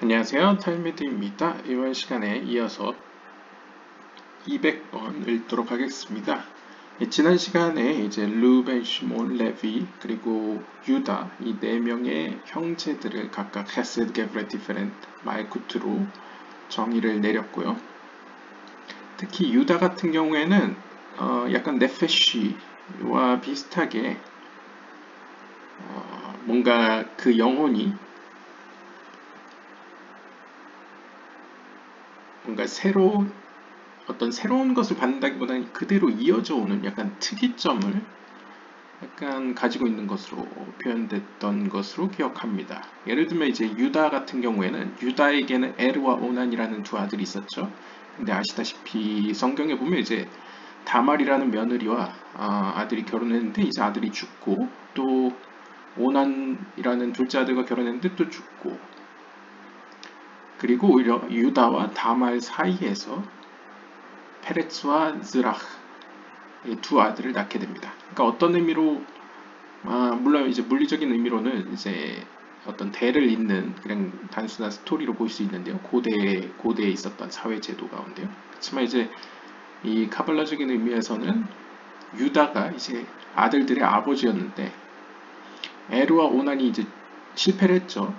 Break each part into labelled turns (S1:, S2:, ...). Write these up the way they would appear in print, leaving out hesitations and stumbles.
S1: 안녕하세요. 탈미드입니다. 이번 시간에 이어서 200번 읽도록 하겠습니다. 지난 시간에 이제 르벤, 시몬, 레비, 그리고 유다 이 네 명의 형제들을 각각 헤세드, 게브레, 디페렌트, 말쿠트로 정의를 내렸고요. 특히 유다 같은 경우에는 약간 네페쉬와 비슷하게 뭔가 그 영혼이 뭔가 새로운 것을 받는다기보다는 그대로 이어져 오는 약간 특이점을 약간 가지고 있는 것으로 표현됐던 것으로 기억합니다. 예를 들면 이제 유다 같은 경우에는 유다에게는 에르와 오난이라는 두 아들이 있었죠. 근데 아시다시피 성경에 보면 이제 다말이라는 며느리와 아들이 결혼했는데 이제 아들이 죽고 또 오난이라는 둘째 아들과 결혼했는데 또 죽고 그리고 오히려 유다와 다말 사이에서 페레츠와 스라흐 두 아들을 낳게 됩니다. 그러니까 어떤 의미로 물론 이제 물리적인 의미로는 이제 어떤 대를 잇는 그냥 단순한 스토리로 볼 수 있는데요. 고대에 있었던 사회 제도 가운데요. 그렇지만 이제 이 카발라적인 의미에서는 유다가 이제 아들들의 아버지였는데 에르와 오난이 이제 실패를 했죠.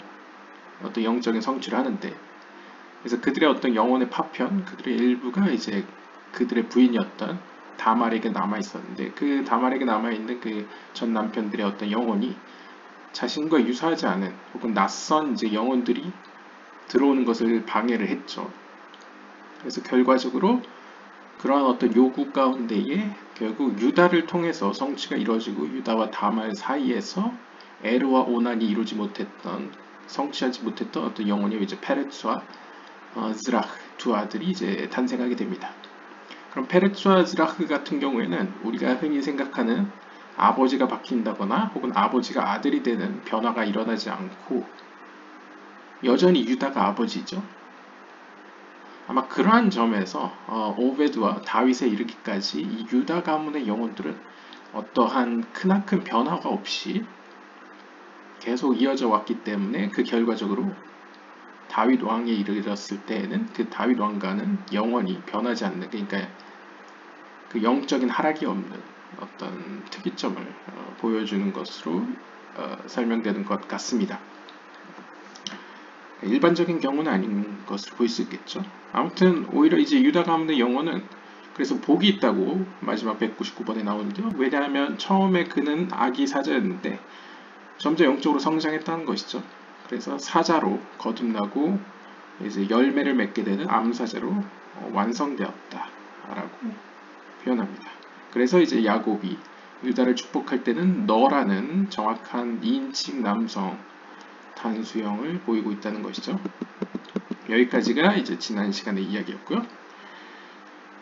S1: 어떤 영적인 성취를 하는데 그래서 그들의 어떤 영혼의 파편, 그들의 일부가 이제 그들의 부인이었던 다말에게 남아 있었는데 그 다말에게 남아 있는 그 전 남편들의 어떤 영혼이 자신과 유사하지 않은 혹은 낯선 이제 영혼들이 들어오는 것을 방해를 했죠. 그래서 결과적으로 그러한 어떤 요구 가운데에 결국 유다를 통해서 성취가 이루어지고 유다와 다말 사이에서 에르와 오난이 이루지 못했던 성취하지 못했던 어떤 영혼이 이제 페레츠와 스라흐 두 아들이 이제 탄생하게 됩니다. 그럼 페레츠와 스라흐 같은 경우에는 우리가 흔히 생각하는 아버지가 바뀐다거나 혹은 아버지가 아들이 되는 변화가 일어나지 않고 여전히 유다가 아버지죠. 아마 그러한 점에서 오베드와 다윗에 이르기까지 이 유다 가문의 영혼들은 어떠한 크나큰 변화가 없이 계속 이어져 왔기 때문에 그 결과적으로 다윗 왕에 이르렀을 때에는 그 다윗 왕가는 영원히 변하지 않는 그러니까 그 영적인 하락이 없는 어떤 특이점을 보여주는 것으로 설명되는 것 같습니다. 일반적인 경우는 아닌 것으로 보일 수 있겠죠. 아무튼 오히려 이제 유다 가문의 영혼은 그래서 복이 있다고 마지막 199번에 나오는데요. 왜냐하면 처음에 그는 아기 사자였는데 점점 영적으로 성장했다는 것이죠. 그래서 사자로 거듭나고 이제 열매를 맺게 되는 암사자로 완성되었다라고 표현합니다. 그래서 이제 야곱이 유다를 축복할 때는 너라는 정확한 2인칭 남성 단수형을 보이고 있다는 것이죠. 여기까지가 이제 지난 시간의 이야기였고요.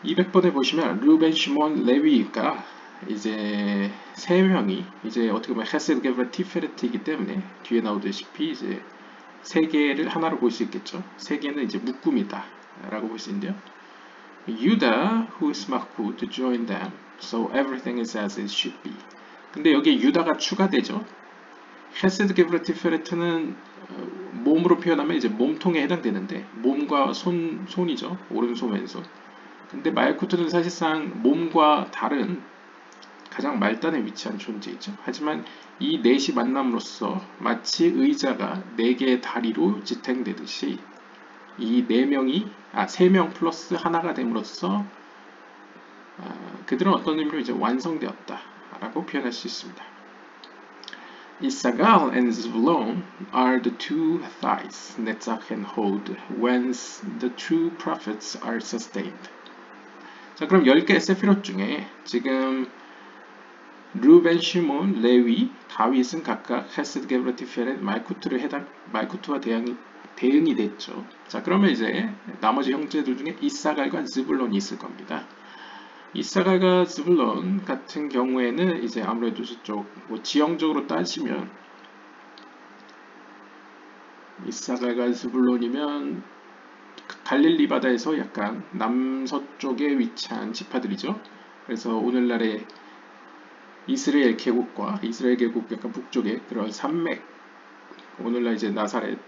S1: 200번에 보시면 르벤, 시몬, 레위가 이제 세 명이 이제 어떻게 보면 헤세드, 게브라, 티페레트이기 때문에 뒤에 나오다시피 이제 세 개를 하나로 볼 수 있겠죠. 세 개는 이제 묶음이다 라고 볼 수 있는데요. 유다 who is makhu to join them so everything is as it should be. 근데 여기에 유다가 추가되죠. 헤세드, 게브라, 티페레트는 몸으로 표현하면 이제 몸통에 해당되는데 몸과 손이죠. 오른손 왼손. 근데 말쿠트는 사실상 몸과 다른 가장 말단에 위치한 존재이죠. 하지만 이 넷이 만남으로써 마치 의자가 네 개의 다리로 지탱되듯이 이 네 명이 세 명 플러스 하나가 됨으로써 그들은 어떤 의미로 이제 완성되었다라고 표현할 수 있습니다. Issachar and Zebulun are the two thighs that can hold whence the true prophets are sustained. 자, 그럼 10개의 세피롯 중에 지금 르벤, 시몬, 레위, 다윗은 각각 헤세드, 게브라, 티페렛, 말쿠트와 대응이 됐죠. 자, 그러면 이제 나머지 형제들 중에 이사갈과 스불론이 있을 겁니다. 이사갈과 스불론 같은 경우에는 이제 아무래도 저쪽 지형적으로 따지면 이사갈과 스불론이면 갈릴리 바다에서 약간 남서쪽에 위치한 지파들이죠. 그래서 오늘날의 이스라엘 계곡과 이스라엘 계곡 약간 북쪽에 그런 산맥, 오늘날 이제 나사렛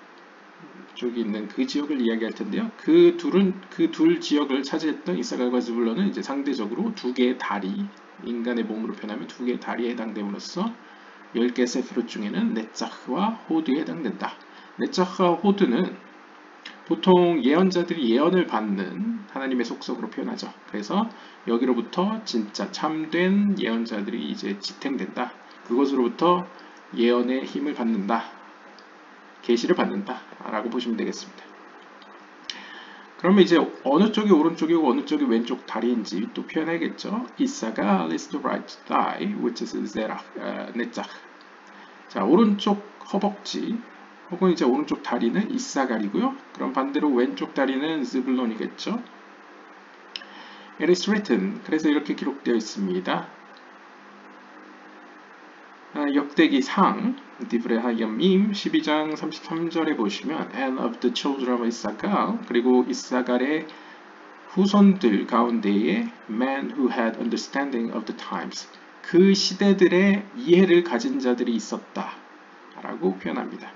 S1: 쪽에 있는 그 지역을 이야기할 텐데요. 그 둘 지역을 차지했던 이사갈과 스불론은 이제 상대적으로 두 개의 다리, 인간의 몸으로 표현하면 두 개의 다리에 해당됨으로써 10개 세피롯 중에는 네차흐와 호드에 해당된다. 네차흐와 호드는 보통 예언자들이 예언을 받는 하나님의 속성으로 표현하죠. 그래서 여기로부터 진짜 참된 예언자들이 이제 지탱된다. 그것으로부터 예언의 힘을 받는다. 계시를 받는다. 라고 보시면 되겠습니다. 그러면 이제 어느 쪽이 오른쪽이고 어느 쪽이 왼쪽 다리인지 또 표현해야겠죠. 이사갈 is the right thigh, which is zerach, 네짝. 자, 오른쪽 허벅지 혹은 이제 오른쪽 다리는 이사갈이고요. 그럼 반대로 왼쪽 다리는 스불론이겠죠. It is written. 그래서 이렇게 기록되어 있습니다. 역대기 상 디브레 하염임 12장 33절에 보시면 And of the children of Issachar 그리고 이사갈의 후손들 가운데에 men who had understanding of the times 그 시대들의 이해를 가진 자들이 있었다 라고 표현합니다.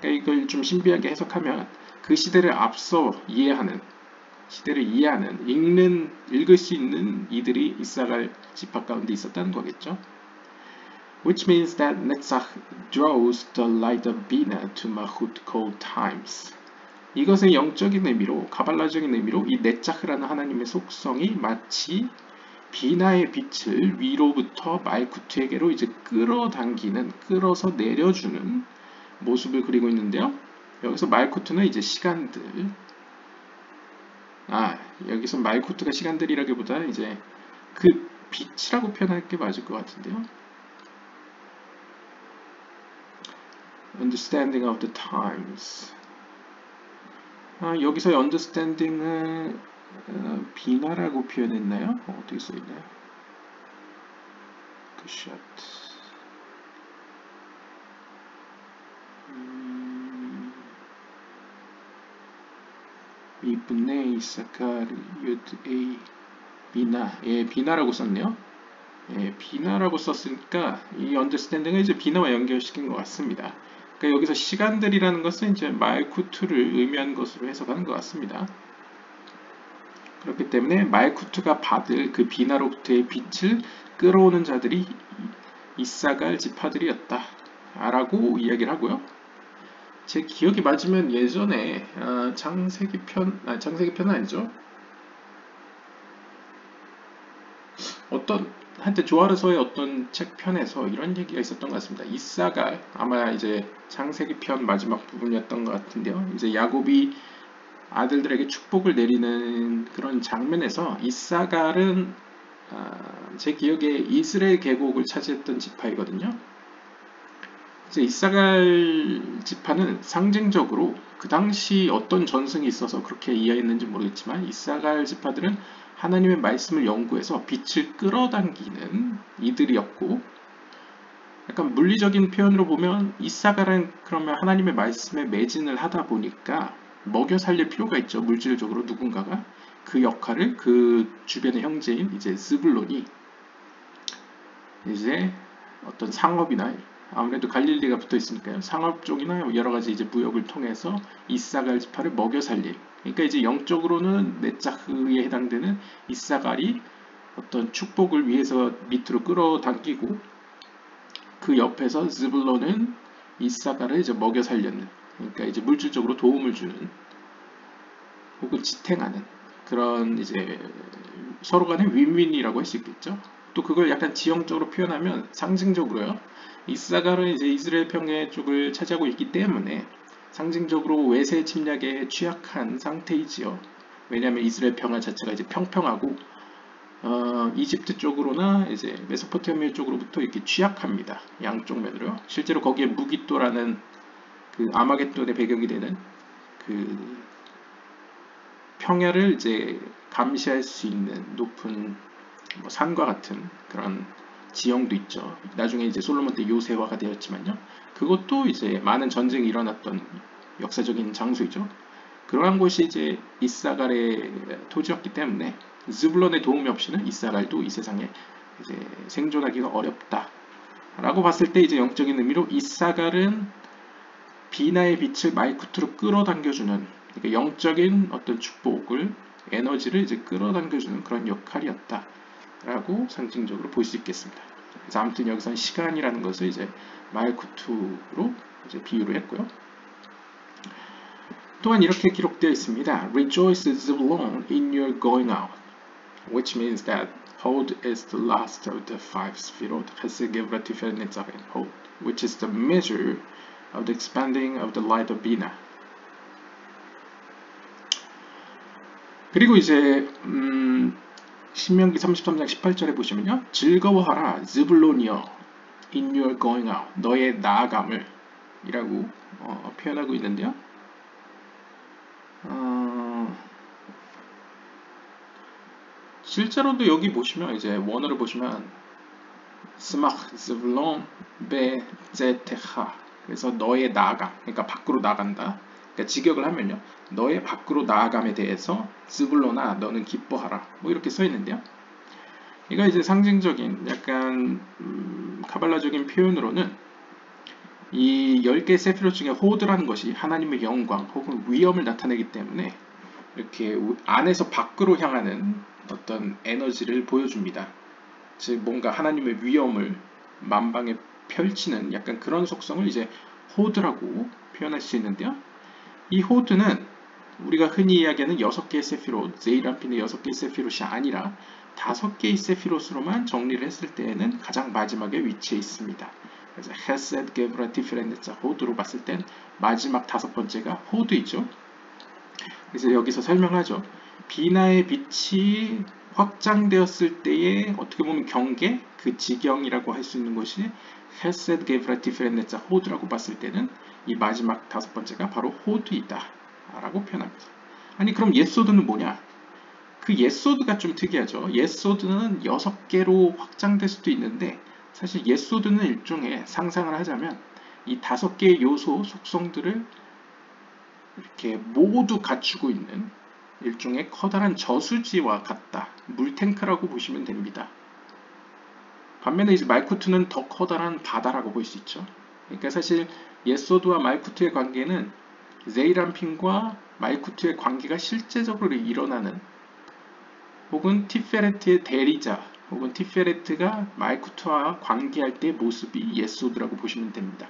S1: 그러니까 이걸 좀 신비하게 해석하면 그 시대를 앞서 이해하는 시대를 이해하는 읽을 수 있는 이들이 이사갈 지파 가운데 있었다는 거겠죠. Which means that Netzach draws the light of Bina to Malchut called times. 이것의 영적인 의미로, 가발라적인 의미로 이 네차흐라는 하나님의 속성이 마치 비나의 빛을 위로부터 말쿠트에게로 이제 끌어당기는, 끌어서 내려주는 모습을 그리고 있는데요. 여기서 말쿠트는 이제 시간들. 여기서 말쿠트가 시간들이라기보다 이제 그 빛이라고 표현할 게 맞을 것 같은데요. Understanding of the times. 여기서 understanding은 비나라고 표현했나요? 어떻게 써있나요? 그 샷. 이분네 이사칼 유드 에이 비나. 예, 비나라고 썼네요. 예, 비나라고 썼으니까 이 understanding을 이제 비나와 연결시킨 것 같습니다. 그러니까 여기서 시간들이라는 것은 이제 말쿠트를 의미하는 것으로 해석하는 것 같습니다. 그렇기 때문에 말쿠트가 받을 그 비나로부터의 빛을 끌어오는 자들이 이사갈 지파들이었다 라고 이야기를 하고요. 제 기억이 맞으면 예전에 창세기편은 아니죠. 한때 조아르서의 어떤 책 편에서 이런 얘기가 있었던 것 같습니다. 이사갈, 아마 이제 창세기편 마지막 부분이었던 것 같은데요. 이제 야곱이 아들들에게 축복을 내리는 그런 장면에서 이사갈은 제 기억에 이스라엘 계곡을 차지했던 지파이거든요. 이제 이사갈 지파는 상징적으로 그 당시 어떤 전승이 있어서 그렇게 이해했는지 모르겠지만 이사갈 지파들은 하나님의 말씀을 연구해서 빛을 끌어당기는 이들이었고, 약간 물리적인 표현으로 보면 이사갈은 그러면 하나님의 말씀에 매진을 하다 보니까 먹여 살릴 필요가 있죠. 물질적으로 누군가가 그 역할을 그 주변의 형제인 이제 스불론이 이제 어떤 상업이나 아무래도 갈릴리가 붙어 있으니까요. 상업 쪽이나 여러 가지 이제 무역을 통해서 이사갈 지파를 먹여 살릴. 그러니까 이제 영적으로는 네차흐에 해당되는 이사갈이 어떤 축복을 위해서 밑으로 끌어당기고 그 옆에서 스불론은 이사갈을 이제 먹여 살려는, 그러니까 이제 물질적으로 도움을 주는 혹은 지탱하는 그런 이제 서로 간의 윈윈이라고 할 수 있겠죠. 또 그걸 약간 지형적으로 표현하면 상징적으로요. 이사갈은 이제 이스라엘 평야 쪽을 차지하고 있기 때문에 상징적으로 외세 침략에 취약한 상태이지요. 왜냐하면 이스라엘 평야 자체가 이제 평평하고 이집트 쪽으로나 이제 메소포타미아 쪽으로부터 이렇게 취약합니다. 양쪽 면으로요. 실제로 거기에 무기또라는 그 아마겟돈의 배경이 되는 그 평야를 이제 감시할 수 있는 높은 산과 같은 그런 지형도 있죠. 나중에 이제 솔로몬 때 요새화가 되었지만요. 그것도 이제 많은 전쟁이 일어났던 역사적인 장소이죠. 그러한 곳이 이제 이사갈의 토지였기 때문에 스불론의 도움이 없이는 이사갈도 이 세상에 이제 생존하기가 어렵다. 라고 봤을 때 이제 영적인 의미로 이사갈은 비나의 빛을 마이쿠트로 끌어당겨주는, 그러니까 영적인 어떤 축복을, 에너지를 이제 끌어당겨주는 그런 역할이었다라고 상징적으로 볼 수 있겠습니다. 그래서 아무튼 여기서는 시간이라는 것을 이제 마이쿠트로 이제 비유를 했고요. 또한 이렇게 기록되어 있습니다. Rejoice Zebulun in your going out, which means that Hod is the last of the five sefirot, Chesed, Gevurah, Tiferet, Netzach, and Hod, which is the measure of the expanding of the light of Bina. 그리고 이제 신명기 33장 18절에 보시면요, 즐거워하라 즈블론이여 in your going out, 너의 나아감을 이라고 표현하고 있는데요. 실제로도 여기 보시면 이제 원어를 보시면 스마크 즈블론 베제테하, 그래서 너의 나아감, 그러니까 밖으로 나간다. 그러니까 직역을 하면요, 너의 밖으로 나아감에 대해서 즈블론아 너는 기뻐하라, 뭐 이렇게 써 있는데요. 이거 이제 상징적인 약간 카발라적인 표현으로는 이 10개의 세피롯 중에 호드라는 것이 하나님의 영광 혹은 위엄을 나타내기 때문에 이렇게 안에서 밖으로 향하는 어떤 에너지를 보여줍니다. 즉 뭔가 하나님의 위엄을 만방에 펼치는 약간 그런 속성을 이제 호드라고 표현할 수 있는데요. 이 호드는 우리가 흔히 이야기하는 6개의 세피롯, 제이람핀의 6개의 세피롯이 아니라 5개의 세피롯으로만 정리를 했을 때에는 가장 마지막에 위치해 있습니다. 그래서 헤세드, 게브라, 티페렛, 네tzach, 호드로 봤을 땐 마지막 5번째가 호드이죠. 그래서 여기서 설명하죠. 비나의 빛이 확장되었을 때의 어떻게 보면 경계, 그 지경이라고 할 수 있는 것이 헤세드, 게브라, 티페렛, 네tzach, 호드라고 봤을 때는 이 마지막 5번째가 바로 호드이다 라고 표현합니다. 아니 그럼 예소드는 뭐냐? 그 예소드가 좀 특이하죠. 예소드는 6개로 확장될 수도 있는데 사실 예소드는 일종의 상상을 하자면 이 5개의 요소 속성들을 이렇게 모두 갖추고 있는 일종의 커다란 저수지와 같다. 물탱크라고 보시면 됩니다. 반면에 이제 말쿠트는 더 커다란 바다라고 볼 수 있죠. 그러니까 사실 예소드와 말쿠트의 관계는 제이람핀과 말쿠트의 관계가 실제적으로 일어나는, 혹은 티페레트의 대리자, 혹은 티페레트가 말쿠트와 관계할 때의 모습이 예소드라고 보시면 됩니다.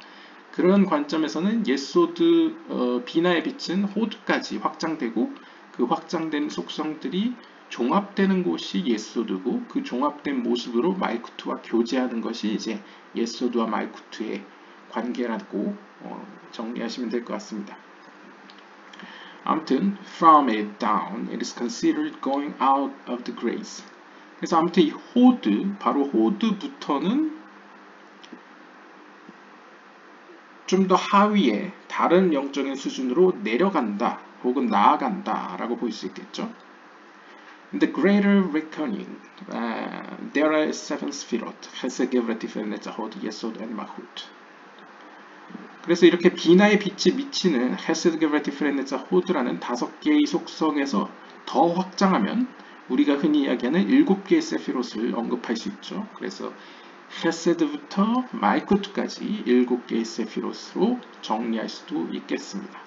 S1: 그런 관점에서는 예소드 비나의 빛은 호드까지 확장되고 그 확장된 속성들이 종합되는 곳이 예소드고 그 종합된 모습으로 말쿠트와 교제하는 것이 이제 예소드와 말쿠트의 관계라고 정리하시면 될 것 같습니다. 아무튼 from it down it is considered going out of the grace. 그래서 아무튼 이 호드, 바로 호드부터는 좀 더 하위에 다른 영적인 수준으로 내려간다 혹은 나아간다 라고 볼 수 있겠죠. In the greater reckoning, there are 7 sefirot, Chesed, Gevurah, Tiferet, Netzach, Hod, Yesod, and Malchut. 그래서 이렇게 비나의 빛이 미치는 헤세드, 게브라, 티페렛, 네tzach, 호드라는 5개의 속성에서 더 확장하면 우리가 흔히 이야기하는 7개의 세피롯을 언급할 수 있죠. 그래서 헤세드부터 말쿠트까지 7개의 세피롯으로 정리할 수도 있겠습니다.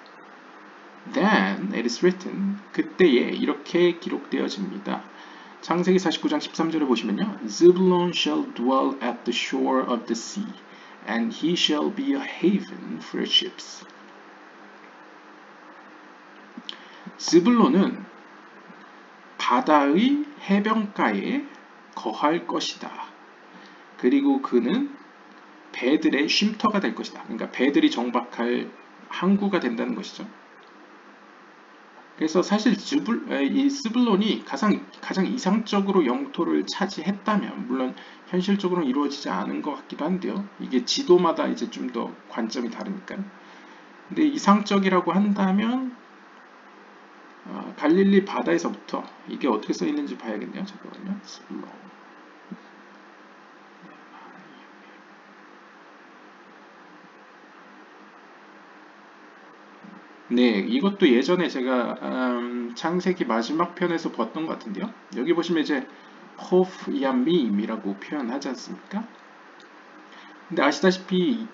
S1: Then it is written, 그때에 이렇게 기록되어집니다. 창세기 49장 13절에 보시면요, Zebulun shall dwell at the shore of the sea, and he shall be a haven for ships. 스불론은 바다의 해변가에 거할 것이다. 그리고 그는 배들의 쉼터가 될 것이다. 그러니까 배들이 정박할 항구가 된다는 것이죠. 그래서 사실 이 스불론이 가장 이상적으로 영토를 차지했다면, 물론 현실적으로는 이루어지지 않은 것 같기도 한데요. 이게 지도마다 이제 좀 더 관점이 다르니까요. 근데 이상적이라고 한다면 갈릴리 바다에서부터, 이게 어떻게 써 있는지 봐야겠네요. 잠깐만요. 스불론. 네, 이것도 예전에 제가 창세기 마지막 편에서 봤던 것 같은데요. 여기 보시면 이제 호프 야밈이라고 표현하지 않습니까? 근데 아시다시피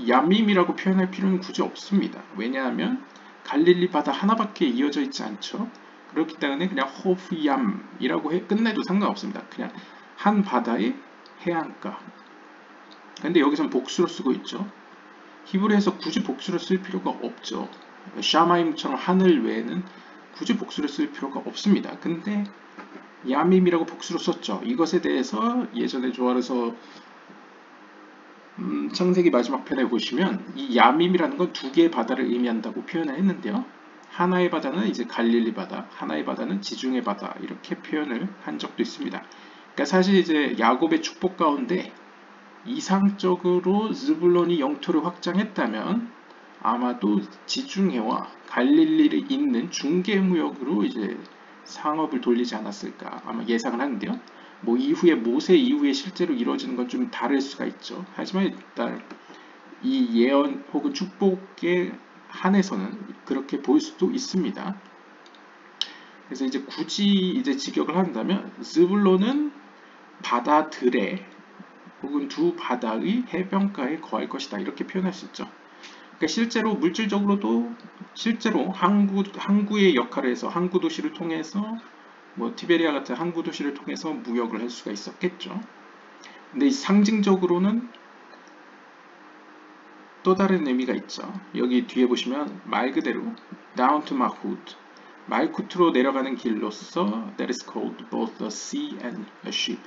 S1: 야밈이라고 표현할 필요는 굳이 없습니다. 왜냐하면 갈릴리 바다 하나밖에 이어져 있지 않죠. 그렇기 때문에 그냥 호프얌이라고 끝내도 상관없습니다. 그냥 한 바다의 해안가. 근데 여기선 복수로 쓰고 있죠. 히브리에서 굳이 복수를 쓸 필요가 없죠. 샤마임처럼 하늘 외에는 굳이 복수를 쓸 필요가 없습니다. 근데 야밈이라고 복수로 썼죠. 이것에 대해서 예전에 조아르서 창세기 마지막 편에 보시면 이 야밈이라는 건 두 개의 바다를 의미한다고 표현을 했는데요. 하나의 바다는 이제 갈릴리 바다, 하나의 바다는 지중해 바다 이렇게 표현을 한 적도 있습니다. 그러니까 사실 이제 야곱의 축복 가운데 이상적으로 즈불론이 영토를 확장했다면 아마도 지중해와 갈릴리를 잇는 중개무역으로 이제 상업을 돌리지 않았을까 아마 예상을 하는데요. 뭐 이후에 모세 이후에 실제로 이루어지는 건 좀 다를 수가 있죠. 하지만 일단 이 예언 혹은 축복에 한해서는 그렇게 볼 수도 있습니다. 그래서 이제 굳이 이제 직역을 한다면 즈불론은 바다들의 혹은 두 바다의 해변가에 거할 것이다 이렇게 표현할 수 있죠. 그러니까 실제로 물질적으로도 실제로 항구의 역할을 해서 항구 도시를 통해서 뭐 티베리아 같은 항구 도시를 통해서 무역을 할 수가 있었겠죠. 근데 상징적으로는 또 다른 의미가 있죠. 여기 뒤에 보시면 말 그대로 down to Mahut 말쿠트로 내려가는 길로서 that is called both a sea and a ship.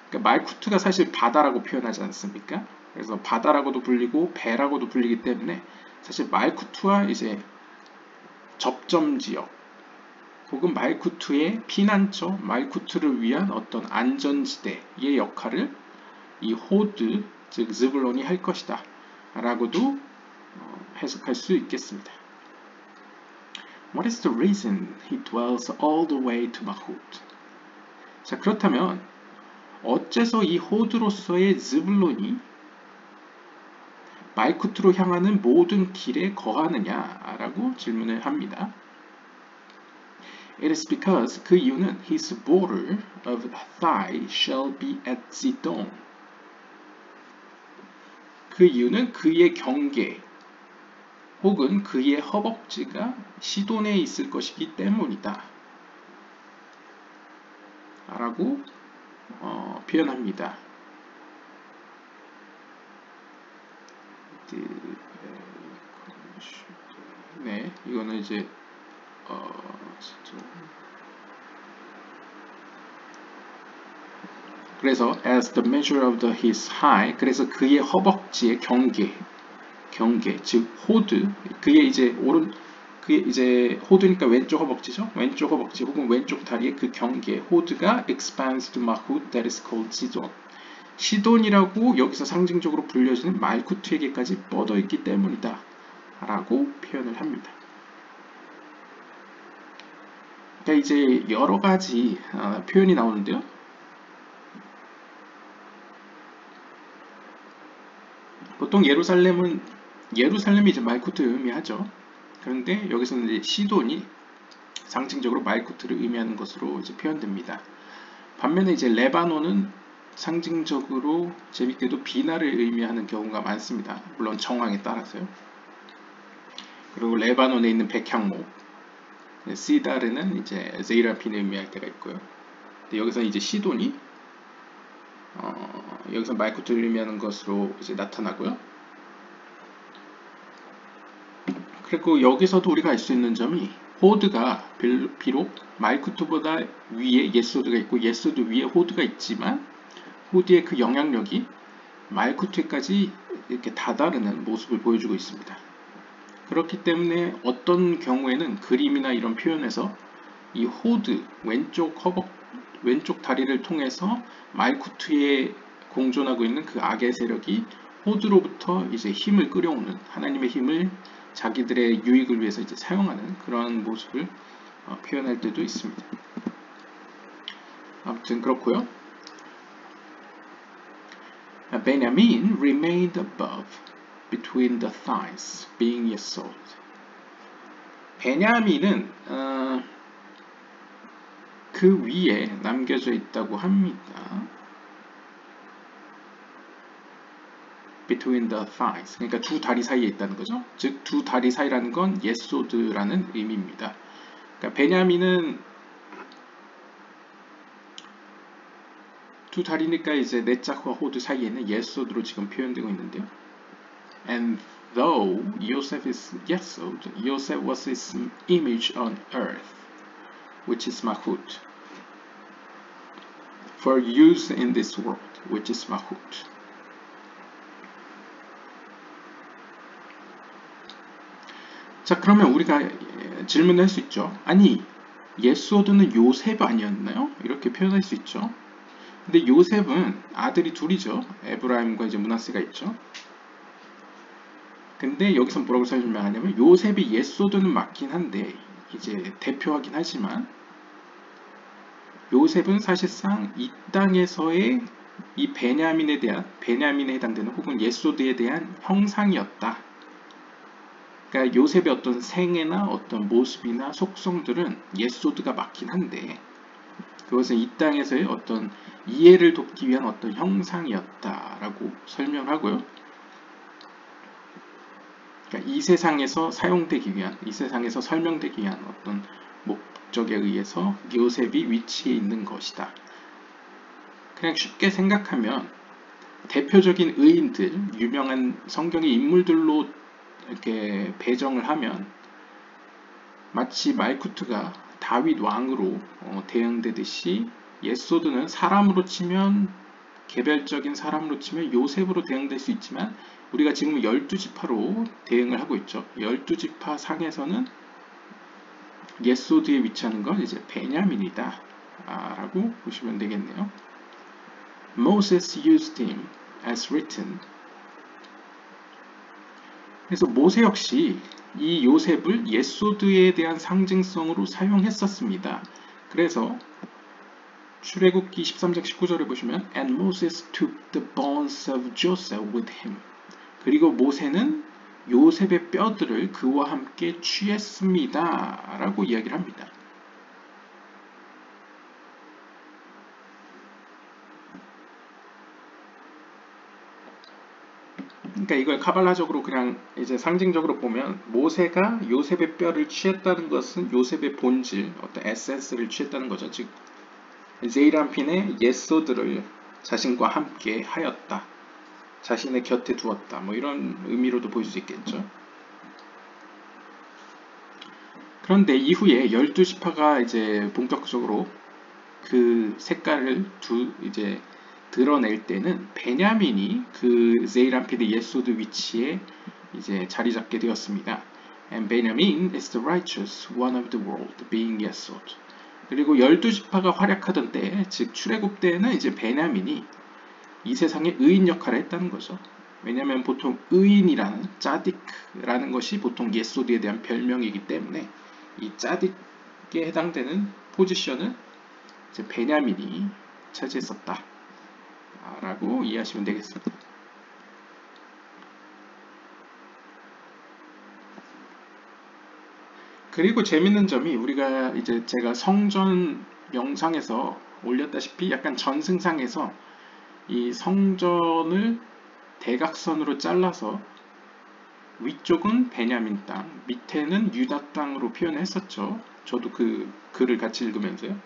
S1: 그러니까 말쿠트가 사실 바다라고 표현하지 않습니까? 그래서 바다라고도 불리고 배라고도 불리기 때문에 사실 말쿠트와 이제 접점 지역 혹은 말쿠트의 피난처, 말쿠트를 위한 어떤 안전지대의 역할을 이 호드, 즉 즈불론이 할 것이다 라고도 해석할 수 있겠습니다. What is the reason he dwells all the way to Mahut? 자, 그렇다면 어째서 이 호드로서의 즈불론이 말쿠트로 향하는 모든 길에 거하느냐라고 질문을 합니다. It is because 그 이유는 his border of thigh shall be at Zidon. 그 이유는 그의 경계 혹은 그의 허벅지가 시돈에 있을 것이기 때문이다. 라고 표현합니다. 네, 이거는 이제 그래서 as the measure of his high 그래서 그의 허벅지의 경계 즉 호드 그의 이제 그의 이제 호드니까 왼쪽 허벅지죠. 왼쪽 허벅지 혹은 왼쪽 다리의 그 경계 호드가 expands to Mahut that is called Sidon. 시돈이라고 여기서 상징적으로 불려지는 말쿠트에게까지 뻗어 있기 때문이다 라고 표현을 합니다. 그러니까 이제 여러 가지 표현이 나오는데요. 보통 예루살렘이 이제 말쿠트를 의미하죠. 그런데 여기서는 이제 시돈이 상징적으로 말쿠트를 의미하는 것으로 이제 표현됩니다. 반면에 이제 레바논은 상징적으로 재밌게도 비나를 의미하는 경우가 많습니다. 물론 정황에 따라서요. 그리고 레바논에 있는 백향목, 시다르는 이제 제이라핀을 의미할 때가 있고요. 근데 여기서 이제 시돈이 여기서 말쿠트를 의미하는 것으로 이제 나타나고요. 그리고 여기서도 우리가 알 수 있는 점이 호드가 비록 말쿠트보다 위에 예소드가 있고 예소드 위에 호드가 있지만 호드의 그 영향력이 말쿠트까지 이렇게 다다르는 모습을 보여주고 있습니다. 그렇기 때문에 어떤 경우에는 그림이나 이런 표현에서 이 호드 왼쪽 다리를 통해서 말쿠트에 공존하고 있는 그 악의 세력이 호드로부터 이제 힘을 끌어오는 하나님의 힘을 자기들의 유익을 위해서 이제 사용하는 그런 모습을 표현할 때도 있습니다. 아무튼 그렇고요. Benjamin remained above, between the thighs, being Yesod. 베냐민은 그 위에 남겨져 있다고 합니다. between the thighs. 그러니까 두 다리 사이에 있다는 거죠. 즉 두 다리 사이라는 건 예소드라는 의미입니다. 그러니까 베냐민은 두 다리니까 이제 넷짝과 호드 사이에는 예소드로 지금 표현되고 있는데요. And though Joseph is yesod, Joseph was his image on earth, which is Mahut, for use in this world, which is Mahut. 자, 그러면 우리가 질문을 할 수 있죠. 아니, 예소드는 요셉 아니었나요? 이렇게 표현할 수 있죠. 근데 요셉은 아들이 둘이죠. 에브라임과 이제 므낫세가 있죠. 근데 여기서 뭐라고 설명하냐면 요셉이 예소드는 맞긴 한데 이제 대표하긴 하지만 요셉은 사실상 이 땅에서의 이 베냐민에 해당되는 혹은 예소드에 대한 형상이었다. 그러니까 요셉의 어떤 생애나 어떤 모습이나 속성들은 예소드가 맞긴 한데 그것은 이 땅에서의 어떤 이해를 돕기 위한 어떤 형상이었다라고 설명하고요. 그러니까 이 세상에서 사용되기 위한, 이 세상에서 설명되기 위한 어떤 목적에 의해서 요셉이 위치해 있는 것이다. 그냥 쉽게 생각하면 대표적인 의인들, 유명한 성경의 인물들로 이렇게 배정을 하면 마치 말쿠트가 다윗 왕으로 대응되듯이 예소드는 사람으로 치면 개별적인 사람으로 치면 요셉으로 대응될 수 있지만 우리가 지금 12지파로 대응을 하고 있죠. 12지파 상에서는 예소드에 위치하는 건 이제 베냐민이다 라고 보시면 되겠네요. Moses used him as written. 그래서 모세 역시 이 요셉을 예소드에 대한 상징성으로 사용했었습니다. 그래서 출애굽기 13장 19절에 보시면 And Moses took the bones of Joseph with him. 그리고 모세는 요셉의 뼈들을 그와 함께 취했습니다. 라고 이야기를 합니다. 그러니까 이걸 카발라적으로 그냥 이제 상징적으로 보면 모세가 요셉의 뼈를 취했다는 것은 요셉의 본질, 어떤 에센스를 취했다는 거죠. 즉 제이람핀의 예소드를 자신과 함께 하였다. 자신의 곁에 두었다. 뭐 이런 의미로도 보일 수 있겠죠. 그런데 이후에 12지파가 이제 본격적으로 그 색깔을 이제 드러낼 때는 베냐민이 그 제이람핀의 예소드 위치에 이제 자리 잡게 되었습니다. And Benjamin is the righteous one of the world, being Yesod. 그리고 12지파가 활약하던 때, 즉 출애굽 때는 이제 베냐민이 이 세상의 의인 역할을 했다는 거죠. 왜냐하면 보통 의인이라는 짜딕라는 것이 보통 예소드에 대한 별명이기 때문에 이 짜딕에 해당되는 포지션을 이제 베냐민이 차지했었다 라고 이해하시면 되겠습니다. 그리고 재밌는 점이 우리가 이제 제가 성전 영상에서 올렸다시피 약간 전승상에서 이 성전을 대각선으로 잘라서 위쪽은 베냐민 땅, 밑에는 유다 땅으로 표현했었죠. 저도 그 글을 같이 읽으면서요.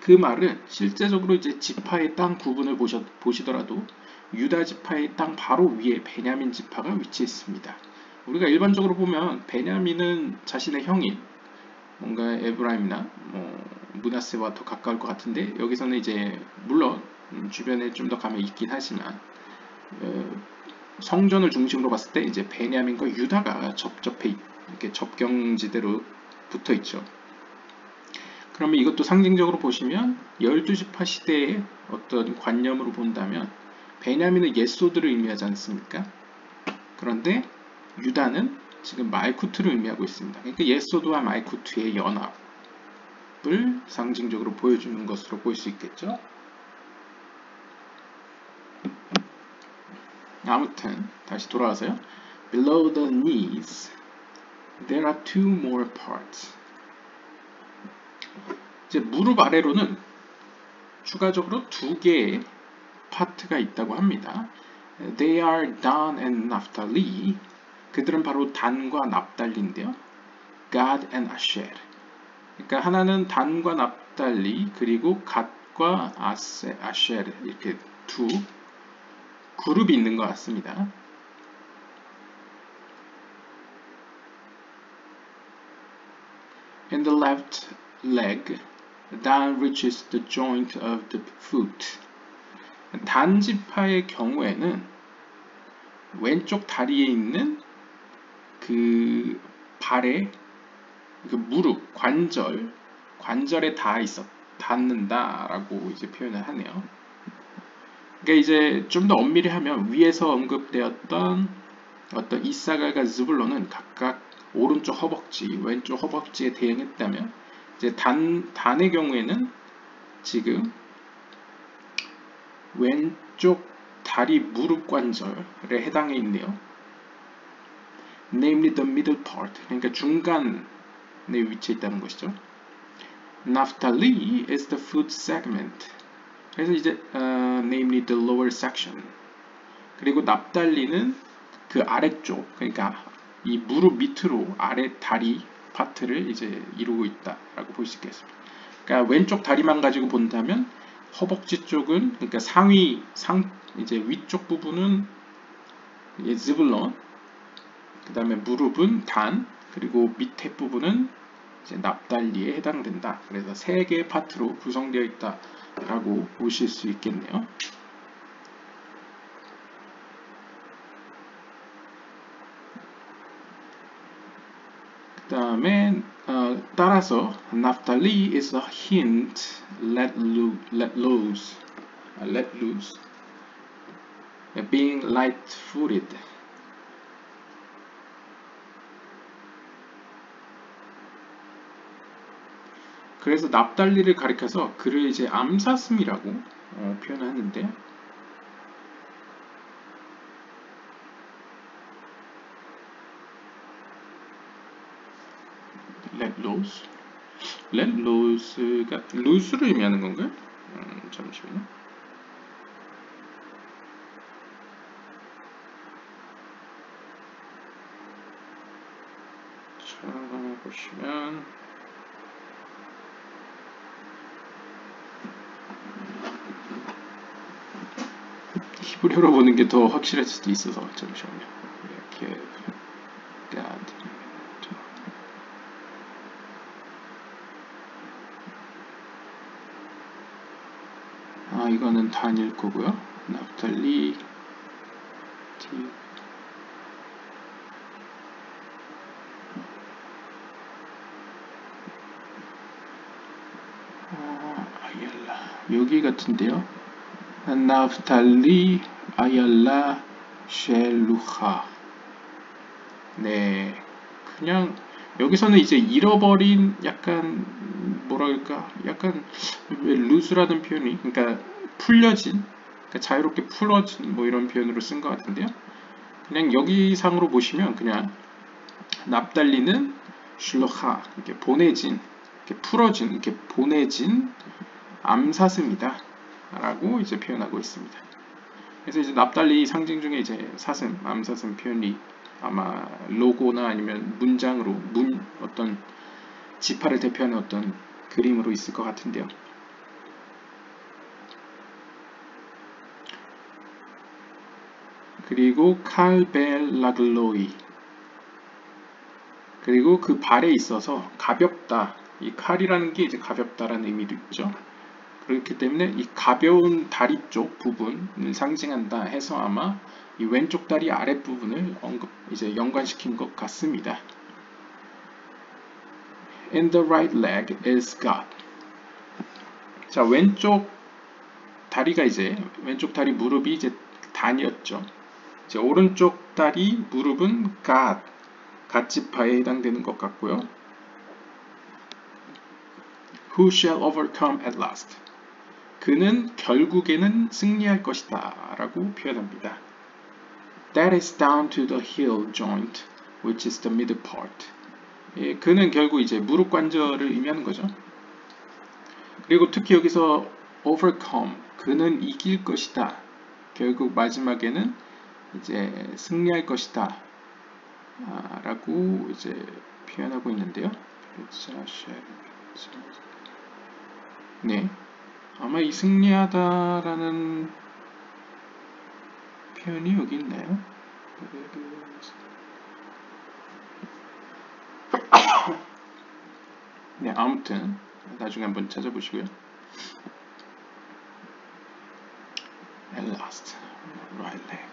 S1: 그 말은 실제적으로 이제 지파의 땅 구분을 보시더라도 유다 지파의 땅 바로 위에 베냐민 지파가 위치했습니다. 우리가 일반적으로 보면 베냐민은 자신의 형인 뭔가 에브라임이나 므낫세와 더 가까울 것 같은데 여기서는 이제 물론 주변에 좀 더 가면 있긴 하지만 성전을 중심으로 봤을 때 이제 베냐민과 유다가 접접해 이렇게 접경지대로 붙어 있죠. 그러면 이것도 상징적으로 보시면 12지파 시대의 어떤 관념으로 본다면 베냐민은 예소드를 의미하지 않습니까? 그런데 유다는 지금 말쿠트를 의미하고 있습니다. 그러니까 예소드와 말쿠트의 연합을 상징적으로 보여주는 것으로 볼 수 있겠죠. 아무튼 다시 돌아와서요. Below the knees, there are two more parts. 이제 무릎 아래로는 추가적으로 두 개의 파트가 있다고 합니다. They are Dan and Naphtali. 그들은 바로 단과 납달리인데요. Gad and Asher. 그러니까 하나는 단과 납달리 그리고 갓과 아셰르 이렇게 두 그룹이 있는 것 같습니다. In the left leg, Dan reaches the joint of the foot. 단 지파의 경우에는 왼쪽 다리에 있는 그 발의 그 무릎 관절에 닿는다라고 이제 표현을 하네요. 그러니까 이제 좀 더 엄밀히 하면 위에서 언급되었던 어떤 이사갈과 즈불론은 각각 오른쪽 허벅지, 왼쪽 허벅지에 대응했다면 이제 단의 경우에는 지금 왼쪽 다리 무릎 관절에 해당해 있네요. Namely the middle part, 그러니까 중간에 위치해 있다는 것이죠. Naphtali is the foot segment. 그래서 이제 namely the lower section. 그리고 납달리는 그 아래쪽, 그러니까 이 무릎 밑으로 아래 다리 파트를 이제 이루고 있다라고 볼 수 있겠습니다. 그러니까 왼쪽 다리만 가지고 본다면 허벅지 쪽은 그러니까 이제 위쪽 부분은 즈블론, 그 다음에 무릎은 단, 그리고 밑에 부분은 이제 납달리에 해당된다. 그래서 세 개의 파트로 구성되어 있다라고 보실 수 있겠네요. 그 다음에 따라서 Naphtali is a hint let loose, being light-footed. 그래서 납달리를 가리켜서 그를 이제 암사슴이라고 표현하는데, let loose가 loose를 의미하는 건가요? 잠시만요. 자, 보시면 히브리어로 보는 게 더 확실할 수도 있어서 잠시만요. 이렇게 이거는 단일 거고요. 납달리 아얄라 여기 같은데요. 나프탈리 아얄라 쉘루하. 네, 그냥 여기서는 이제 잃어버린 약간 뭐랄까 약간 루즈라는 표현이 그러니까 풀려진, 그러니까 자유롭게 풀어진 뭐 이런 표현으로 쓴 것 같은데요. 그냥 여기 상으로 보시면 그냥 납달리는 슐로하 이렇게 보내진, 이렇게 풀어진, 이렇게 보내진 암사슴이다 라고 이제 표현하고 있습니다. 그래서 이제 납달리 상징 중에 이제 사슴, 암사슴 표현이 아마 로고나 아니면 문장으로 어떤 지파를 대표하는 어떤 그림으로 있을 것 같은데요. 그리고 칼벨 라글로이, 그리고 그 발에 있어서 가볍다, 이 칼이라는 게 이제 가볍다라는 의미도 있죠. 그렇기 때문에 이 가벼운 다리 쪽 부분을 상징한다 해서 아마 이 왼쪽 다리 아랫부분을 이제 연관시킨 것 같습니다. In the right leg is God. 자, 왼쪽 다리가 이제 왼쪽 다리 무릎이 이제 단이었죠. 이제 오른쪽 다리 무릎은 갓지파에 해당되는 것 같고요. Who shall overcome at last? 그는 결국에는 승리할 것이다 라고 표현합니다. That is down to the heel joint, which is the middle part. 예, 그는 결국 이제 무릎 관절을 의미하는 거죠. 그리고 특히 여기서 overcome, 그는 이길 것이다. 결국 마지막에는 이제 승리할 것이다. 라고 이제 표현하고 있는데요. 네. 아마 이 승리하다라는 표현이 여기 있나요? 네, 아무튼 나중에 한번 찾아보시고요. At last, right leg.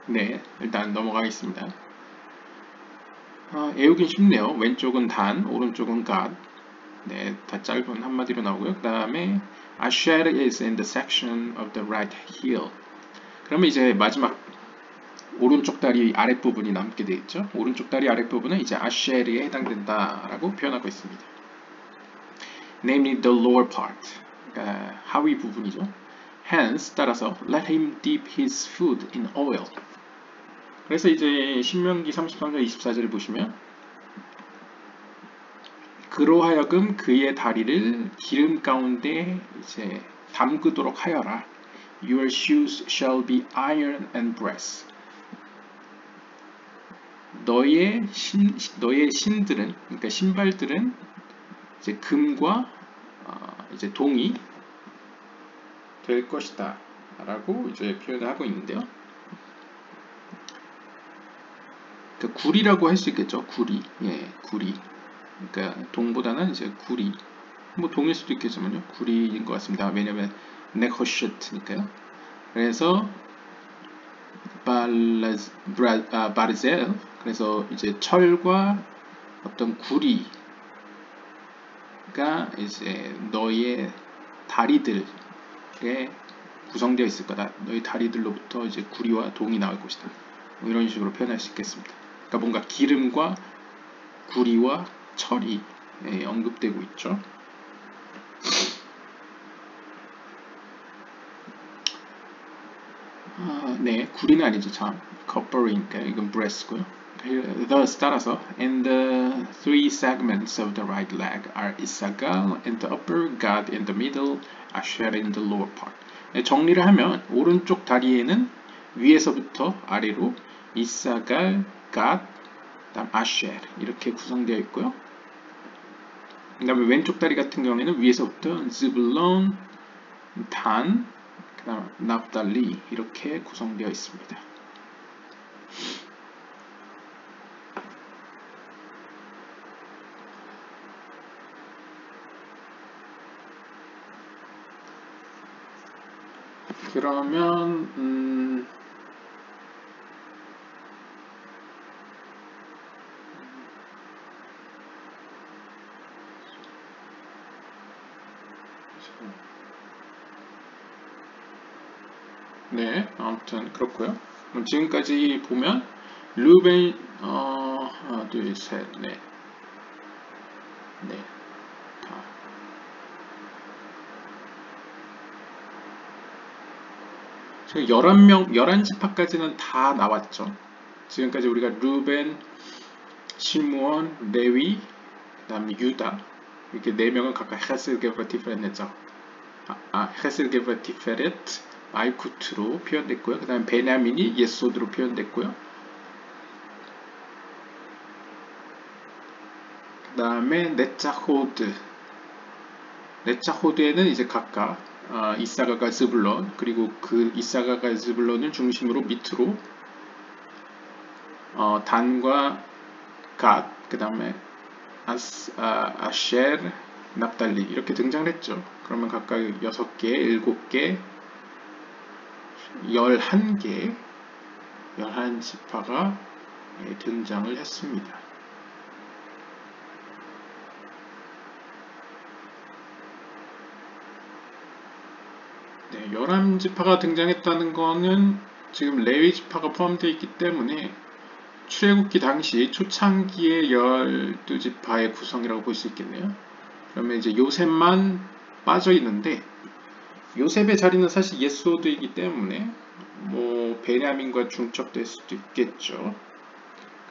S1: 네, 일단 넘어가겠습니다. 외우긴 쉽네요. 왼쪽은 단, 오른쪽은 God. 네, 다 짧은 한마디로 나오고요. 그 다음에 Asher is in the section of the right heel. 그러면 이제 마지막 오른쪽 다리 아랫부분이 남게 되겠죠. 오른쪽 다리 아랫부분은 이제 Asher에 해당된다라고 표현하고 있습니다. Namely the lower part. 그러니까 하위 부분이죠. Hence, 따라서 let him dip his foot in oil. 그래서 이제 신명기 33장 24절을 보시면 그로 하여금 그의 다리를 기름 가운데 이제 담그도록 하여라. Your shoes shall be iron and brass. 너의 신들은, 그러니까 신발들은 이제 금과 이제 동이 될 것이다. 라고 이제 표현을 하고 있는데요. 그러니까 구리라고 할 수 있겠죠. 구리. 예, 구리. 그러니까 동보다는 이제 구리. 뭐 동일 수도 있겠지만요. 구리인 것 같습니다. 왜냐면 네코시트니까요. 그래서 바르젤. 그래서 이제 철과 어떤 구리가 이제 너의 다리들에 구성되어 있을 거다. 너의 다리들로부터 이제 구리와 동이 나올 것이다. 뭐 이런 식으로 표현할 수 있겠습니다. 그러니까 뭔가 기름과 구리와 철이 언급되고 있죠. 네, 구리는 아니죠. 참, copper이니까 이건 brass고요. Thus 따라서, and the three segments of the right leg are Issachar in the upper, Gad in the middle, Asher in the lower part. 네, 정리를 하면 오른쪽 다리에는 위에서부터 아래로 이사갈, 갓, 그다음 아셰 이렇게 구성되어 있고요. 그 다음에 왼쪽 다리 같은 경우에는 위에서부터 즈블론, 단, 그 다음 납달리 이렇게 구성되어 있습니다. 그러면 네, 아무튼 그렇고요. 지금까지 보면 루벤 하나, 둘, 셋, 넷, 네, 다. 지금 11지파까지는 다 나왔죠. 지금까지 우리가 루벤, 시므온, 레위, 그 다음에 유다 이렇게 4명은 각각 헤셀 게브라 티페렛 냈죠. 헤셀 게브라 티페렛 말쿠트로 표현됐고요. 그 다음에 베냐민이 예소드로 표현됐고요. 그 다음에 네차호드에는 이제 각각 이사가가 스불론, 그리고 그 이사가가 스불론을 중심으로 밑으로 단과 갓, 그 다음에 아셰르, 납달리 이렇게 등장을 했죠. 그러면 각각 6개, 7개, 11개, 11지파가 등장을 했습니다. 네, 11지파가 등장했다는 거는 지금 레위 지파가 포함되어 있기 때문에 출애굽기 당시 초창기의 12지파의 구성이라고 볼 수 있겠네요. 그러면 이제 요셉만 빠져 있는데 요셉의 자리는 사실 예스로드이기 때문에 뭐 베냐민과 중첩될 수도 있겠죠.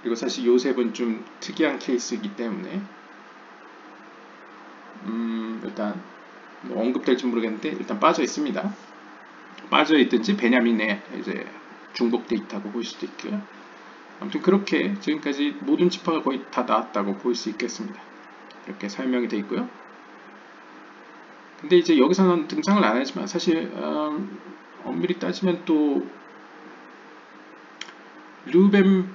S1: 그리고 사실 요셉은 좀 특이한 케이스이기 때문에 일단 뭐 언급될지 모르겠는데 일단 빠져 있습니다. 빠져 있든지 베냐민에 이제 중복돼 있다고 볼 수도 있고요. 아무튼 그렇게 지금까지 모든 지파가 거의 다 나왔다고 볼 수 있겠습니다. 이렇게 설명이 되어 있고요. 근데 이제 여기서는 등장을 안 하지만 사실 엄밀히 따지면 또 루벤,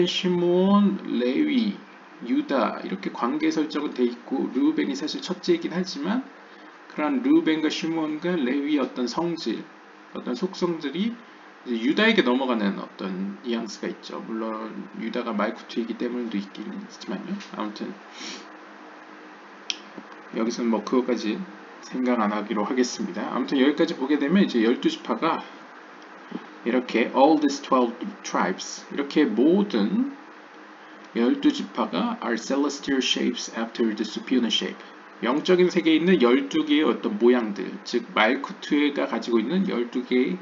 S1: 시몬, 레위, 유다 이렇게 관계 설정은 돼 있고 루벤이 사실 첫째이긴 하지만 그런 루벤과 시몬과 레위의 어떤 성질, 어떤 속성들이 이제 유다에게 넘어가는 어떤 뉘앙스가 있죠. 물론 유다가 말쿠트이기 때문에도 있긴 있지만요. 아무튼 여기서는 뭐 그것까지 생각 안 하기로 하겠습니다. 아무튼 여기까지 보게 되면 이제 12지파가 이렇게 all these 12 tribes 이렇게 모든 12지파가 are celestial shapes after the superior shape 영적인 세계에 있는 12개의 어떤 모양들 즉 말쿠트가 가지고 있는 12개의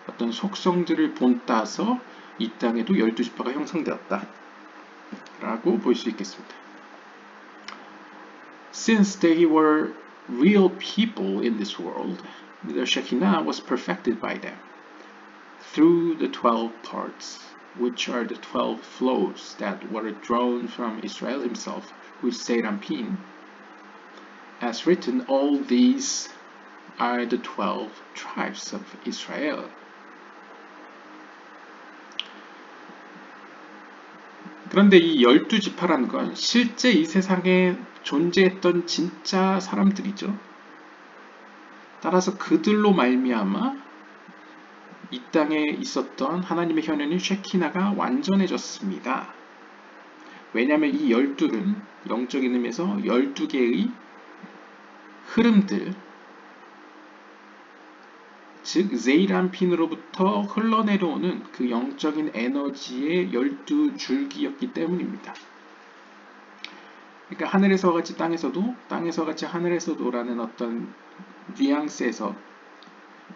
S1: 어떤 속성들을 본따서 이 땅에도 12지파가 형성되었다 라고 볼 수 있겠습니다. Since they were real people in this world, the Shekinah was perfected by them through the 12 parts, which are the 12 flows that were drawn from Israel himself, who is Serampin. As written, all these are the 12 tribes of Israel. 그런데 이 12지파라는 건 실제 이 세상에 존재했던 진짜 사람들이죠. 따라서 그들로 말미암아 이 땅에 있었던 하나님의 현현인 쉐키나가 완전해졌습니다. 왜냐하면 이 12는 영적인 의미에서 12개의 흐름들, 즉 제이란핀으로부터 흘러내려오는 그 영적인 에너지의 12줄기였기 때문입니다. 그러니까 하늘에서 같이 땅에서도, 땅에서 같이 하늘에서도라는 어떤 뉘앙스에서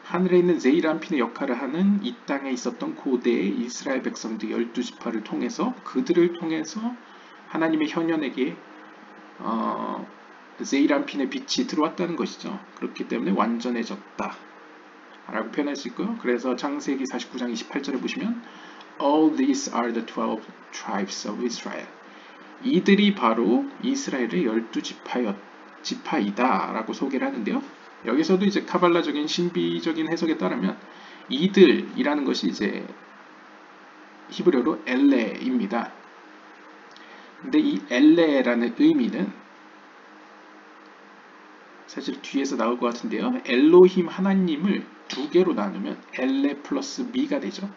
S1: 하늘에 있는 제이란핀의 역할을 하는 이 땅에 있었던 고대의 이스라엘 백성들 12지파를 통해서 그들을 통해서 하나님의 현현에게 제이란핀의 빛이 들어왔다는 것이죠. 그렇기 때문에 완전해졌다 라고 표현할 수 있고요. 그래서 창세기 49장 28절에 보시면 All these are the 12 tribes of Israel. 이들이 바로 이스라엘의 12지파이다 라고 소개를 하는데요. 여기서도 이제 카발라적인 신비적인 해석에 따르면 이들이라는 것이 이제 히브리어로 엘레입니다. 근데 이 엘레라는 의미는 사실 뒤에서 나올 것 같은데요. 엘로힘 하나님을 두 개로 나누면 엘레 플러스 미가 되죠.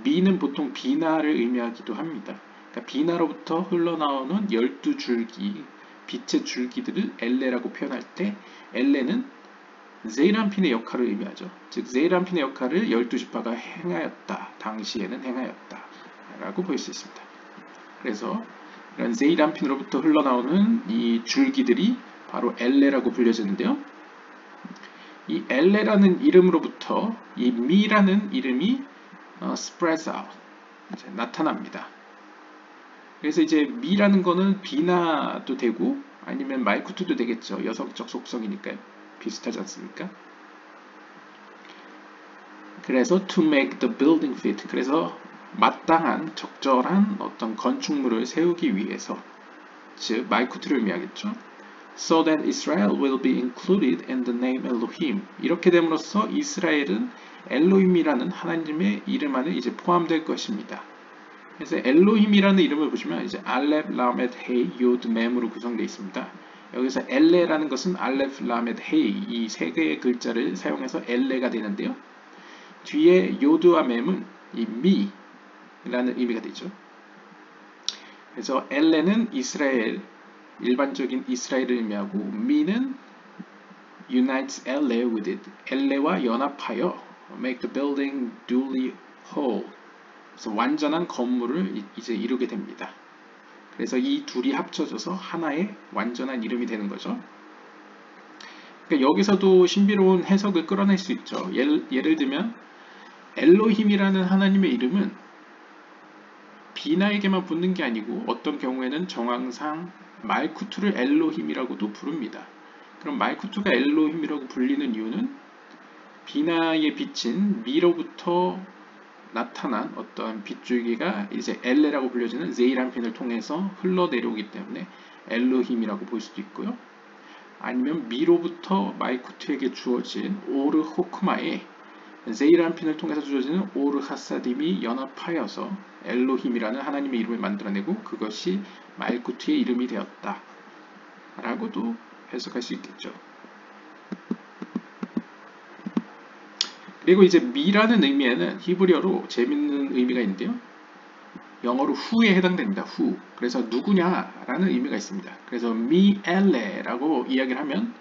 S1: 미는 보통 비나를 의미하기도 합니다. 그러니까 비나로부터 흘러나오는 12줄기, 빛의 줄기들을 엘레라고 표현할 때 엘레는 제이란핀의 역할을 의미하죠. 즉 제이란핀의 역할을 12지파가 행하였다. 당시에는 행하였다. 라고 볼 수 있습니다. 그래서 이런 제이란핀으로부터 흘러나오는 이 줄기들이 바로 엘레라고 불려지는데요. 이 엘레라는 이름으로부터 이 미라는 이름이 spreads out, 이제 나타납니다. 그래서 이제 미라는 거는 비나도 되고 아니면 말쿠트도 되겠죠. 여성적 속성이니까요. 비슷하지 않습니까? 그래서 to make the building fit, 그래서 마땅한 적절한 어떤 건축물을 세우기 위해서, 즉 말쿠트를 의미하겠죠. So that Israel will be included in the name Elohim. 이렇게 됨으로써 이스라엘은 엘로힘이라는 하나님의 이름 안에 이제 포함될 것입니다. 그래서 엘로힘이라는 이름을 보시면 이제 알렙, 라멧, 헤이, 요드, mem으로 구성되어 있습니다. 여기서 엘레라는 것은 알렙, 라멧, 헤이 이 세 개의 글자를 사용해서 엘레가 되는데요. 뒤에 요드와 mem은 이 미라는 의미가 되죠. 그래서 엘레는 이스라엘, 일반적인 이스라엘을 의미하고 미는 unites LA with it, LA와 연합하여 make the building duly whole, 그래서 완전한 건물을 이제 이루게 됩니다. 그래서 이 둘이 합쳐져서 하나의 완전한 이름이 되는 거죠. 그러니까 여기서도 신비로운 해석을 끌어낼 수 있죠. 예를 들면 엘로힘이라는 하나님의 이름은 비나에게만 붙는 게 아니고 어떤 경우에는 정황상 말쿠투를 엘로힘이라고도 부릅니다. 그럼 말쿠투가 엘로힘이라고 불리는 이유는 비나에 비친 미로부터 나타난 어떤 빛줄기가 이제 엘레라고 불려지는 제이란핀을 통해서 흘러내려오기 때문에 엘로힘이라고 볼 수도 있고요. 아니면 미로부터 마이쿠트에게 주어진 오르 호크마에 제이란핀을 통해서 주어지는 오르 하사딤이 연합하여서 엘로힘이라는 하나님의 이름을 만들어내고 그것이 마이쿠트의 이름이 되었다 라고도 해석할 수 있겠죠. 그리고 이제 미라는 의미에는 히브리어로 재밌는 의미가 있는데요. 영어로 who에 해당됩니다. who. 그래서 누구냐라는 의미가 있습니다. 그래서 미엘레라고 이야기를 하면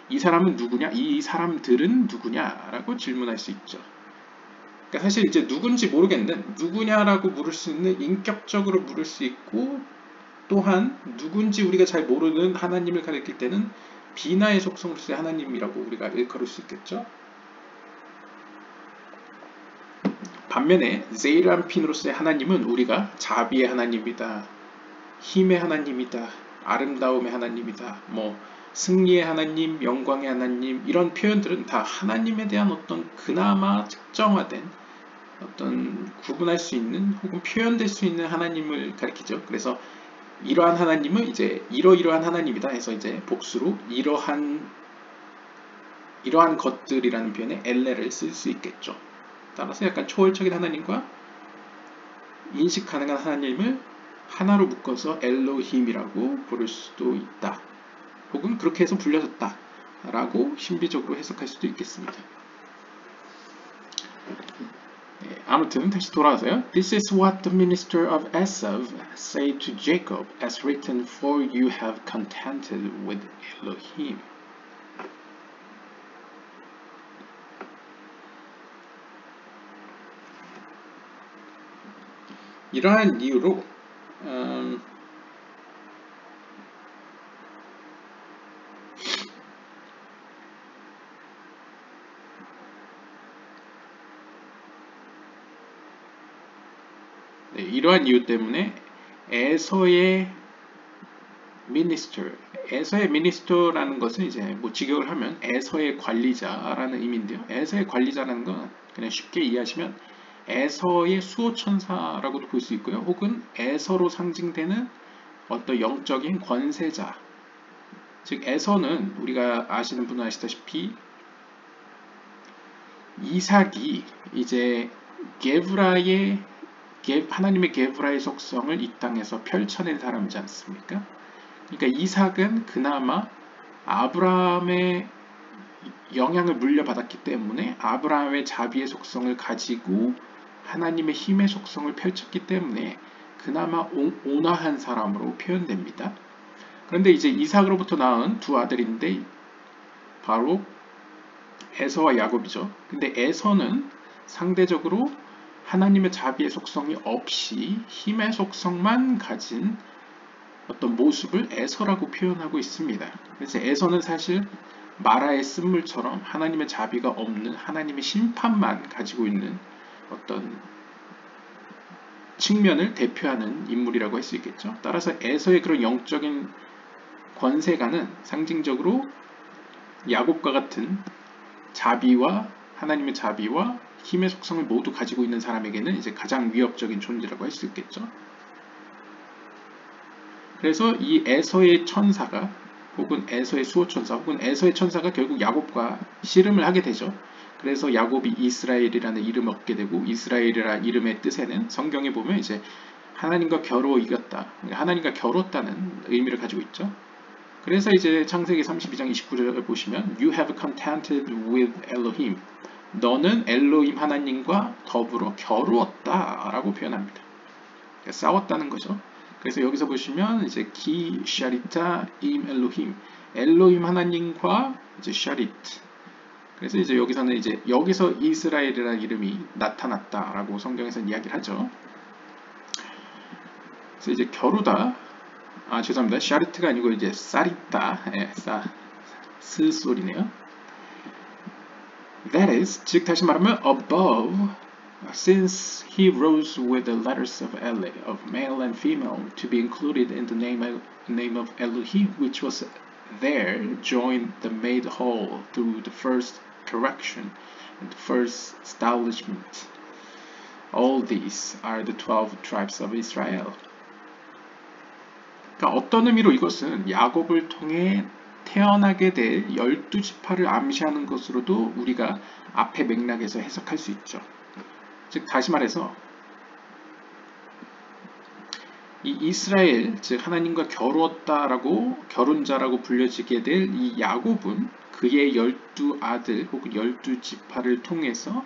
S1: 이 사람은 누구냐? 이 사람들은 누구냐라고 질문할 수 있죠. 그러니까 사실 이제 누군지 모르겠는 누구냐라고 물을 수 있는 인격적으로 물을 수 있고 또한 누군지 우리가 잘 모르는 하나님을 가리킬 때는 비나의 속성으로서의 하나님이라고 우리가 일컬을 수 있겠죠. 반면에 제이란핀으로서의 하나님은 우리가 자비의 하나님이다, 힘의 하나님이다, 아름다움의 하나님이다, 뭐 승리의 하나님, 영광의 하나님 이런 표현들은 다 하나님에 대한 어떤 그나마 특정화된 어떤 구분할 수 있는 혹은 표현될 수 있는 하나님을 가리키죠. 그래서 이러한 하나님은 이제 이러이러한 하나님이다 해서 이제 복수로 이러한 것들이라는 표현에 엘레를 쓸 수 있겠죠. 따라서 약간 초월적인 하나님과 인식 가능한 하나님을 하나로 묶어서 엘로힘이라고 부를 수도 있다. 혹은 그렇게 해서 불려졌다 라고 신비적으로 해석할 수도 있겠습니다. 아무튼 다시 돌아와서요. This is what the minister of Esav said to Jacob as written, for you have contented with Elohim. 이러한 이유로 이러한 이유 때문에 에서의 미니스터라는 것은 이제 뭐 직역을 하면 에서의 관리자라는 의미인데요. 에서의 관리자라는 건 그냥 쉽게 이해하시면 에서의 수호천사라고도 볼 수 있고요. 혹은 에서로 상징되는 어떤 영적인 권세자. 즉 에서는 우리가 아시는 분은 아시다시피 이삭이 이제 하나님의 게브라의 속성을 이 땅에서 펼쳐낸 사람이지 않습니까? 그러니까 이삭은 그나마 아브라함의 영향을 물려받았기 때문에 아브라함의 자비의 속성을 가지고 하나님의 힘의 속성을 펼쳤기 때문에 그나마 온화한 사람으로 표현됩니다. 그런데 이제 이삭으로부터 낳은 두 아들인데 바로 에서와 야곱이죠. 근데 에서는 상대적으로 하나님의 자비의 속성이 없이 힘의 속성만 가진 어떤 모습을 에서라고 표현하고 있습니다. 그래서 에서는 사실 마라의 쓴물처럼 하나님의 자비가 없는 하나님의 심판만 가지고 있는 어떤 측면을 대표하는 인물이라고 할 수 있겠죠. 따라서 에서의 그런 영적인 권세가는 상징적으로 야곱과 같은 하나님의 자비와 힘의 속성을 모두 가지고 있는 사람에게는 이제 가장 위협적인 존재라고 할 수 있겠죠. 그래서 이 에서의 천사가 혹은 에서의 수호천사 혹은 에서의 천사가 결국 야곱과 씨름을 하게 되죠. 그래서 야곱이 이스라엘이라는 이름을 얻게 되고 이스라엘이라는 이름의 뜻에는 성경에 보면 이제 하나님과 겨루어 이겼다, 하나님과 겨뤘다는 의미를 가지고 있죠. 그래서 이제 창세기 32장 29절을 보시면 You have contented with Elohim. 너는 엘로힘 하나님과 더불어 겨루었다 라고 표현합니다. 그러니까 싸웠다는 거죠. 그래서 여기서 보시면 이제 기 샤리타 임 엘로힘, 엘로힘 하나님과 이제 샤리트. 그래서 이제 여기서는 이제 여기서 이스라엘이라는 이름이 나타났다라고 성경에서는 이야기를 하죠. 그래서 이제 겨루다 죄송합니다. 샤리트가 아니고 이제 사리타, 스 소리네요. That is, 즉 다시 말하면 above, since he rose with the letters of male and female to be included in the name of Elohim, which was there, joined the made whole through the first correction and the first establishment. All these are the 12 tribes of Israel. 그러니까 어떤 의미로 이것은 야곱을 통해 태어나게 될 12지파를 암시하는 것으로도 우리가 앞의 맥락에서 해석할 수 있죠. 즉 다시 말해서 이 이스라엘, 즉 하나님과 겨루었다라고 결혼자라고 불려지게 될 이 야곱은 그의 12아들 혹은 12지파를 통해서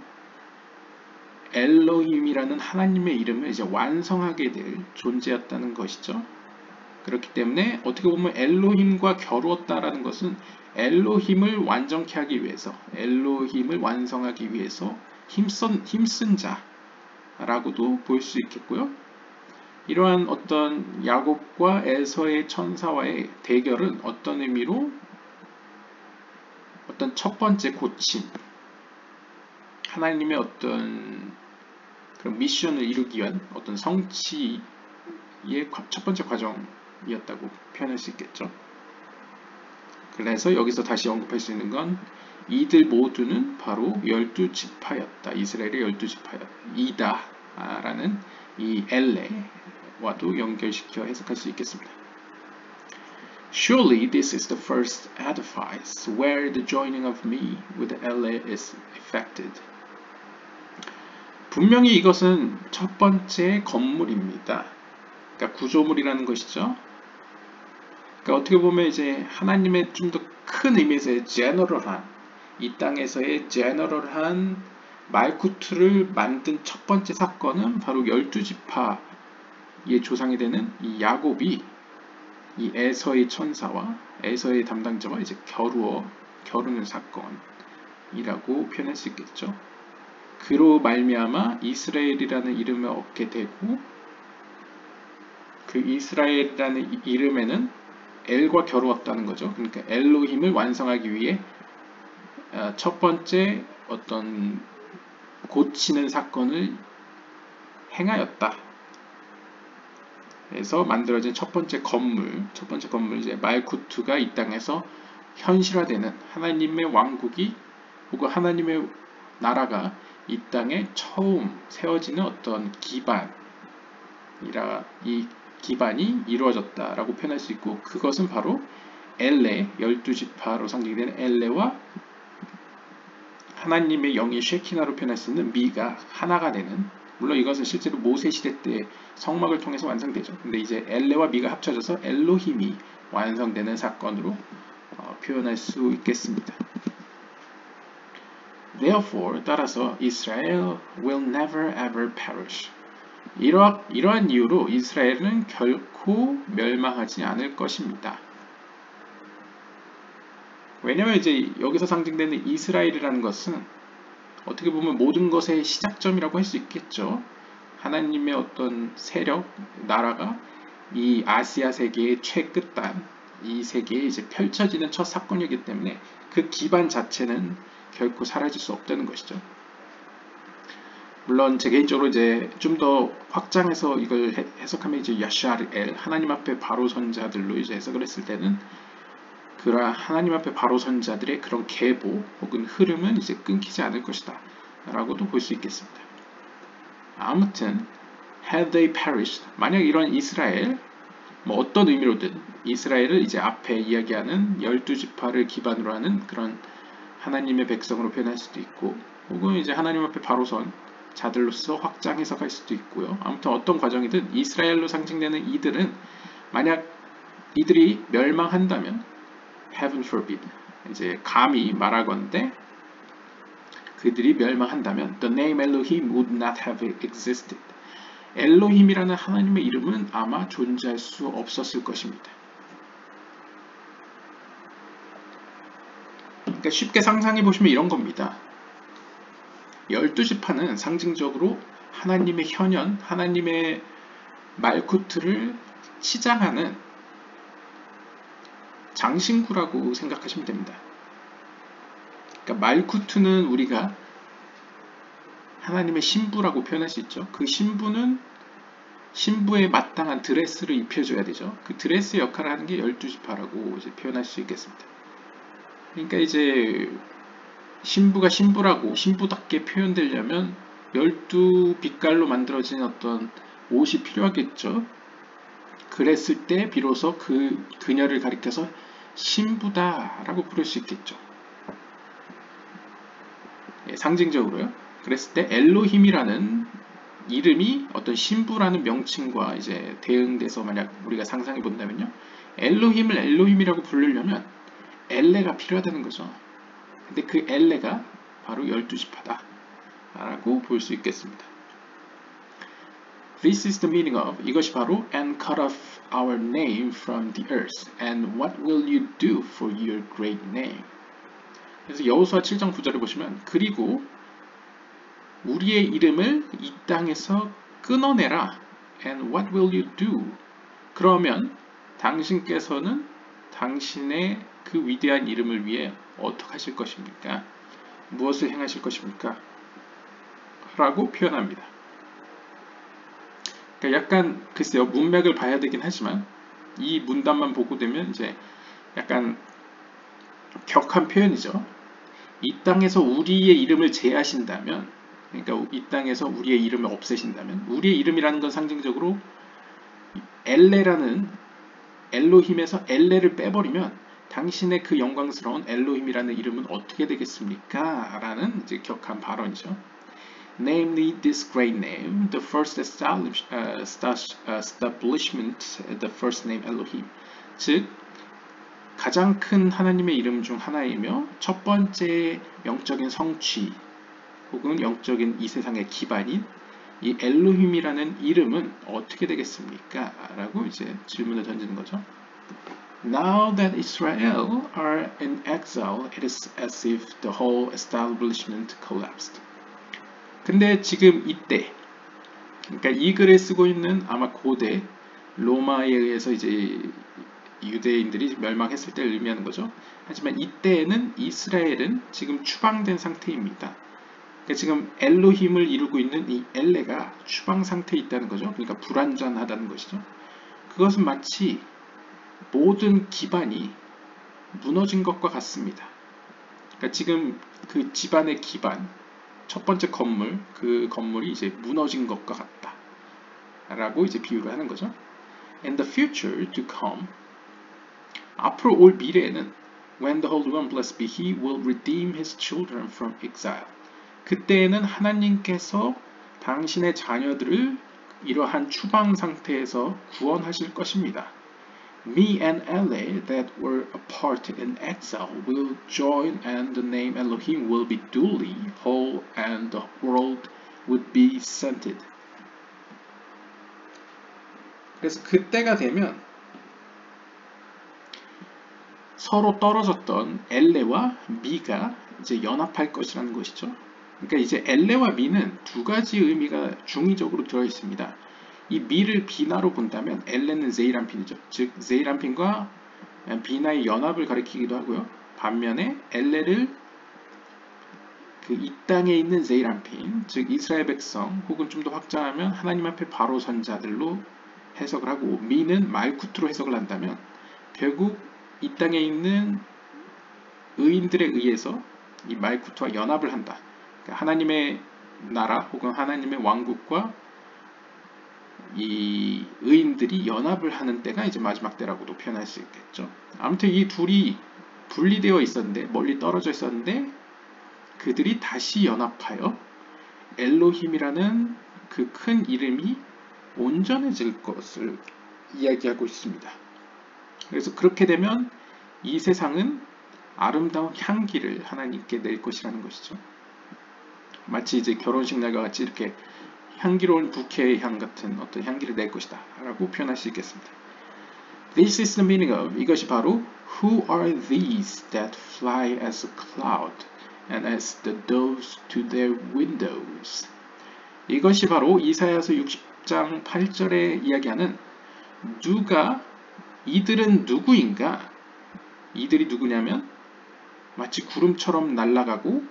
S1: 엘로힘이라는 하나님의 이름을 이제 완성하게 될 존재였다는 것이죠. 그렇기 때문에 어떻게 보면 엘로힘과 겨루었다라는 것은 엘로힘을 완전케 하기 위해서, 엘로힘을 완성하기 위해서 힘쓴 자라고도 볼 수 있겠고요. 이러한 어떤 야곱과 에서의 천사와의 대결은 어떤 의미로 어떤 첫 번째 고침, 하나님의 어떤 그런 미션을 이루기 위한 어떤 성취의 첫 번째 과정이었다고 표현할 수 있겠죠. 그래서 여기서 다시 언급할 수 있는 건 이들 모두는 바로 12지파였다. 이스라엘의 12지파이다 라는 이 엘레와도 연결시켜 해석할 수 있겠습니다. Surely this is the first edifice where the joining of me with Ele is effected. 분명히 이것은 첫 번째 건물입니다. 그러니까 구조물이라는 것이죠. 그러니까 어떻게 보면 이제 하나님의 좀 더 큰 의미에서의 제너럴한, 이 땅에서의 제너럴한 말쿠트를 만든 첫 번째 사건은 바로 12지파의 조상이 되는 이 야곱이 이 에서의 천사와 에서의 담당자와 이제 겨루는 사건이라고 표현할 수 있겠죠. 그로 말미암아 이스라엘이라는 이름을 얻게 되고 그 이스라엘이라는 이름에는 엘과 겨루었다는 거죠. 그러니까 엘로힘을 완성하기 위해 첫 번째 어떤 고치는 사건을 행하였다. 그래서 만들어진 첫 번째 건물 이제 말쿠트가 이 땅에서 현실화되는 하나님의 왕국이 혹은 하나님의 나라가 이 땅에 처음 세워지는 어떤 이 기반이 이루어졌다라고 표현할 수 있고, 그것은 바로 엘레, 12지파로 상징되는 엘레와 하나님의 영의 쉐키나로 표현할 수 있는 미가 하나가 되는, 물론 이것은 실제로 모세 시대 때 성막을 통해서 완성되죠. 근데 이제 엘레와 미가 합쳐져서 엘로힘이 완성되는 사건으로 표현할 수 있겠습니다. Therefore, 따라서 Israel will never ever perish. 이러한 이유로 이스라엘은 결코 멸망하지 않을 것입니다. 왜냐하면 이제 여기서 상징되는 이스라엘이라는 것은 어떻게 보면 모든 것의 시작점이라고 할 수 있겠죠. 하나님의 어떤 세력, 나라가 이 아시아 세계의 최끝단, 이 세계에 이제 펼쳐지는 첫 사건이기 때문에 그 기반 자체는 결코 사라질 수 없다는 것이죠. 물론 제 개인적으로 이제 좀 더 확장해서 이걸 해석하면 이제 야샤르엘, 하나님 앞에 바로 선자들로 이제 해석을 했을 때는 그러한 하나님 앞에 바로 선자들의 그런 계보 혹은 흐름은 이제 끊기지 않을 것이다 라고도 볼 수 있겠습니다. 아무튼 had they perished, 만약 이런 이스라엘, 뭐 어떤 의미로든 이스라엘을 이제 앞에 이야기하는 12지파를 기반으로 하는 그런 하나님의 백성으로 표현할 수도 있고, 혹은 이제 하나님 앞에 바로 선 자들로서 확장 해석할 수도 있고요. 아무튼 어떤 과정이든 이스라엘로 상징되는 이들은 만약 이들이 멸망한다면, heaven forbid, 이제 감히 말하건대 그들이 멸망한다면 the name Elohim would not have existed. 엘로힘이라는 하나님의 이름은 아마 존재할 수 없었을 것입니다. 그러니까 쉽게 상상해 보시면 이런 겁니다. 12지파는 상징적으로 하나님의 현현, 하나님의 말쿠트를 치장하는 장신구라고 생각하시면 됩니다. 그러니까 말쿠트는 우리가 하나님의 신부라고 표현할 수 있죠. 그 신부는 신부에 마땅한 드레스를 입혀줘야 되죠. 그 드레스 역할을 하는 게 12지파라고 이제 표현할 수 있겠습니다. 그러니까 이제 신부가 신부라고 신부답게 표현되려면 12빛깔로 만들어진 어떤 옷이 필요하겠죠. 그랬을 때 비로소 그 그녀를 가리켜서 신부다라고 부를 수 있겠죠. 예, 상징적으로요. 그랬을 때 엘로힘이라는 이름이 어떤 신부라는 명칭과 이제 대응돼서 만약 우리가 상상해 본다면요. 엘로힘을 엘로힘이라고 부르려면 엘레가 필요하다는 거죠. 근데 그 엘레가 바로 12지파다 라고 볼 수 있겠습니다. This is the meaning of 이것이 바로 and cut off our name from the earth and what will you do for your great name. 그래서 여호수아 7장 9절을 보시면 그리고 우리의 이름을 이 땅에서 끊어내라 and what will you do. 그러면 당신께서는 당신의 그 위대한 이름을 위해 어떻게 하실 것입니까? 무엇을 행하실 것입니까? 라고 표현합니다. 그러니까 약간 글쎄요 문맥을 봐야 되긴 하지만 이 문단만 보고 되면 이제 약간 격한 표현이죠. 이 땅에서 우리의 이름을 제하신다면, 그러니까 이 땅에서 우리의 이름을 없애신다면, 우리의 이름이라는 건 상징적으로 엘레라는 엘로힘에서 엘레를 빼버리면 당신의 그 영광스러운 엘로힘이라는 이름은 어떻게 되겠습니까? 라는 이제 격한 발언이죠. Namely, this great name, the first establishment, the first name Elohim. 즉, 가장 큰 하나님의 이름 중 하나이며 첫 번째 영적인 성취 혹은 영적인 이 세상의 기반인 이 엘로힘이라는 이름은 어떻게 되겠습니까? 라고 이제 질문을 던지는 거죠. Now that Israel are in exile, it is as if the whole establishment collapsed. 근데 지금 이때, 그러니까 이 글을 쓰고 있는 아마 고대 로마에 의해서 이제 유대인들이 멸망했을 때를 의미하는 거죠. 하지만 이때에는 이스라엘은 지금 추방된 상태입니다. 그러니까 지금 엘로힘을 이루고 있는 이 엘레가 추방 상태에 있다는 거죠. 그러니까 불완전하다는 것이죠. 그것은 마치 모든 기반이 무너진 것과 같습니다. 그러니까 지금 그 집안의 기반, 첫 번째 건물, 그 건물이 이제 무너진 것과 같다 라고 이제 비유를 하는 거죠. And the future to come, 앞으로 올 미래에는 when the Holy One blessed be He will redeem His children from exile. 그때에는 하나님께서 당신의 자녀들을 이러한 추방 상태에서 구원하실 것입니다. Me and LA that were apart in exile will join and the name Elohim will be duly whole and the world would be scented. 그래서 그때가 되면 서로 떨어졌던 엘레와 미가 이제 연합할 것이라는 것이죠. 그러니까 이제 엘레와 미는 두 가지 의미가 중의적으로 들어 있습니다. 이 미를 비나로 본다면 엘레는 제이란핀이죠. 즉 제이란핀과 비나의 연합을 가리키기도 하고요. 반면에 엘레를 그 이 땅에 있는 제이란핀, 즉 이스라엘 백성 혹은 좀 더 확장하면 하나님 앞에 바로 선자들로 해석을 하고 미는 말쿠트로 해석을 한다면 결국 이 땅에 있는 의인들에 의해서 이 말쿠트와 연합을 한다. 그러니까 하나님의 나라 혹은 하나님의 왕국과 이 의인들이 연합을 하는 때가 이제 마지막 때라고도 표현할 수 있겠죠. 아무튼 이 둘이 분리되어 있었는데, 멀리 떨어져 있었는데 그들이 다시 연합하여 엘로힘이라는 그 큰 이름이 온전해질 것을 이야기하고 있습니다. 그래서 그렇게 되면 이 세상은 아름다운 향기를 하나님께 낼 것이라는 것이죠. 마치 이제 결혼식 날과 같이 이렇게 향기로운 부케의 향 같은 어떤 향기를 낼 것이다 라고 표현할 수 있겠습니다. This is the meaning of, 이것이 바로 Who are these that fly as a cloud and as the doves to their windows. 이것이 바로 이사야서 60장 8절에 이야기하는 이들은 누구인가? 이들이 누구냐면 마치 구름처럼 날아가고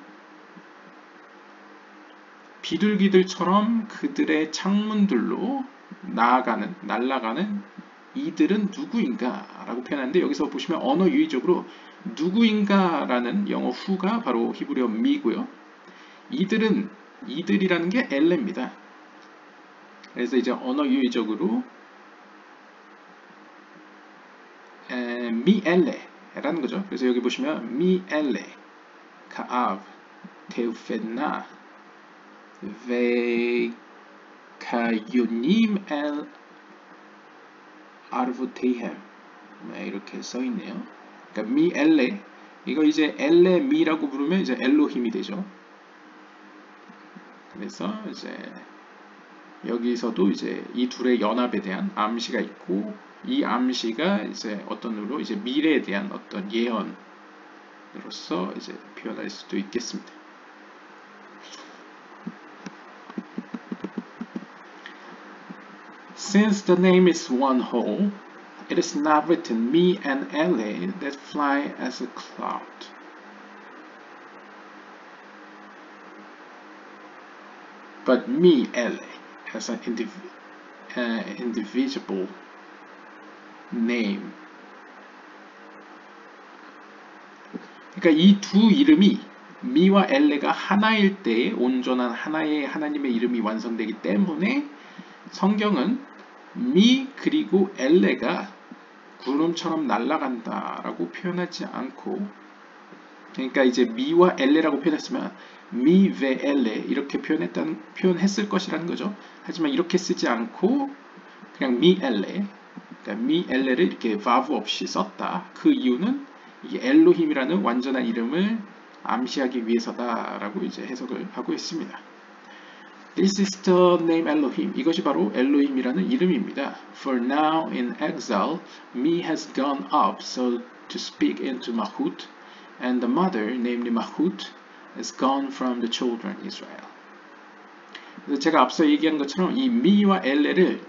S1: 비둘기들처럼 그들의 창문들로 날아가는 이들은 누구인가 라고 표현하는데, 여기서 보시면 언어 유의적으로 누구인가 라는 영어 who가 바로 히브리어 me고요. 이들이라는 게 엘레입니다. 그래서 이제 언어 유의적으로 미 엘레라는 거죠. 그래서 여기 보시면 미 엘레 카아브 테우페나 베카요님 엘 아르부테이햄 이렇게 써 있네요. 그러니까 미 엘레, 이거 이제 엘레 미라고 부르면 이제 엘로힘이 되죠. 그래서 이제 여기서도 이제 이 둘의 연합에 대한 암시가 있고, 이 암시가 이제 어떤 의미로 이제 미래에 대한 어떤 예언으로서 이제 표현할 수도 있겠습니다. Since the name is one whole, it is not written me and LA that fly as a cloud. But me, LA, as an indivisible name. 그러니까 이 두 이름이 미와 엘레가 하나일 때에 온전한 하나의 하나님의 이름이 완성되기 때문에 성경은 미 그리고 엘레가 구름처럼 날아간다라고 표현하지 않고, 그러니까 이제 미와 엘레라고 표현했으면 미 베 엘레 이렇게 표현했을 것이라는 거죠. 하지만 이렇게 쓰지 않고 그냥 미 엘레, 그러니까 미 엘레를 이렇게 바브 없이 썼다. 그 이유는 이게 엘로힘이라는 완전한 이름을 암시하기 위해서다라고 이제 해석을 하고 있습니다. This is the name Elohim. 이것이 바로 엘로힘이라는 이름입니다. For now in exile, me has gone up so to speak into Mahut, and the mother, namely Mahut, has gone from the children Israel. 그래서 제가 앞서 얘기한 것처럼 이 미와 엘레를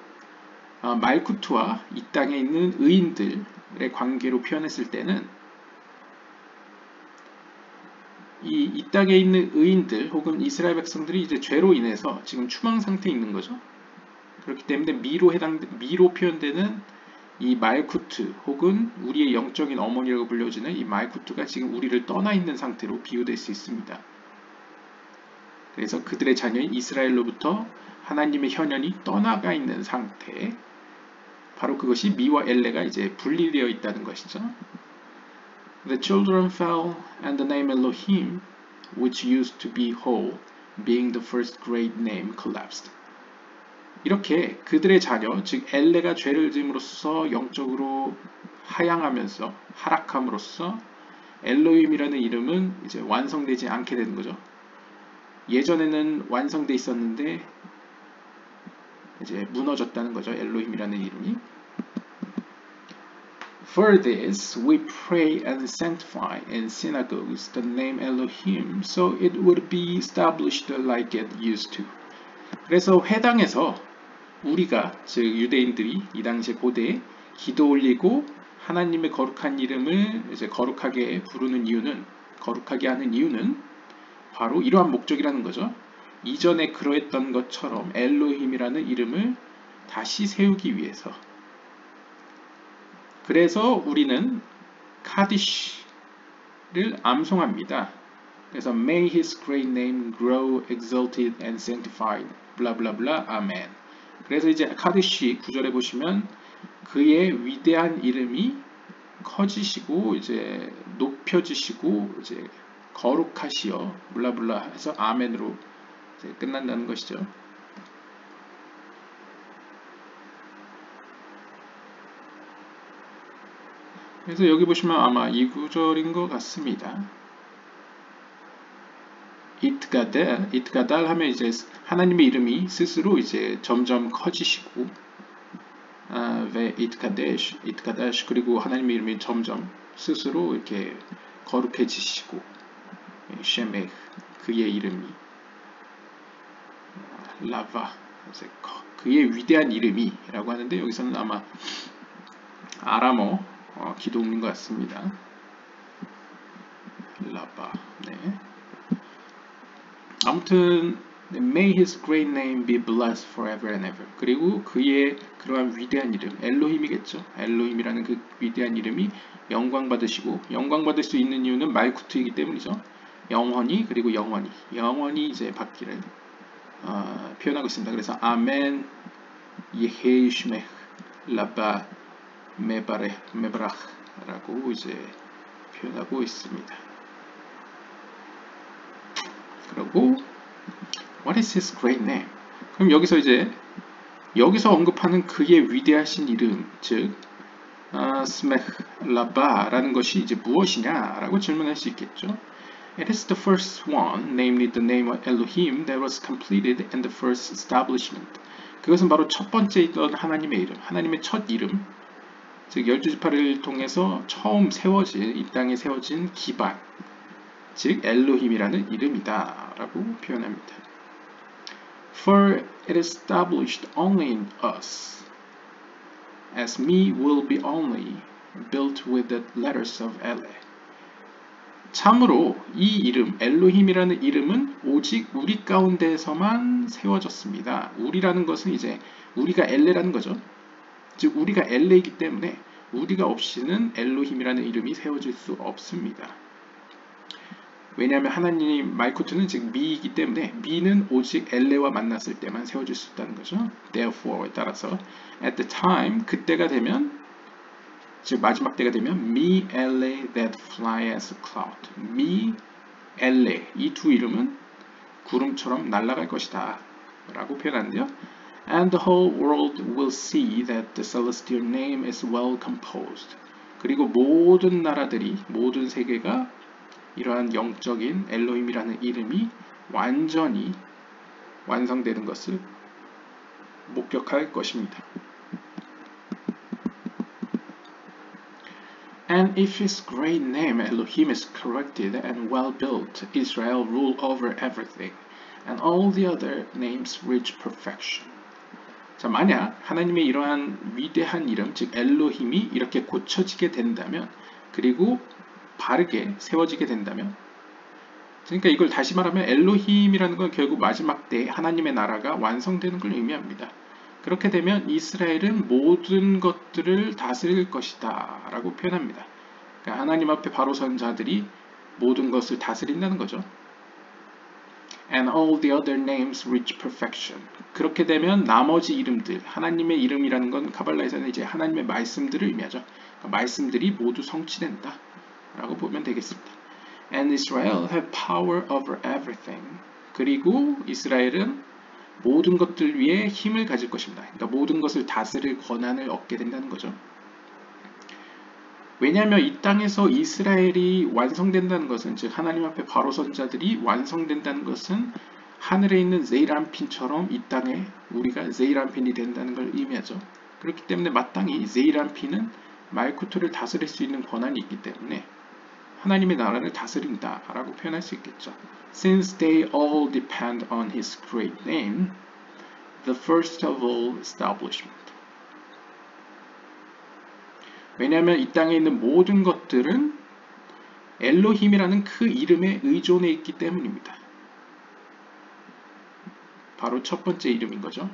S1: 말쿠트와 이 땅에 있는 의인들의 관계로 표현했을 때는 이 땅에 있는 의인들 혹은 이스라엘 백성들이 이제 죄로 인해서 지금 추방 상태에 있는 거죠. 그렇기 때문에 미로 표현되는 이 말쿠트 혹은 우리의 영적인 어머니라고 불려지는 이 말쿠트가 지금 우리를 떠나 있는 상태로 비유될 수 있습니다. 그래서 그들의 자녀인 이스라엘로부터 하나님의 현현이 떠나가 있는 상태, 바로 그것이 미와 엘레가 이제 분리되어 있다는 것이죠. The children fell, and the name Elohim, which used to be whole, being the first great name, collapsed. 이렇게 그들의 자녀, 즉 엘레가 죄를 지음으로써 영적으로 하향하면서 하락함으로써 엘로힘이라는 이름은 이제 완성되지 않게 되는 거죠. 예전에는 완성돼 있었는데 이제 무너졌다는 거죠. 엘로힘이라는 이름이. For this we pray and sanctify in synagogues the name Elohim, so it would be established like it used to. 그래서 회당에서 우리가, 즉 유대인들이 이 당시에 고대에 기도 올리고 하나님의 거룩한 이름을 이제 거룩하게 부르는 이유는, 거룩하게 하는 이유는 바로 이러한 목적이라는 거죠. 이전에 그러했던 것처럼 엘로힘이라는 이름을 다시 세우기 위해서. 그래서 우리는 카디시를 암송합니다. 그래서 May His great name grow exalted and sanctified. 블라블라블라 아멘. 그래서 이제 카디시 9절에 보시면 그의 위대한 이름이 커지시고 이제 높여지시고 이제 거룩하시어 블라블라 해서 아멘으로 이제 끝난다는 것이죠. 그래서 여기 보시면 아마 이 구절인 것 같습니다. 이트가달 하면 이제 하나님의 이름이 스스로 이제 점점 커지시고, 이트가데시 그리고 하나님의 이름이 점점 스스로 이렇게 거룩해지시고, 셰메 그의 이름이 라바 그의 위대한 이름이라고 하는데, 여기서는 아마 아람어 기도문인 것 같습니다. 라바. 네. 아무튼 May his great name be blessed forever and ever. 그리고 그의 그러한 위대한 이름, 엘로힘이겠죠. 엘로힘이라는 그 위대한 이름이 영광 받으시고, 영광 받을 수 있는 이유는 말쿠트이기 때문이죠. 영원히, 그리고 영원히 이제 받기를 표현하고 있습니다. 그래서 아멘 예헤이시메 라바 메바라라고 이제 표현하고 있습니다. 그리고 What is his great name? 그럼 여기서 언급하는 그의 위대하신 이름, 즉 스메라바라는 것이 이제 무엇이냐라고 질문할 수 있겠죠. It is the first one, namely the name of Elohim, that was completed in the first establishment. 그것은 바로 첫 번째 있던 하나님의 이름, 하나님의 첫 이름, 즉 열두 지파를 통해서 처음 이 땅에 세워진 기반, 즉 엘로힘이라는 이름이다라고 표현합니다. For it is established only in us, as me will be only built with the letters of Ele. 참으로 이 이름, 엘로힘이라는 이름은 오직 우리 가운데에서만 세워졌습니다. 우리라는 것은 이제 우리가 엘레라는 거죠. 즉 우리가 엘레이기 때문에 우리가 없이는 엘로힘이라는 이름이 세워질 수 없습니다. 왜냐하면 하나님 말쿠트는 즉 미이기 때문에 미는 오직 엘레와 만났을 때만 세워질 수 있다는 거죠. Therefore 따라서 at the time 그때가 되면 즉 마지막 때가 되면 me ele that fly as a cloud. me ele 이 두 이름은 구름처럼 날아갈 것이다 라고 표현하는데요. And the whole world will see that the celestial name is well composed. 그리고 모든 나라들이 모든 세계가 이러한 영적인 엘로힘이라는 이름이 완전히 완성되는 것을 목격할 것입니다. And if his great name Elohim is corrected and well built, Israel rule over everything, and all the other names reach perfection. 자, 만약 하나님의 이러한 위대한 이름, 즉 엘로힘이 이렇게 고쳐지게 된다면, 그리고 바르게 세워지게 된다면, 그러니까 이걸 다시 말하면 엘로힘이라는 건 결국 마지막 때 하나님의 나라가 완성되는 걸 의미합니다. 그렇게 되면 이스라엘은 모든 것들을 다스릴 것이다 라고 표현합니다. 그러니까 하나님 앞에 바로 선 자들이 모든 것을 다스린다는 거죠. And all the other names reach perfection. 그렇게 되면 나머지 이름들, 하나님의 이름이라는 건 가발라에서는 이제 하나님의 말씀들을 의미하죠. 그러니까 말씀들이 모두 성취된다 라고 보면 되겠습니다. And Israel have power over everything. 그리고 이스라엘은 모든 것들 위에 힘을 가질 것입니다. 그러니까 모든 것을 다스릴 권한을 얻게 된다는 거죠. 왜냐하면 이 땅에서 이스라엘이 완성된다는 것은, 즉 하나님 앞에 바로 선 자들이 완성된다는 것은 하늘에 있는 제이란핀처럼 이 땅에 우리가 제이란핀이 된다는 걸 의미하죠. 그렇기 때문에 마땅히 제이란핀은 말쿠트를 다스릴 수 있는 권한이 있기 때문에 하나님의 나라를 다스린다 라고 표현할 수 있겠죠. Since they all depend on his great name, the first of all establishment. 왜냐하면 이 땅에 있는 모든 것들은 엘로힘이라는 그 이름에 의존해 있기 때문입니다. 바로 첫 번째 이름인 거죠.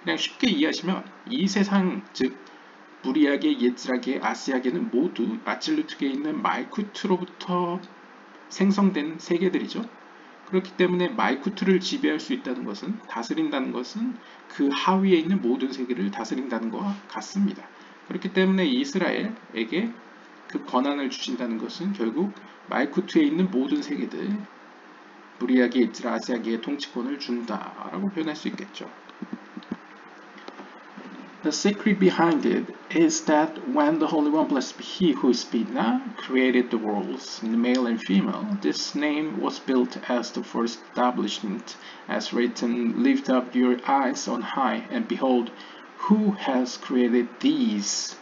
S1: 그냥 쉽게 이해하시면 이 세상, 즉 무리아게, 예즈라게, 아시아게는 모두 아칠루트계에 있는 말쿠트로부터 생성된 세계들이죠. 그렇기 때문에 말쿠트를 지배할 수 있다는 것은, 다스린다는 것은 그 하위에 있는 모든 세계를 다스린다는 것과 같습니다. 그렇기 때문에 이스라엘에게 그 권한을 주신다는 것은 결국 말쿠트에 있는 모든 세계들, 무리아게, 예즈라, 아시아게의 통치권을 준다라고 표현할 수 있겠죠. The secret behind it is that when the Holy One, blessed be He who is Bina, created the worlds, male and female, this name was built as the first establishment, as written, lift up your eyes on high, and behold, who has created these?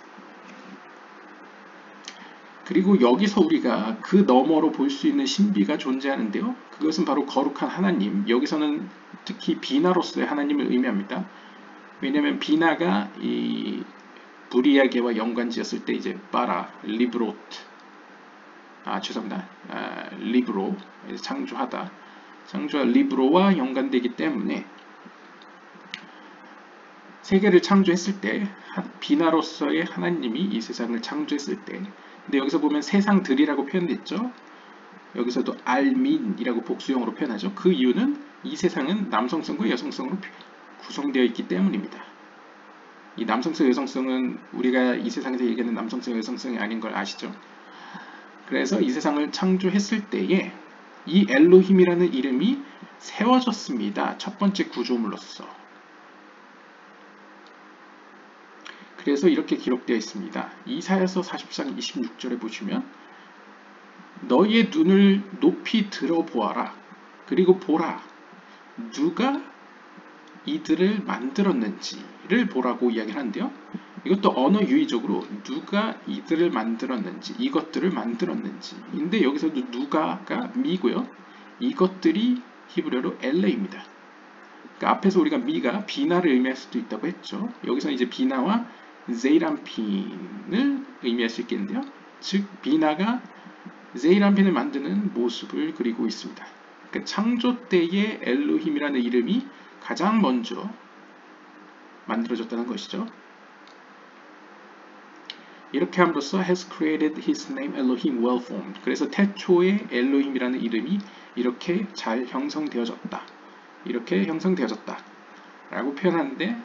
S1: 그리고 여기서 우리가 그 너머로 볼 수 있는 신비가 존재하는데요. 그것은 바로 거룩한 하나님, 여기서는 특히 비나로서의 하나님을 의미합니다. 왜냐하면 비나가 이 무리아게와 연관지었을 때 이제 바라, 리브로트, 죄송합니다. 리브로, 창조하다. 리브로와 연관되기 때문에 세계를 창조했을 때 비나로서의 하나님이 이 세상을 창조했을 때, 근데 여기서 보면 세상들이라고 표현됐죠. 여기서도 알민이라고 복수형으로 표현하죠. 그 이유는 이 세상은 남성성과 여성성으로 구성되어 있기 때문입니다. 이 남성성, 여성성은 우리가 이 세상에서 얘기하는 남성성, 여성성이 아닌 걸 아시죠? 그래서 이 세상을 창조했을 때에 이 엘로힘이라는 이름이 세워졌습니다. 첫 번째 구조물로서. 그래서 이렇게 기록되어 있습니다. 이사야서 40장 26절에 보시면 너희의 눈을 높이 들어보아라. 그리고 보라. 누가 이들을 만들었는지를 보라고 이야기를 하는데요. 이것도 언어 유의적으로 누가 이들을 만들었는지, 이것들을 만들었는지. 근데 여기서도 누가가 미고요. 이것들이 히브리어로 엘레입니다. 그러니까 앞에서 우리가 미가 비나를 의미할 수도 있다고 했죠. 여기서 이제 비나와 제이람핀을 의미할 수 있겠는데요. 즉 비나가 제이람핀을 만드는 모습을 그리고 있습니다. 그러니까 창조 때의 엘로힘이라는 이름이 가장 먼저 만들어졌다는 것이죠. 이렇게 함으로써 has created his name Elohim well formed. 그래서 태초의 엘로힘이라는 이름이 이렇게 잘 형성되어졌다. 이렇게 형성되어졌다. 라고 표현하는데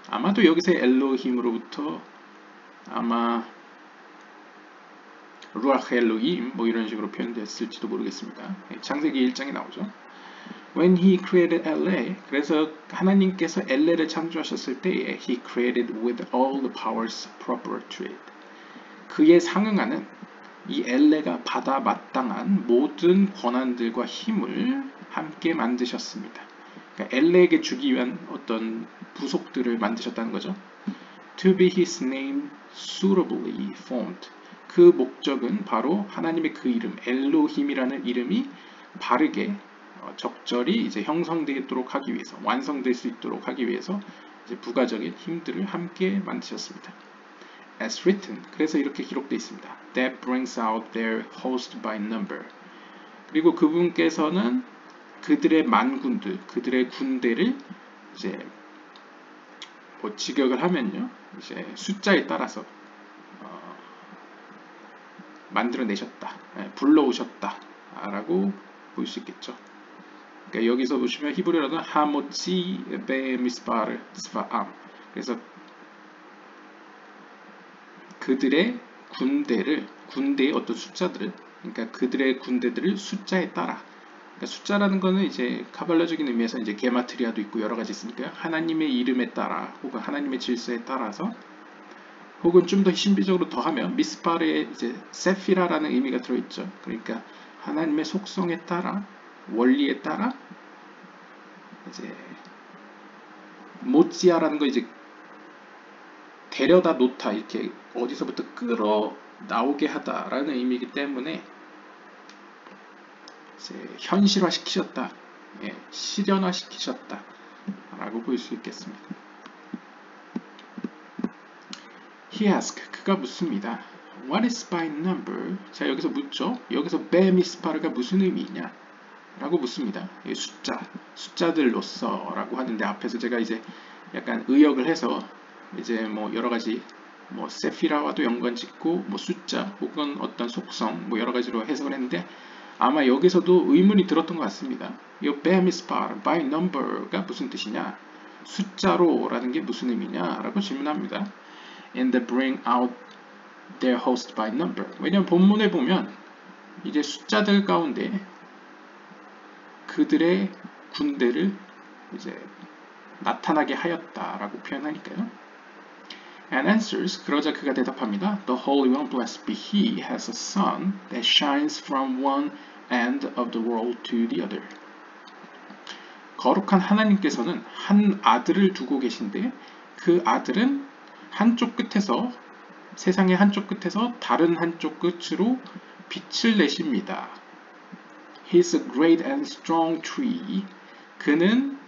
S1: 아마도 여기서 엘로힘으로부터 아마 루아흐 엘로힘 뭐 이런 식으로 표현됐을지도 모르겠습니다. 창세기 1장에 나오죠. When he created LA, 그래서 하나님께서 엘레를 창조하셨을 때에 he created with all the powers proper to it. 그에 상응하는 이 엘레가 받아 마땅한 모든 권한들과 힘을 함께 만드셨습니다. 그러니까 엘레에게 주기 위한 어떤 부속들을 만드셨다는 거죠. To be his name suitably formed. 그 목적은 바로 하나님의 그 이름 엘로힘이라는 이름이 바르게 적절히 이제 형성되도록 하기 위해서, 완성될 수 있도록 하기 위해서 이제 부가적인 힘들을 함께 만드셨습니다. As written, 그래서 이렇게 기록되어 있습니다. That brings out their host by number. 그리고 그분께서는 그들의 만군들, 그들의 군대를 이제 뭐 직역을 하면요, 이제 숫자에 따라서 만들어내셨다, 불러오셨다라고 볼 수 있겠죠. 그러니까 여기서 보시면 히브리어로는 하모치 베미스파르 스파암. 그래서 그들의 군대의 어떤 숫자들을, 그러니까 그들의 군대들을 숫자에 따라. 그러니까 숫자라는 거는 이제 카발라적인 의미에서 이제 게마트리아도 있고 여러 가지 있으니까요. 하나님의 이름에 따라 혹은 하나님의 질서에 따라서 혹은 좀 더 신비적으로 더하면 미스파르에 이제 세피라라는 의미가 들어있죠. 그러니까 하나님의 속성에 따라, 원리에 따라 이제 모찌아라는 거 이제 데려다 놓다, 이렇게 어디서부터 끌어 나오게 하다라는 의미이기 때문에 이제 현실화시키셨다, 실현화시키셨다라고 볼 수 있겠습니다. He asked, 그가 묻습니다. What is by number? 자, 여기서 묻죠. 여기서 베미스파르가 무슨 의미이냐? 라고 묻습니다. 숫자들로서 라고 하는데 앞에서 제가 이제 약간 의역을 해서 이제 뭐 여러 가지 뭐 세피라와도 연관 짓고 뭐 숫자 혹은 어떤 속성 뭐 여러 가지로 해석을 했는데 아마 여기서도 의문이 들었던 것 같습니다. 이 베미스파르, by number가 무슨 뜻이냐? 숫자로 라는 게 무슨 의미냐? 라고 질문합니다. And they bring out their host by number. 왜냐하면 본문에 보면 이제 숫자들 가운데 그들의 군대를 이제 나타나게 하였다라고 표현하니까요. And answers, 그러자 그가 대답합니다. The Holy One, blessed be He, has a sun that shines from one end of the world to the other. 거룩한 하나님께서는 한 아들을 두고 계신데 그 아들은 한쪽 끝에서, 세상의 한쪽 끝에서 다른 한쪽 끝으로 빛을 내십니다. He is a great and strong tree. 그는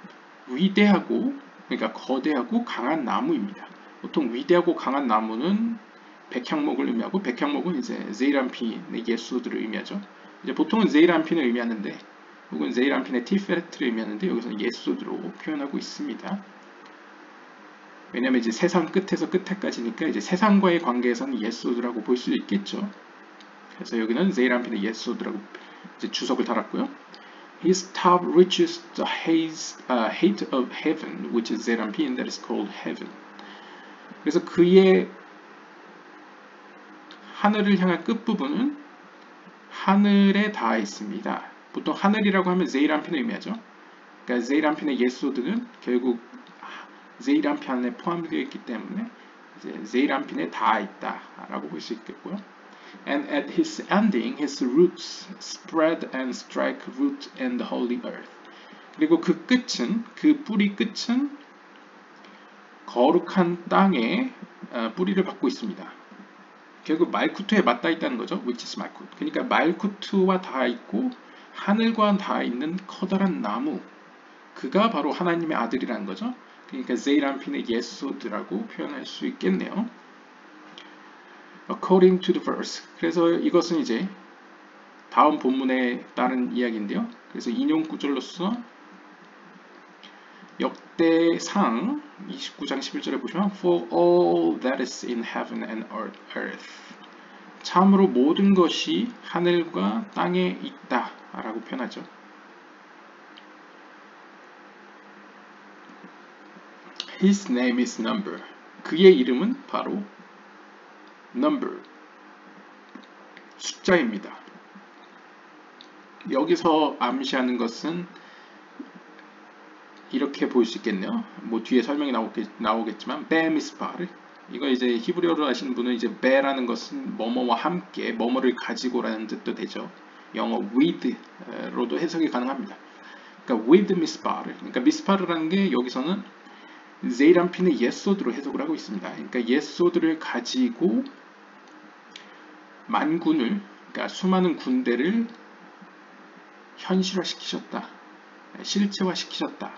S1: 위대하고, 그러니까 거대하고 강한 나무입니다. 보통 위대하고 강한 나무는 백향목을 의미하고 백향목은 이제 제이란핀의 예소드를 의미하죠. 이제 보통은 제이란핀을 의미하는데 혹은 제이란핀의 티페레트를 의미하는데 여기서는 예소드로 표현하고 있습니다. 왜냐하면 이제 세상 끝에서 끝에까지니까 이제 세상과의 관계에서는 예소드라고 볼 수 있겠죠. 그래서 여기는 제이란핀의 예소드라고 이제 주석을 달았고요. His top reaches the height of heaven, which is 제이란핀, that is called heaven. 그래서 그의 하늘을 향한 끝부분은 하늘에 닿아 있습니다. 보통 하늘이라고 하면 제이란핀을 의미하죠. 그러니까 제이란핀의 예소드는 결국 제이란핀 안에 포함되어 있기 때문에 이제 제이란핀에 닿아 있다라고 볼 수 있겠고요. And at his ending, his roots spread and strike root and the holy earth. 그리고 그 끝은, 그 뿌리 끝은 거룩한 땅에 뿌리를 받고 있습니다. 결국 말쿠트에 맞닿아 있다는 거죠. which is 말쿠트. 그러니까 말쿠트와 닿아 있고 하늘과 닿아 있는 커다란 나무. 그가 바로 하나님의 아들이라는 거죠. 그러니까 제이란핀의 예소드라고 표현할 수 있겠네요. According to the verse. 그래서 이것은 이제 다음 본문에 따른 이야기인데요. 그래서 인용 구절로서 역대상 29장 11절에 보시면 For all that is in heaven and earth. 참으로 모든 것이 하늘과 땅에 있다 라고 표현하죠. His name is number. 그의 이름은 바로 number, 숫자입니다. 여기서 암시하는 것은 이렇게 볼 수 있겠네요. 뭐 뒤에 설명이 나오겠지만 베미스파르. 이거 이제 히브리어로 하시는 분은 이제 베라는 것은 뭐뭐와 함께, 뭐뭐를 가지고라는 뜻도 되죠. 영어 with로도 해석이 가능합니다. 그러니까 with 미스파르. 그러니까 미스파르라는 게 여기서는 제이란핀의 예소드로 해석을 하고 있습니다. 그러니까 예소드를 가지고 만군을, 그러니까 수많은 군대를 현실화시키셨다, 실체화시키셨다,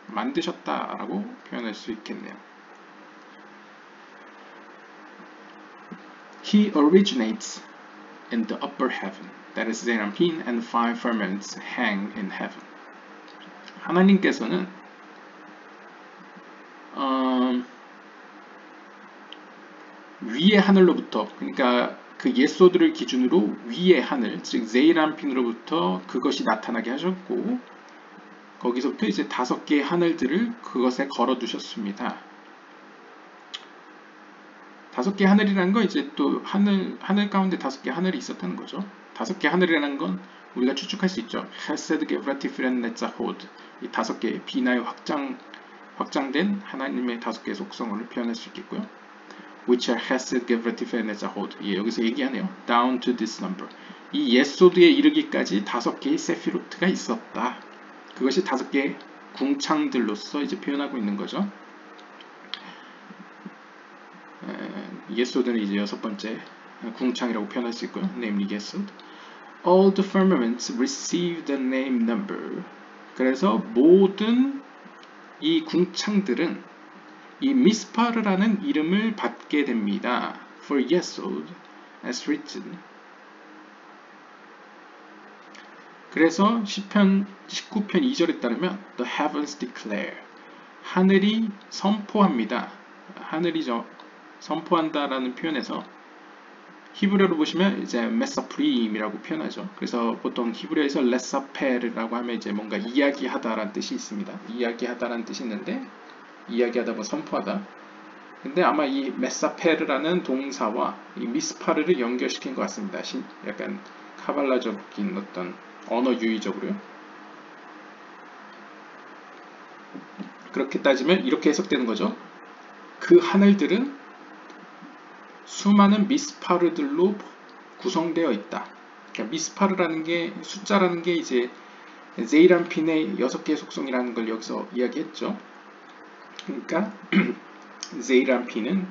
S1: 만드셨다라고 표현할 수 있겠네요. He originates in the upper heaven, that is 제이란핀, and five firmaments hang in heaven. 하나님께서는 위의 하늘로부터, 그러니까 그 예소드를 기준으로 위의 하늘, 즉 제이란핀으로부터 그것이 나타나게 하셨고 거기서부터 이제 5개의 하늘들을 그것에 걸어 두셨습니다. 5개의 하늘이라는 건 이제 또 하늘 가운데 5개의 하늘이 있었다는 거죠. 5개의 하늘이라는 건 우리가 추측할 수 있죠. 헤세드 게브라티 피렌 네자호드, 이 5개의 비나의 확장된 하나님의 5개의 속성을 표현할 수 있겠고요. which are hesed, gevratif, and nezahod. 예, 여기서 얘기하네요. down to this number. 이 예소드에 이르기까지 5개의 세피로트가 있었다. 그것이 5개의 궁창들로서 이제 표현하고 있는 거죠. 예소드는 이제 6번째 궁창이라고 표현할 수 있고요. namely 예소드. All the firmaments receive the name number. 그래서 모든 이 궁창들은 이 미스파르라는 이름을 받게 됩니다. For Yesod, as written. 그래서 시편 19편 2절에 따르면 The heavens declare. 하늘이 선포합니다. 하늘이 선포한다라는 표현에서 히브리어로 보시면 이제 메사프림이라고 표현하죠. 그래서 보통 히브리어에서 레사페르라고 하면 이제 뭔가 이야기하다라는 뜻이 있습니다. 이야기하다라는 뜻이 있는데 이야기하다 뭐 선포하다. 근데 아마 이 메사페르라는 동사와 이 미스파르를 연결시킨 것 같습니다. 약간 카발라적인 어떤 언어 유의적으로요. 그렇게 따지면 이렇게 해석되는 거죠. 그 하늘들은 수많은 미스파르들로 구성되어 있다. 그러니까 미스파르라는 게 숫자라는 게 이제 제이란핀의 6개의 속성이라는 걸 여기서 이야기했죠. 그러니까 제이란핀은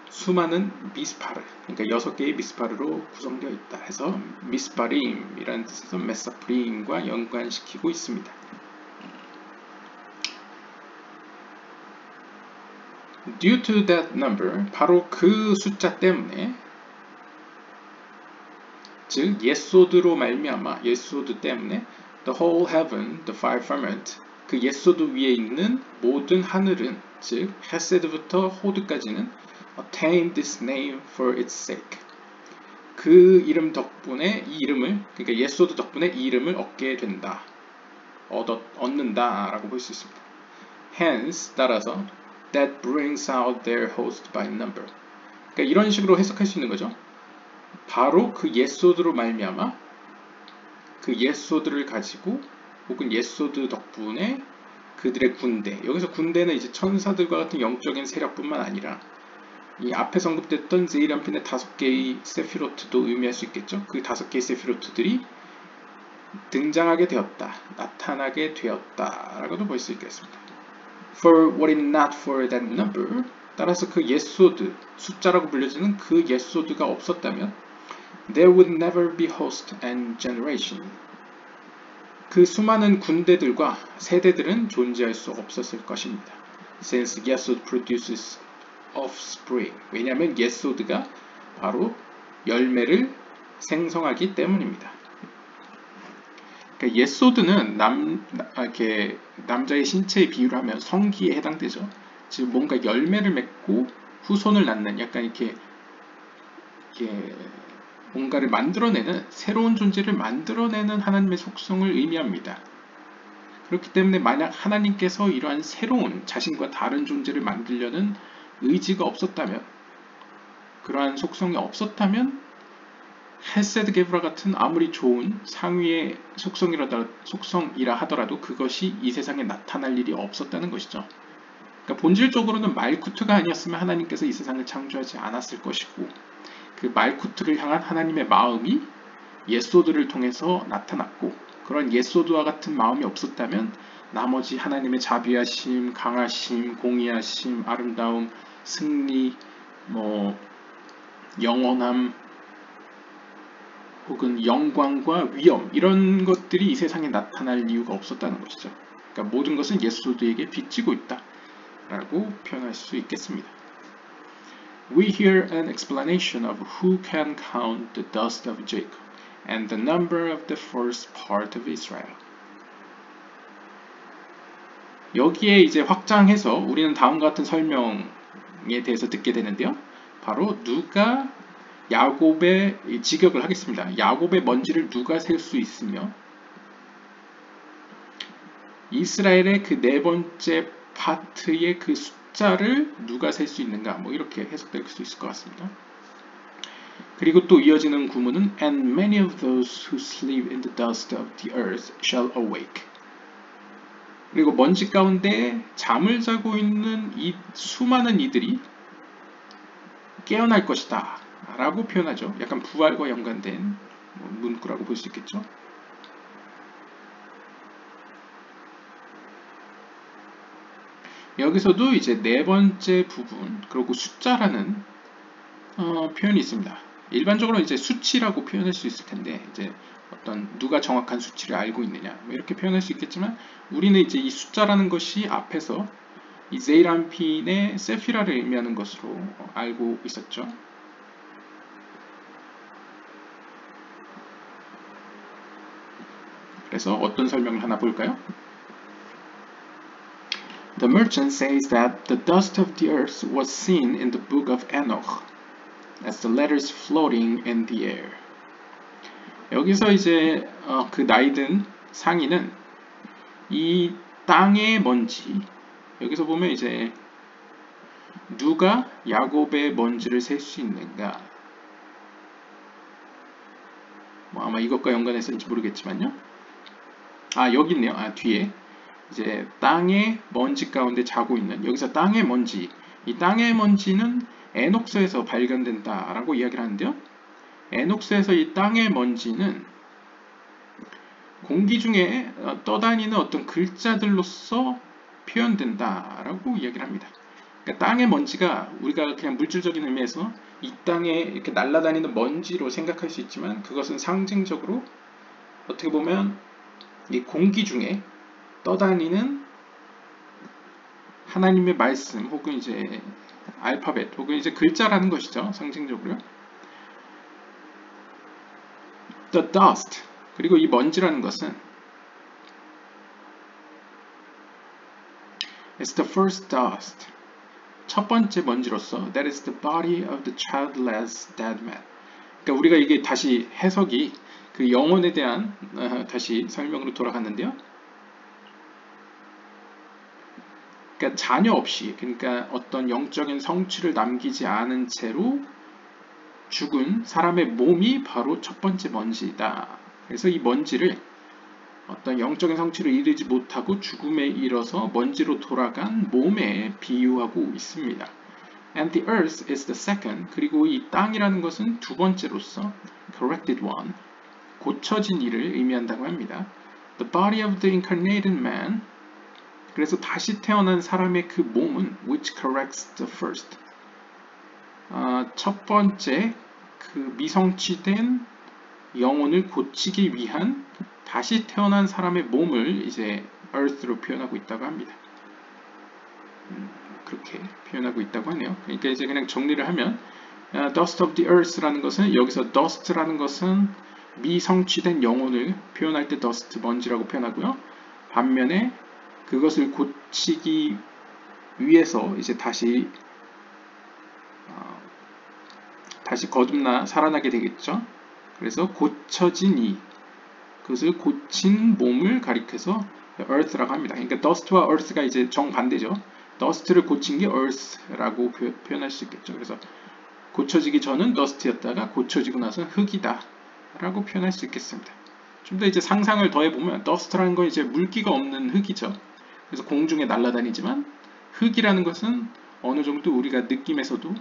S1: 수많은 미스파르, 그러니까 6개의 미스파르로 구성되어 있다 해서 미스파림이라는 뜻에서 메사프림과 연관시키고 있습니다. Due to that number, 바로 그 숫자 때문에, 즉 예소드로 말미암아, 예소드 때문에 the whole heaven, the five firmament, 그 예소드 위에 있는 모든 하늘은, 즉 헤세드부터 호드까지는 attained this name for its sake. 그 이름 덕분에 이 이름을, 그러니까 예소드 덕분에 이 이름을 얻게 된다, 얻는다라고 볼 수 있습니다. Hence, 따라서 that brings out their host by number. 그러니까 이런 식으로 해석할 수 있는 거죠. 바로 그 예소드로 말미암아 그 예소드를 가지고 혹은 예소드 덕분에 그들의 군대, 여기서 군대는 이제 천사들과 같은 영적인 세력뿐만 아니라 이 앞에 언급됐던 제이람핀의 5개의 세피로트도 의미할 수 있겠죠. 그 5개의 세피로트들이 등장하게 되었다, 나타나게 되었다 라고도 볼 수 있겠습니다. For what it not for that number, 따라서 그 예소드, 숫자라고 불려지는 그 예소드가 없었다면 there would never be host and generation. 그 수많은 군대들과 세대들은 존재할 수 없었을 것입니다. Since 예소드 produces offspring. 왜냐하면 예소드가 바로 열매를 생성하기 때문입니다. 그러니까 예소드는 남자의 신체에 비유를 하면 성기에 해당되죠. 즉 뭔가 열매를 맺고 후손을 낳는, 약간 이렇게 뭔가를 만들어내는, 새로운 존재를 만들어내는 하나님의 속성을 의미합니다. 그렇기 때문에 만약 하나님께서 이러한 새로운 자신과 다른 존재를 만들려는 의지가 없었다면, 그러한 속성이 없었다면 헤세드 게브라 같은 아무리 좋은 상위의 속성이라 하더라도 그것이 이 세상에 나타날 일이 없었다는 것이죠. 그러니까 본질적으로는 말쿠트가 아니었으면 하나님께서 이 세상을 창조하지 않았을 것이고, 그 말쿠트를 향한 하나님의 마음이 예소드를 통해서 나타났고, 그런 예소드와 같은 마음이 없었다면 나머지 하나님의 자비하심, 강하심, 공의하심, 아름다움, 승리, 영원함, 혹은 영광과 위엄, 이런 것들이 이 세상에 나타날 이유가 없었다는 것이죠. 그러니까 모든 것은 예소드에게 빚지고 있다 라고 표현할 수 있겠습니다. We hear an explanation of who can count the dust of Jacob and the number of the first part of Israel. 여기에 이제 확장해서 우리는 다음과 같은 설명에 대해서 듣게 되는데요. 바로 누가 야곱의 직역을 하겠습니다. 야곱의 먼지를 누가 셀 수 있으며 이스라엘의 그 네 번째 파트의 그 숫자를 누가 셀 수 있는가, 이렇게 해석될 수 있을 것 같습니다. 그리고 또 이어지는 구문은 And many of those who sleep in the dust of the earth shall awake. 그리고 먼지 가운데 잠을 자고 있는 이 수많은 이들이 깨어날 것이다 라고 표현하죠. 약간 부활과 연관된 문구라고 볼 수 있겠죠. 여기서도 이제 네 번째 부분, 그리고 숫자라는 표현이 있습니다. 일반적으로 이제 수치라고 표현할 수 있을 텐데, 이제 어떤 누가 정확한 수치를 알고 있느냐, 이렇게 표현할 수 있겠지만, 우리는 이제 이 숫자라는 것이 앞에서 이 제이람핀의 세피라를 의미하는 것으로 알고 있었죠. 그래서 어떤 설명을 하나 볼까요? The merchant says that the dust of the earth was seen in the book of Enoch as the letters floating in the air. 여기서 이제 그 나이든 상인은 이 땅의 먼지, 여기서 보면 이제 누가 야곱의 먼지를 셀 수 있는가, 아마 이것과 연관해서인지 모르겠지만요. 여기 있네요. 뒤에 이제 땅의 먼지 가운데 자고 있는, 여기서 땅의 먼지, 이 땅의 먼지는 에녹서에서 발견된다라고 이야기를 하는데요. 에녹서에서 이 땅의 먼지는 공기 중에 떠다니는 어떤 글자들로서 표현된다라고 이야기를 합니다. 그러니까 땅의 먼지가 우리가 그냥 물질적인 의미에서 이 땅에 이렇게 날아다니는 먼지로 생각할 수 있지만, 그것은 상징적으로 어떻게 보면 이 공기 중에 떠다니는 하나님의 말씀 혹은 이제 알파벳 혹은 이제 글자라는 것이죠. 상징적으로. The dust. 그리고 이 먼지라는 것은 It's the first dust. 첫 번째 먼지로서 That is the body of the childless dead man. 그러니까 우리가 이게 다시 해석이 그 영혼에 대한 다시 설명으로 돌아갔는데요. 그러니까 자녀 없이, 그러니까 어떤 영적인 성취를 남기지 않은 채로 죽은 사람의 몸이 바로 첫 번째 먼지다. 그래서 이 먼지를 어떤 영적인 성취를 이루지 못하고 죽음에 이르러서 먼지로 돌아간 몸에 비유하고 있습니다. And the earth is the second. 그리고 이 땅이라는 것은 두 번째로서 corrected one, 고쳐진 이를 의미한다고 합니다. The body of the incarnated man. 그래서 다시 태어난 사람의 그 몸은 which corrects the first. 첫 번째 그 미성취된 영혼을 고치기 위한 다시 태어난 사람의 몸을 이제 earth로 표현하고 있다고 합니다. 그렇게 표현하고 있다고 하네요. 그러니까 이제 그냥 정리를 하면 dust of the earth라는 것은 여기서 dust라는 것은 미성취된 영혼을 표현할 때 dust 먼지라고 표현하고요. 반면에 그것을 고치기 위해서 이제 다시 거듭나 살아나게 되겠죠. 그래서 고쳐진 이, 그것을 고친 몸을 가리켜서 earth라고 합니다. 그러니까 dust와 earth가 이제 정반대죠. dust를 고친 게 earth라고 표현할 수 있겠죠. 그래서 고쳐지기 전은 dust였다가 고쳐지고 나서는 흙이다 라고 표현할 수 있겠습니다. 좀 더 이제 상상을 더해보면 dust라는 건 이제 물기가 없는 흙이죠. 그래서 공중에 날아다니지만 흙이라는 것은 어느 정도 우리가 느낌에서도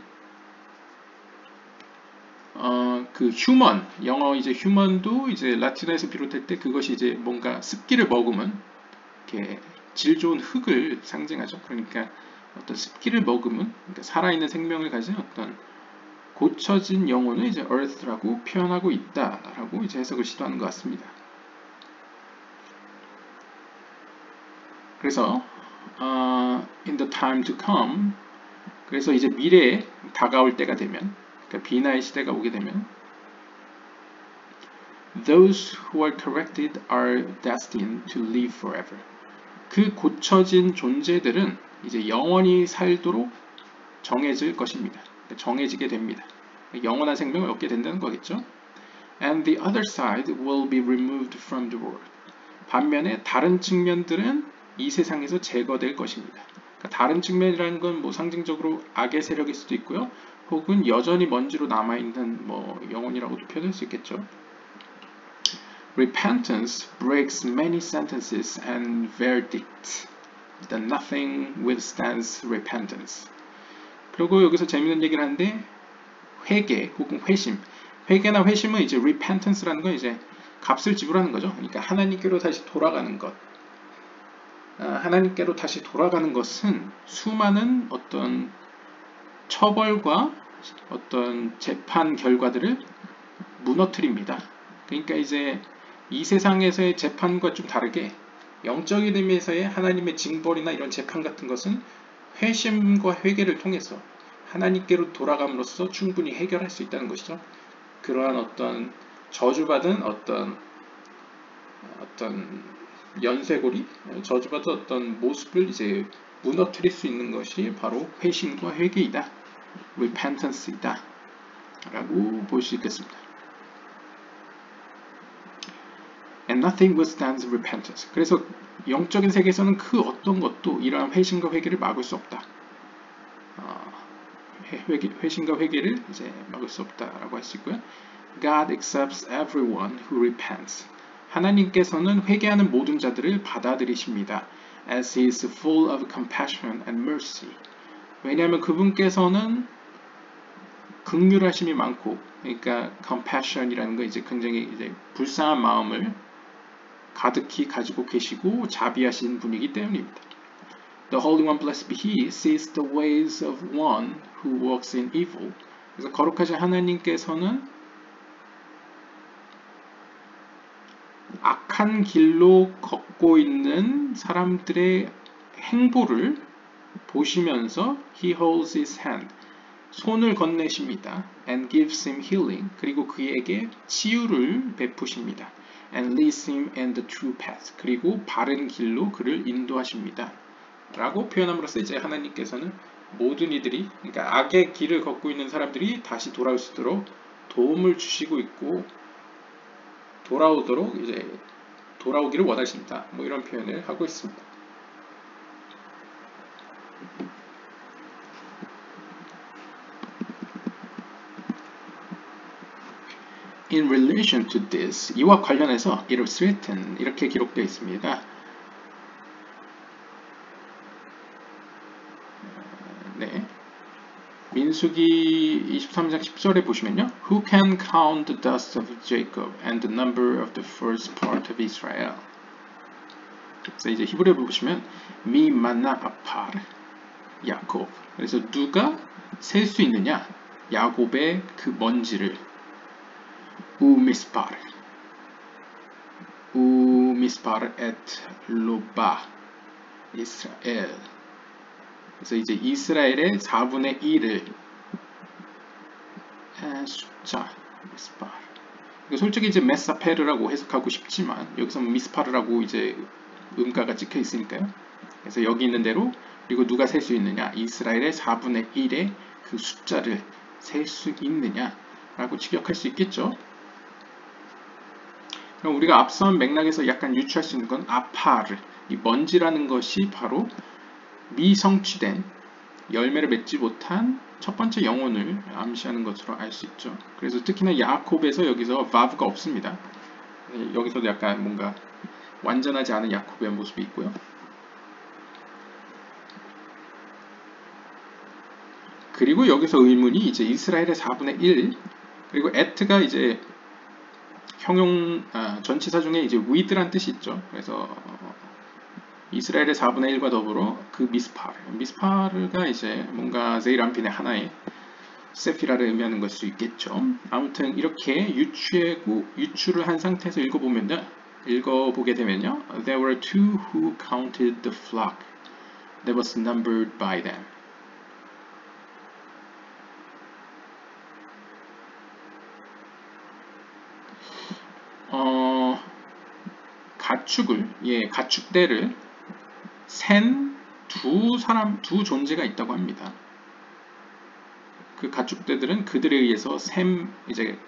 S1: 그 human, 영어 이제 human도 이제 라틴어에서 비롯할 때 그것이 이제 뭔가 습기를 머금은 이렇게 질 좋은 흙을 상징하죠. 그러니까 어떤 습기를 머금은, 그러니까 살아있는 생명을 가진 어떤 고쳐진 영혼을 이제 earth라고 표현하고 있다라고 이제 해석을 시도하는 것 같습니다. 그래서 in the time to come, 그래서 이제 미래에 다가올 때가 되면, 그러니까 비나의 시대가 오게 되면 those who are corrected are destined to live forever. 그 고쳐진 존재들은 이제 영원히 살도록 정해질 것입니다. 정해지게 됩니다. 영원한 생명을 얻게 된다는 거겠죠. And the other side will be removed from the world. 반면에 다른 측면들은 이 세상에서 제거될 것입니다. 그러니까 다른 측면이라는 건 뭐 상징적으로 악의 세력일 수도 있고요. 혹은 여전히 먼지로 남아있는 뭐 영혼이라고도 표현할 수 있겠죠. Repentance breaks many sentences and verdicts. That nothing withstands repentance. 그리고 여기서 재밌는 얘기를 하는데 회개 혹은 회심. 회개나 회심은 이제 repentance라는 건 이제 값을 지불하는 거죠. 그러니까 하나님께로 다시 돌아가는 것. 하나님께로 다시 돌아가는 것은 수많은 어떤 처벌과 어떤 재판 결과들을 무너뜨립니다. 그러니까 이제 이 세상에서의 재판과 좀 다르게 영적인 의미에서의 하나님의 징벌이나 이런 재판 같은 것은 회심과 회개를 통해서 하나님께로 돌아감으로써 충분히 해결할 수 있다는 것이죠. 그러한 어떤 저주받은 어떤 연쇄고리, 저주받은 어떤 모습을 이제 무너뜨릴 수 있는 것이 바로 회심과 회개이다, repentance이다 라고 볼 수 있겠습니다. And nothing withstands repentance. 그래서 영적인 세계에서는 그 어떤 것도 이러한 회심과 회개를 막을 수 없다. 회심과 회개를 이제 막을 수 없다라고 할 수 있고요. God accepts everyone who repents. 하나님께서는 회개하는 모든 자들을 받아들이십니다. As he is full of compassion and mercy. 왜냐하면 그분께서는 긍휼하심이 많고, 그러니까 compassion이라는 거 이제 굉장히 이제 불쌍한 마음을 가득히 가지고 계시고 자비하신 분이기 때문입니다. The Holy One, blessed be He, sees the ways of one who walks in evil. 그래서 거룩하신 하나님께서는 악한 길로 걷고 있는 사람들의 행보를 보시면서 he holds his hand. 손을 건네십니다. and gives him healing. 그리고 그에게 치유를 베푸십니다. and leads him in the true path. 그리고 바른 길로 그를 인도하십니다. 라고 표현함으로써 이제 하나님께서는 모든 이들이, 그러니까 악의 길을 걷고 있는 사람들이 다시 돌아올 수 있도록 도움을 주시고 있고 돌아오도록 이제 돌아오기를 원하십니다. 뭐 이런 표현을 하고 있습니다. In relation to this, 이와 관련해서 it was written 이렇게 기록되어 있습니다. 네, 민수기 23장 10절에 보시면요, Who can count the dust of Jacob and the number of the first part of Israel? 그래서 이제 히브리어를 보시면 미 만나 아파르 야곱. 그래서 누가 셀 수 있느냐? 야곱의 그 먼지를 우미스파르 엣 로바 이스라엘. 그래서 이제 이스라엘의 4분의 1을 숫자 미스파르. 솔직히 이제 메사페르라고 해석하고 싶지만 여기서 미스파르라고 이제 음가가 찍혀 있으니까요. 그래서 여기 있는 대로 그리고 누가 셀 수 있느냐? 이스라엘의 4분의 1의 그 숫자를 셀 수 있느냐라고 직역할 수 있겠죠. 그럼 우리가 앞선 맥락에서 약간 유추할 수 있는 건 아파르, 이 먼지라는 것이 바로 미성취된 열매를 맺지 못한 첫 번째 영혼을 암시하는 것으로 알 수 있죠. 그래서 특히나 야콥에서 여기서 바브가 없습니다. 여기서도 약간 뭔가 완전하지 않은 야콥의 모습이 있고요. 그리고 여기서 의문이 이제 이스라엘의 4분의 1 그리고 에트가 이제 형용 전치사 중에 이제 with란 뜻이 있죠. 그래서 이스라엘의 4분의 1과 더불어 그 미스파르가 이제 뭔가 제이람핀의 하나의 세피라를 의미하는 것일 수 있겠죠. 아무튼 이렇게 유추를 한 상태에서 읽어보게 되면요. There were two who counted the flock that was numbered by them. 가축대를 센 두 존재가 있다고 합니다. 그 가축대들은 그들에 의해서 이제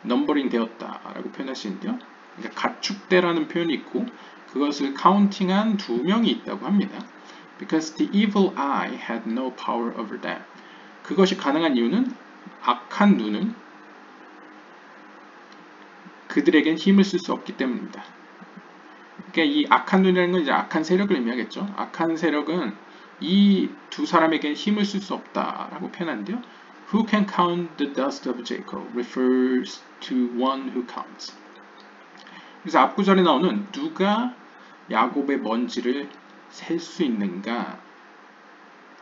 S1: 넘버링 되었다라고 표현할 수 있는데요. 그러니까 가축대라는 표현이 있고 그것을 카운팅한 두 명이 있다고 합니다. Because the evil eye had no power over them. 그것이 가능한 이유는 악한 눈은 그들에겐 힘을 쓸 수 없기 때문입니다. 그러니까 이 악한 눈이라는 건 이제 악한 세력을 의미하겠죠. 악한 세력은 이 두 사람에겐 힘을 쓸 수 없다라고 표현하는데요. Who can count the dust of Jacob refers to one who counts. 그래서 앞구절에 나오는 누가 야곱의 먼지를 셀 수 있는가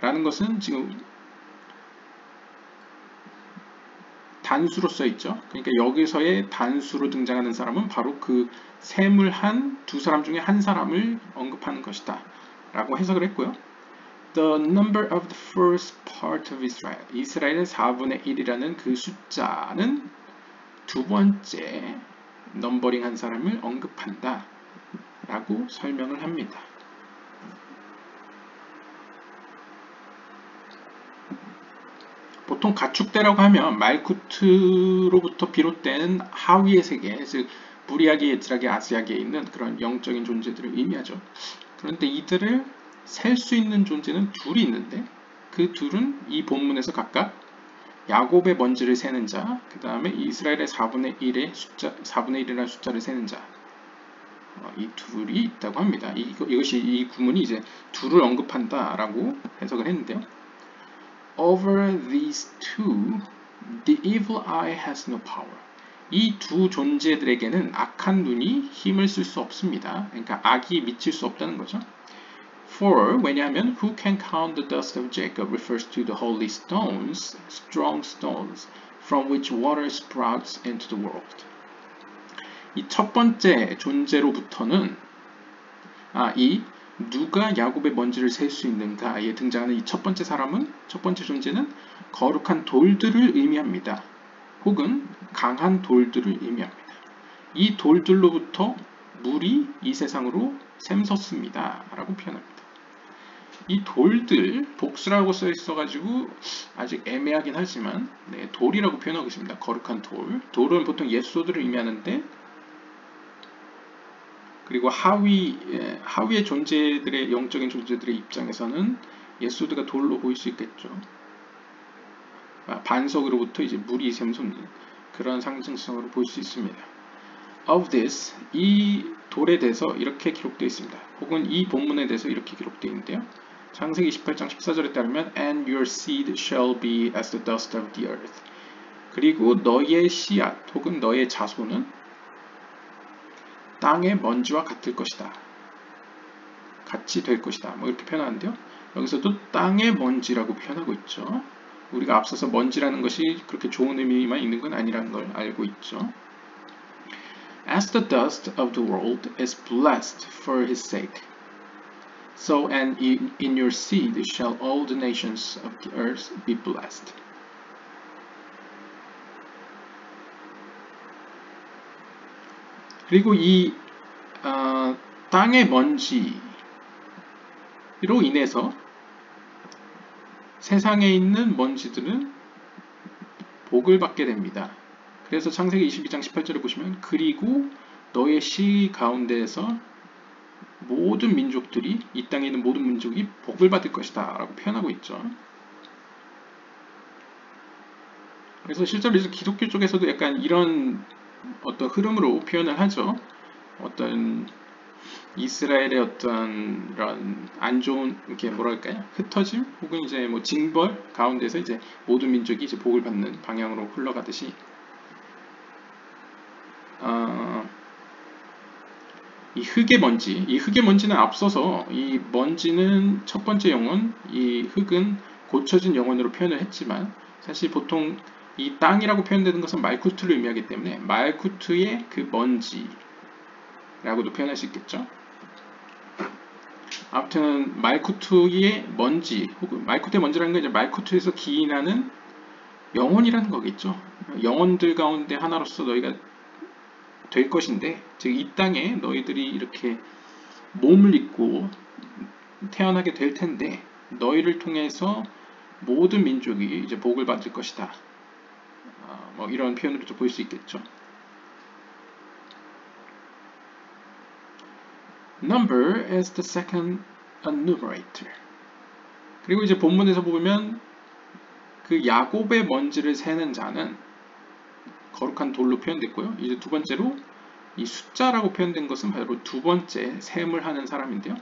S1: 라는 것은 지금 단수로 써 있죠. 그러니까 여기서의 단수로 등장하는 사람은 바로 그 셈을 한 두 사람 중에 한 사람을 언급하는 것이다 라고 해석을 했고요. The number of the first part of Israel. 이스라엘의 4분의 1이라는 그 숫자는 두 번째 넘버링 한 사람을 언급한다 라고 설명을 합니다. 보통 가축대라고 하면 말쿠트로부터 비롯된 하위의 세계, 즉 부리아기, 에트라기, 아스야기에 있는 그런 영적인 존재들을 의미하죠. 그런데 이들을 셀 수 있는 존재는 둘이 있는데 그 둘은 이 본문에서 각각 야곱의 먼지를 세는 자, 그 다음에 이스라엘의 4분의 1이라는 숫자를 세는 자, 이 둘이 있다고 합니다. 이 구문이 이제 둘을 언급한다라고 해석을 했는데요. Over these two, the evil eye has no power. 이 두 존재들에게는 악한 눈이 힘을 쓸 수 없습니다. 그러니까 악이 미칠 수 없다는 거죠. For, 왜냐하면 who can count the dust of Jacob refers to the holy stones, strong stones, from which water sprouts into the world. 이 첫 번째 존재로부터는 이 누가 야곱의 먼지를 셀 수 있는가에 등장하는 이 첫 번째 존재는 거룩한 돌들을 의미합니다. 혹은 강한 돌들을 의미합니다. 이 돌들로부터 물이 이 세상으로 샘솟습니다. 라고 표현합니다. 이 돌들, 복수라고 써 있어가지고 아직 애매하긴 하지만 네, 돌이라고 표현하고 있습니다. 거룩한 돌. 돌은 보통 예수들을 의미하는데 그리고 하위의 존재들의 영적인 존재들의 입장에서는 예수드가 돌로 보일 수 있겠죠. 반석으로부터 이제 물이 샘솟는 그런 상징성으로 볼 수 있습니다. Of this, 이 돌에 대해서 이렇게 기록되어 있습니다. 혹은 이 본문에 대해서 이렇게 기록되어 있는데요. 창세기 28장 14절에 따르면 And your seed shall be as the dust of the earth. 그리고 너의 씨앗 혹은 너의 자손은 땅의 먼지와 같을 것이다. 같이 될 것이다. 뭐 이렇게 표현하는데요. 여기서도 땅의 먼지라고 표현하고 있죠. 우리가 앞서서 먼지라는 것이 그렇게 좋은 의미만 있는 건 아니라는 걸 알고 있죠. As the dust of the world is blessed for his sake, so and in your seed shall all the nations of the earth be blessed. 그리고 이 땅의 먼지로 인해서 세상에 있는 먼지들은 복을 받게 됩니다. 그래서 창세기 22장 18절을 보시면 그리고 너의 씨 가운데에서 모든 민족들이 이 땅에 있는 모든 민족이 복을 받을 것이다 라고 표현하고 있죠. 그래서 실제로 기독교 쪽에서도 약간 이런 어떤 흐름으로 표현을 하죠. 어떤 이스라엘의 어떤 이런 안 좋은 이렇게 뭐랄까요 흩어짐 혹은 이제 뭐 징벌 가운데서 이제 모든 민족이 이제 복을 받는 방향으로 흘러가듯이 이 흙의 먼지는 앞서서 이 먼지는 첫 번째 영혼, 이 흙은 고쳐진 영혼으로 표현을 했지만 사실 보통 이 땅이라고 표현되는 것은 말쿠트를 의미하기 때문에 말쿠트의 그 먼지라고도 표현할 수 있겠죠. 아무튼 말쿠트의 먼지 혹은 말쿠트의 먼지라는 건 이제 말쿠트에서 기인하는 영혼이라는 거겠죠. 영혼들 가운데 하나로서 너희가 될 것인데, 즉 이 땅에 너희들이 이렇게 몸을 입고 태어나게 될 텐데 너희를 통해서 모든 민족이 이제 복을 받을 것이다. 뭐 이런 표현으로도 볼 수 있겠죠. Number is the second enumerator. 그리고 이제 본문에서 보면 그 야곱의 먼지를 세는 자는 거룩한 돌로 표현됐고요. 이제 두 번째로 이 숫자라고 표현된 것은 바로 두 번째 셈을 하는 사람인데요.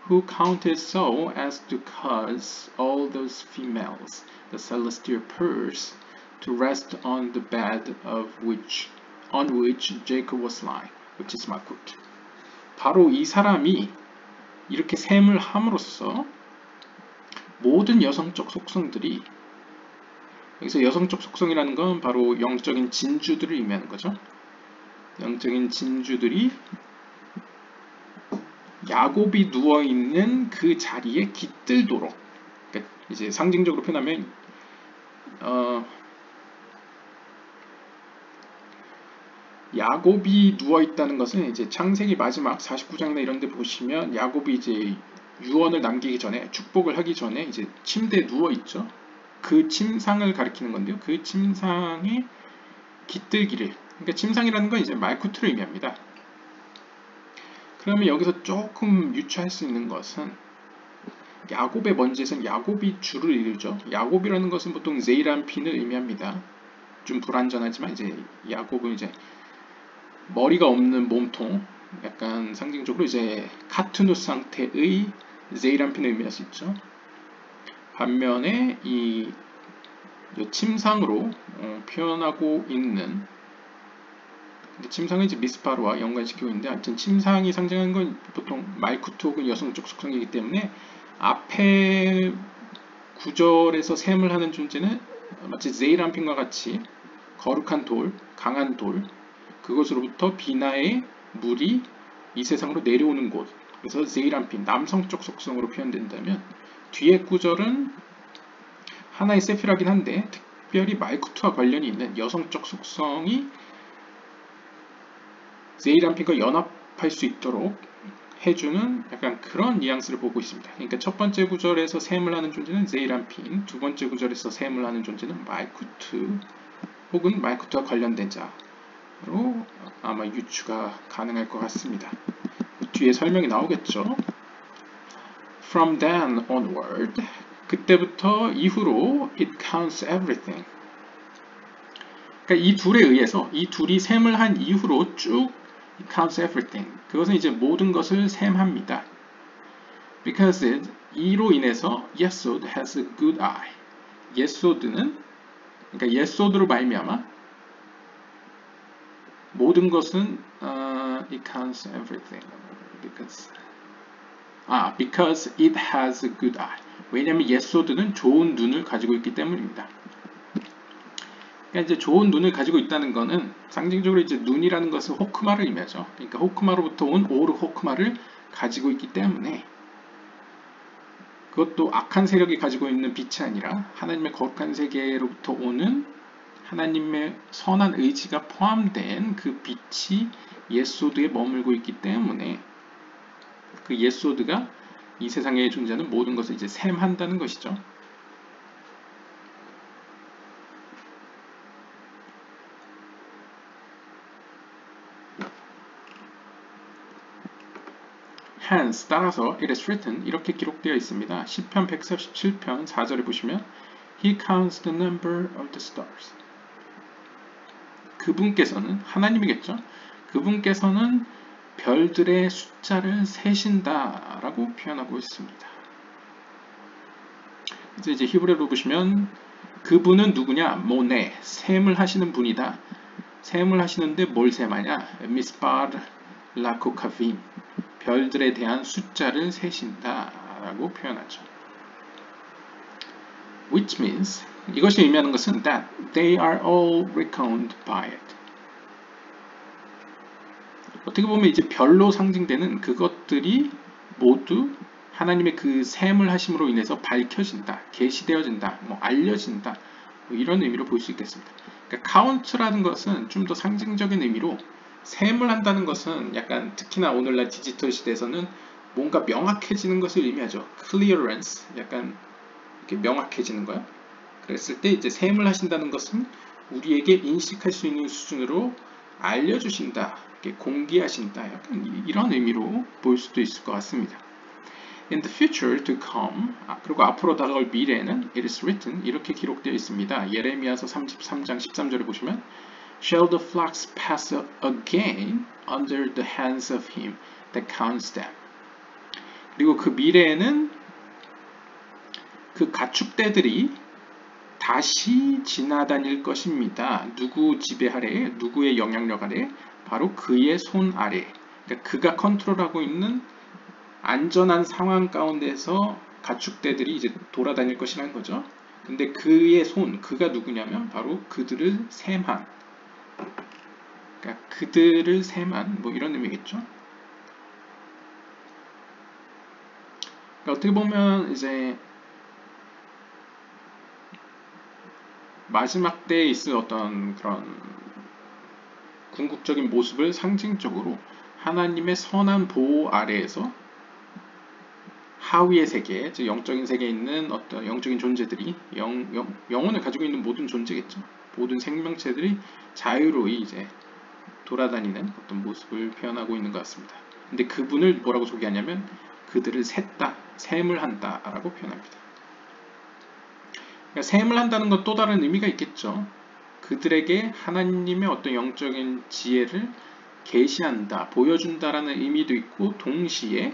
S1: Who counted so as to cause all those females, the celestial pairs, to rest on the bed on which Jacob was lying, which is Malkut. 바로 이 사람이 이렇게 셈을 함으로써 모든 여성적 속성들이, 여기서 여성적 속성이라는 건 바로 영적인 진주들을 의미하는 거죠. 영적인 진주들이 야곱이 누워있는 그 자리에 깃들도록, 그러니까 이제 상징적으로 표현하면 야곱이 누워있다는 것은 이제 창세기 마지막 49장이나 이런 데 보시면 야곱이 이제 유언을 남기기 전에, 축복을 하기 전에 이제 침대에 누워있죠. 그 침상을 가리키는 건데요. 그 침상에 깃들기를, 그러니까 침상이라는 건 이제 말쿠트를 의미합니다. 그러면 여기서 조금 유추할 수 있는 것은 야곱의 먼지에서는 야곱이 주를 이루죠. 야곱이라는 것은 보통 제이란핀을 의미합니다. 좀 불완전하지만 이제 야곱은 이제 머리가 없는 몸통, 약간 상징적으로 이제 카투누스 상태의 제이란핀을 의미할 수 있죠. 반면에 이 침상으로 표현하고 있는, 침상은 이제 미스파르와 연관시키고 있는데, 하여튼 침상이 상징하는 건 보통 말쿠트 혹은 여성적 속성이기 때문에 앞에 구절에서 셈을 하는 존재는 마치 제이란핀과 같이 거룩한 돌, 강한 돌, 그것으로부터 비나의 물이 이 세상으로 내려오는 곳, 그래서 제이란핀, 남성적 속성으로 표현된다면 뒤에 구절은 하나의 세필하긴 한데 특별히 말쿠트와 관련이 있는 여성적 속성이 제이란핀과 연합할 수 있도록 해주는 약간 그런 뉘앙스를 보고 있습니다. 그러니까 첫 번째 구절에서 셈을 하는 존재는 제이란핀, 두 번째 구절에서 셈을 하는 존재는 말쿠트 혹은 말쿠트와 관련된 자로 아마 유추가 가능할 것 같습니다. 뒤에 설명이 나오겠죠. From then onward, 그때부터 이후로 it counts everything. 그러니까 이 둘에 의해서 이 둘이 셈을 한 이후로 쭉 it counts everything. 그것은 이제 모든 것을 셈합니다. Because 이로 인해서 Yesod has a good eye. Yesod는 그러니까 Yesod로 말미암아 모든 것은 it counts everything. Because it has a good eye. 왜냐하면 Yesod는 좋은 눈을 가지고 있기 때문입니다. 그러니까 이제 좋은 눈을 가지고 있다는 것은 상징적으로 이제 눈이라는 것은 호크마를 의미하죠. 그러니까 호크마로부터 온 오르 호크마를 가지고 있기 때문에 그것도 악한 세력이 가지고 있는 빛이 아니라 하나님의 거룩한 세계로부터 오는 하나님의 선한 의지가 포함된 그 빛이 예소드에 머물고 있기 때문에 그 예소드가 이 세상에 존재하는 모든 것을 이제 셈한다는 것이죠. Hence, 따라서 it is written, 이렇게 기록되어 있습니다. 시편 147편 4절에 보시면 He counts the number of the stars. 그분께서는 하나님이겠죠. 그분께서는 별들의 숫자를 세신다 라고 표현하고 있습니다. 그래서 이제 히브리어로 보시면 그분은 누구냐? 모네, 셈을 하시는 분이다. 셈을 하시는데 뭘 셈하냐? 미스바르 라코카빔, 별들에 대한 숫자를 세신다 라고 표현하죠. Which means, 이것이 의미하는 것은 that they are all reckoned by it. 어떻게 보면 이제 별로 상징되는 그것들이 모두 하나님의 그 셈을 하심으로 인해서 밝혀진다, 계시되어진다, 알려진다, 이런 의미로 볼 수 있겠습니다. 그러니까 count라는 것은 좀 더 상징적인 의미로 셈을 한다는 것은 약간 특히나 오늘날 디지털 시대에서는 뭔가 명확해지는 것을 의미하죠. clearance, 약간 이렇게 명확해지는 거요. 그랬을 때 이제 셈을 하신다는 것은 우리에게 인식할 수 있는 수준으로 알려주신다, 이렇게 공개하신다, 약간 이런 의미로 볼 수도 있을 것 같습니다. In the future to come, 그리고 앞으로 다가올 미래에는 it is written, 이렇게 기록되어 있습니다. 예레미야서 33장 13절을 보시면 Shall the flocks pass again under the hands of him that counts them. 그리고 그 미래에는 그 가축대들이 다시 지나다닐 것입니다. 누구 지배 아래, 누구의 영향력 아래, 바로 그의 손 아래. 그러니까 그가 컨트롤하고 있는 안전한 상황 가운데서 가축대들이 이제 돌아다닐 것이라는 거죠. 근데 그의 손, 그가 누구냐면 바로 그들을 셈한, 그러니까 그들을 셈한 이런 의미겠죠. 그러니까 어떻게 보면 이제 마지막 때에 있을 어떤 그런 궁극적인 모습을 상징적으로 하나님의 선한 보호 아래에서 하위의 세계, 즉 영적인 세계에 있는 어떤 영적인 존재들이 영혼을 가지고 있는 모든 존재겠죠. 모든 생명체들이 자유로이 이제 돌아다니는 어떤 모습을 표현하고 있는 것 같습니다. 근데 그분을 뭐라고 소개하냐면 그들을 셌다, 셈을 한다 라고 표현합니다. 그러니까 셈을 한다는 건 또 다른 의미가 있겠죠. 그들에게 하나님의 어떤 영적인 지혜를 계시한다, 보여준다라는 의미도 있고 동시에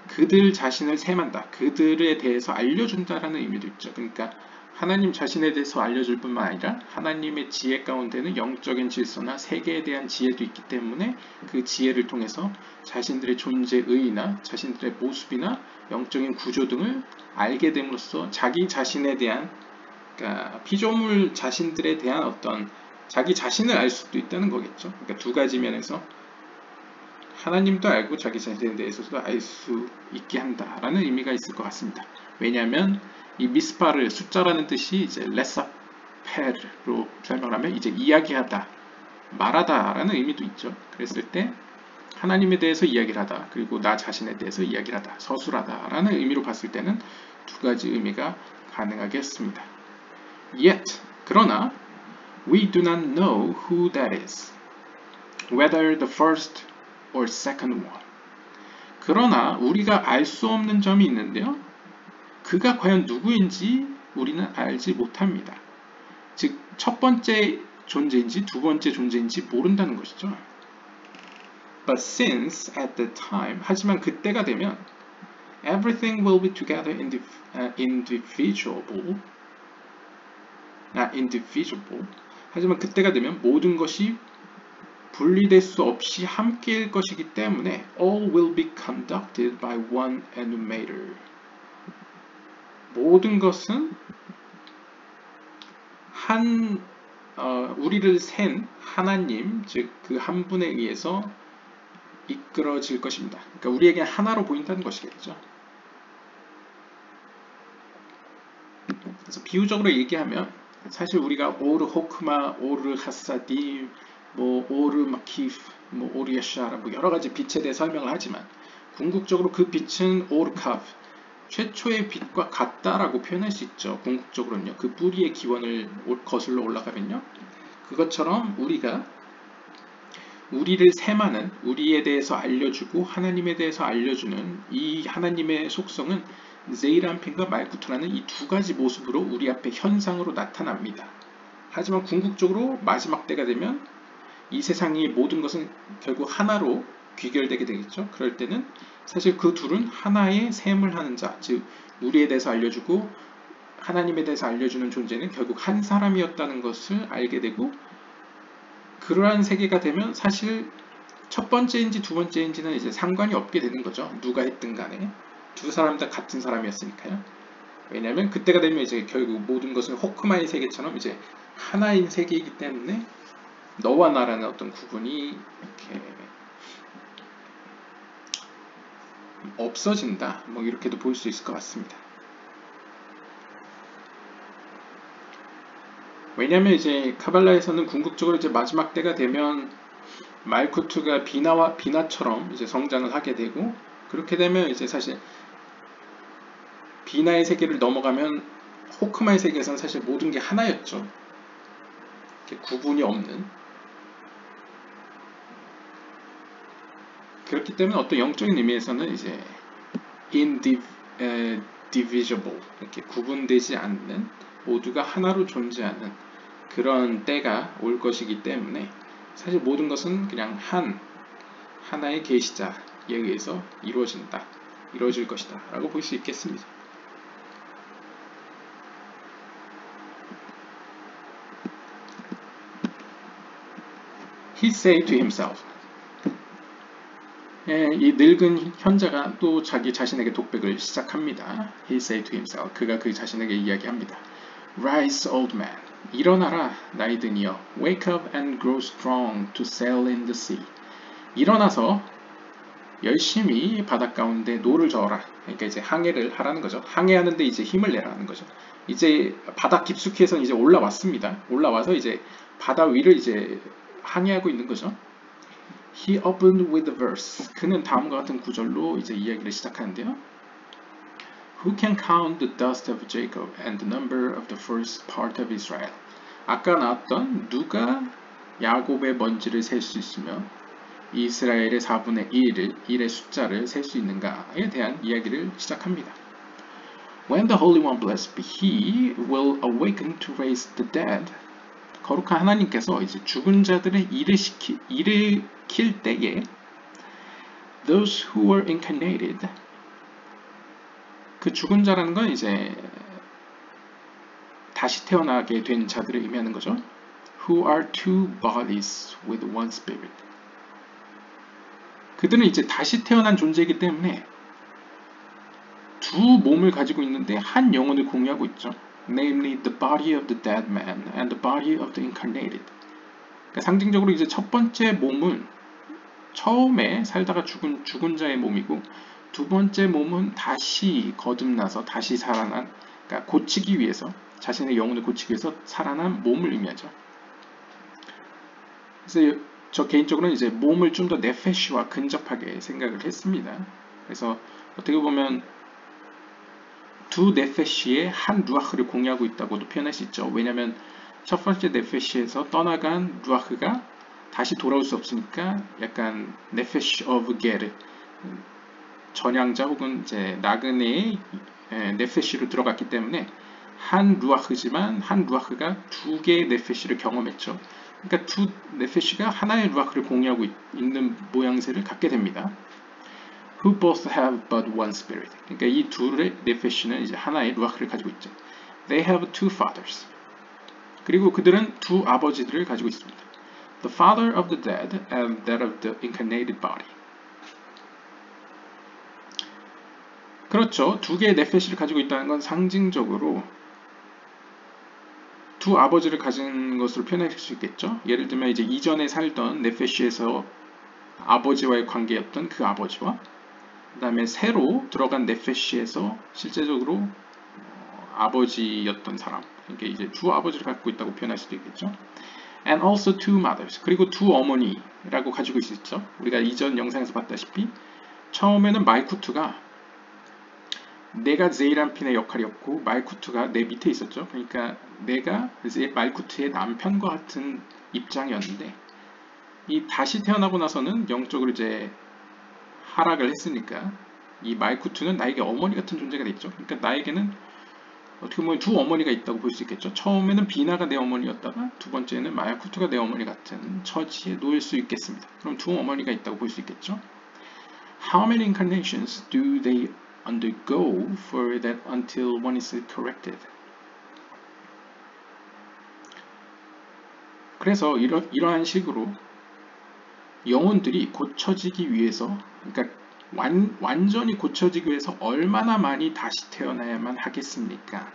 S1: 그들 자신을 셈한다, 그들에 대해서 알려준다라는 의미도 있죠. 그러니까 하나님 자신에 대해서 알려줄 뿐만 아니라 하나님의 지혜 가운데는 영적인 질서나 세계에 대한 지혜도 있기 때문에 그 지혜를 통해서 자신들의 존재의나 자신들의 모습이나 영적인 구조 등을 알게 됨으로써 자기 자신에 대한, 그러니까 피조물 자신들에 대한 어떤 자기 자신을 알 수도 있다는 거겠죠. 그러니까 두 가지 면에서 하나님도 알고 자기 자신에 대해서도 알 수 있게 한다라는 의미가 있을 것 같습니다. 왜냐하면 이 미스파를 숫자라는 뜻이 이제 레사페르로 설명하면 이제 이야기하다, 말하다라는 의미도 있죠. 그랬을 때 하나님에 대해서 이야기를 하다, 그리고 나 자신에 대해서 이야기를 하다, 서술하다라는 의미로 봤을 때는 두 가지 의미가 가능하겠습니다. Yet, 그러나 we do not know who that is, whether the first or second one. 그러나 우리가 알 수 없는 점이 있는데요. 그가 과연 누구인지 우리는 알지 못합니다. 즉, 첫 번째 존재인지 두 번째 존재인지 모른다는 것이죠. But since at the time, 하지만 그때가 되면 everything will be together indivisible. 하지만 그때가 되면 모든 것이 분리될 수 없이 함께일 것이기 때문에 all will be conducted by one animator. 모든 것은 우리를 센 하나님, 즉 그 한 분에 의해서 이끌어질 것입니다. 그러니까 우리에게 하나로 보인다는 것이겠죠. 그래서 비유적으로 얘기하면 사실 우리가 오르 호크마, 오르 하사디, 오르 마키프, 오르 야샤라 여러 가지 빛에 대해 설명을 하지만 궁극적으로 그 빛은 오르카브, 최초의 빛과 같다라고 표현할 수 있죠. 궁극적으로는요. 그 뿌리의 기원을 거슬러 올라가면요. 그것처럼 우리가 우리를 셈하는, 우리에 대해서 알려주고 하나님에 대해서 알려주는 이 하나님의 속성은 제이란핀과 말쿠트라는 이 두 가지 모습으로 우리 앞에 현상으로 나타납니다. 하지만 궁극적으로 마지막 때가 되면 이 세상의 모든 것은 결국 하나로 귀결되게 되겠죠. 그럴 때는 사실 그 둘은 하나의 셈을 하는 자, 즉 우리에 대해서 알려주고 하나님에 대해서 알려주는 존재는 결국 한 사람이었다는 것을 알게 되고, 그러한 세계가 되면 사실 첫 번째인지 두 번째인지는 이제 상관이 없게 되는 거죠. 누가 했든 간에 두 사람 다 같은 사람이었으니까요. 왜냐하면 그때가 되면 이제 결국 모든 것은 호크마의 세계처럼 이제 하나인 세계이기 때문에 너와 나라는 어떤 구분이 이렇게 없어진다, 이렇게도 볼 수 있을 것 같습니다. 왜냐하면 이제 카발라에서는 궁극적으로 이제 마지막 때가 되면 말쿠트가 비나처럼 이제 성장을 하게 되고, 그렇게 되면 이제 사실 비나의 세계를 넘어가면 호크마의 세계에서는 사실 모든 게 하나였죠. 이렇게 구분이 없는. 그렇기 때문에 어떤 영적인 의미에서는 이제 indivisible, 이렇게 구분되지 않는, 모두가 하나로 존재하는 그런 때가 올 것이기 때문에 사실 모든 것은 그냥 하나의 계시자에 의해서 이루어질 것이다 라고 볼 수 있겠습니다. He said to himself, 이 늙은 현자가 또 자기 자신에게 독백을 시작합니다. He said to himself, 그가 그 자신에게 이야기합니다. Rise, old man. 일어나라, 나이 드니여. Wake up and grow strong to sail in the sea. 일어나서 열심히 바닷 가운데 노를 저어라. 그러니까 이제 항해를 하라는 거죠. 항해하는데 이제 힘을 내라는 거죠. 이제 바다 깊숙이에서 이제 올라왔습니다. 올라와서 이제 바다 위를 이제 항해하고 있는 거죠. He opened with the verse. 그는 다음과 같은 구절로 이제 이야기를 시작하는데요. Who can count the dust of Jacob and the number of the first part of Israel? 아까 나왔던 누가 야곱의 먼지를 셀 수 있으며 이스라엘의 4분의 1의 숫자를 셀 수 있는가에 대한 이야기를 시작합니다. When the Holy One blessed be He will awaken to raise the dead. 거룩한 하나님께서 이제 죽은 자들의 일으킬 때에 those who were incarnated, 그 죽은 자라는 건 이제 다시 태어나게 된 자들을 의미하는 거죠. Who are two bodies with one spirit. 그들은 이제 다시 태어난 존재이기 때문에 두 몸을 가지고 있는데 한 영혼을 공유하고 있죠. Namely the body of the dead man and the body of the incarnated. 그러니까 상징적으로 이제 첫 번째 몸은 처음에 살다가 죽은 자의 몸이고, 두 번째 몸은 다시 거듭나서 다시 살아난, 그러니까 고치기 위해서, 자신의 영혼을 고치기 위해서 살아난 몸을 의미하죠. 그래서 저 개인적으로는 이제 몸을 좀 더 네페시와 근접하게 생각을 했습니다. 그래서 어떻게 보면 두 네페시의 한 루아흐를 공유하고 있다고도 표현할 수 있죠. 왜냐하면 첫 번째 네페시에서 떠나간 루아흐가 다시 돌아올 수 없으니까 약간 네페시 오브 게르, 전향자 혹은 이제 나그네의 네페시로 들어갔기 때문에 한 루아흐지만 한 루아흐가 두 개의 네페시를 경험했죠. 그러니까 두 네페시가 하나의 루아흐를 공유하고 있는 모양새를 갖게 됩니다. Who both have but one spirit. 그러니까 이 둘의 네페시는 이제 하나의 루아흐를 가지고 있죠. They have two fathers. 그리고 그들은 두 아버지들을 가지고 있습니다. The father of the dead and that of the incarnated body. 그렇죠. 두 개의 네페시를 가지고 있다는 건 상징적으로 두 아버지를 가진 것으로 표현할 수 있겠죠. 예를 들면 이제 이전에 살던 네페시에서 아버지와의 관계였던 그 아버지와 그 다음에 새로 들어간 네페시에서 실제적으로 아버지였던 사람, 그러니까 이제 두 아버지를 갖고 있다고 표현할 수도 있겠죠. And also two mothers, 그리고 두 어머니라고 가지고 있었죠. 우리가 이전 영상에서 봤다시피 처음에는 말쿠트가 내가 제이란핀의 역할이었고 말쿠트가 내 밑에 있었죠. 그러니까 내가 말쿠트의 남편과 같은 입장이었는데 이 다시 태어나고 나서는 영적으로 이제 하락을 했으니까 이 말쿠트는 나에게 어머니 같은 존재가 됐죠. 그러니까 나에게는 어떻게 보면 두 어머니가 있다고 볼 수 있겠죠. 처음에는 비나가 내 어머니였다가 두 번째는 말쿠트가 내 어머니 같은 처지에 놓일 수 있겠습니다. 그럼 두 어머니가 있다고 볼 수 있겠죠. How many incarnations do they undergo for that until one is corrected? 그래서 이러한 식으로 영혼들이 고쳐지기 위해서, 그러니까 완전히 고쳐지기 위해서 얼마나 많이 다시 태어나야만 하겠습니까?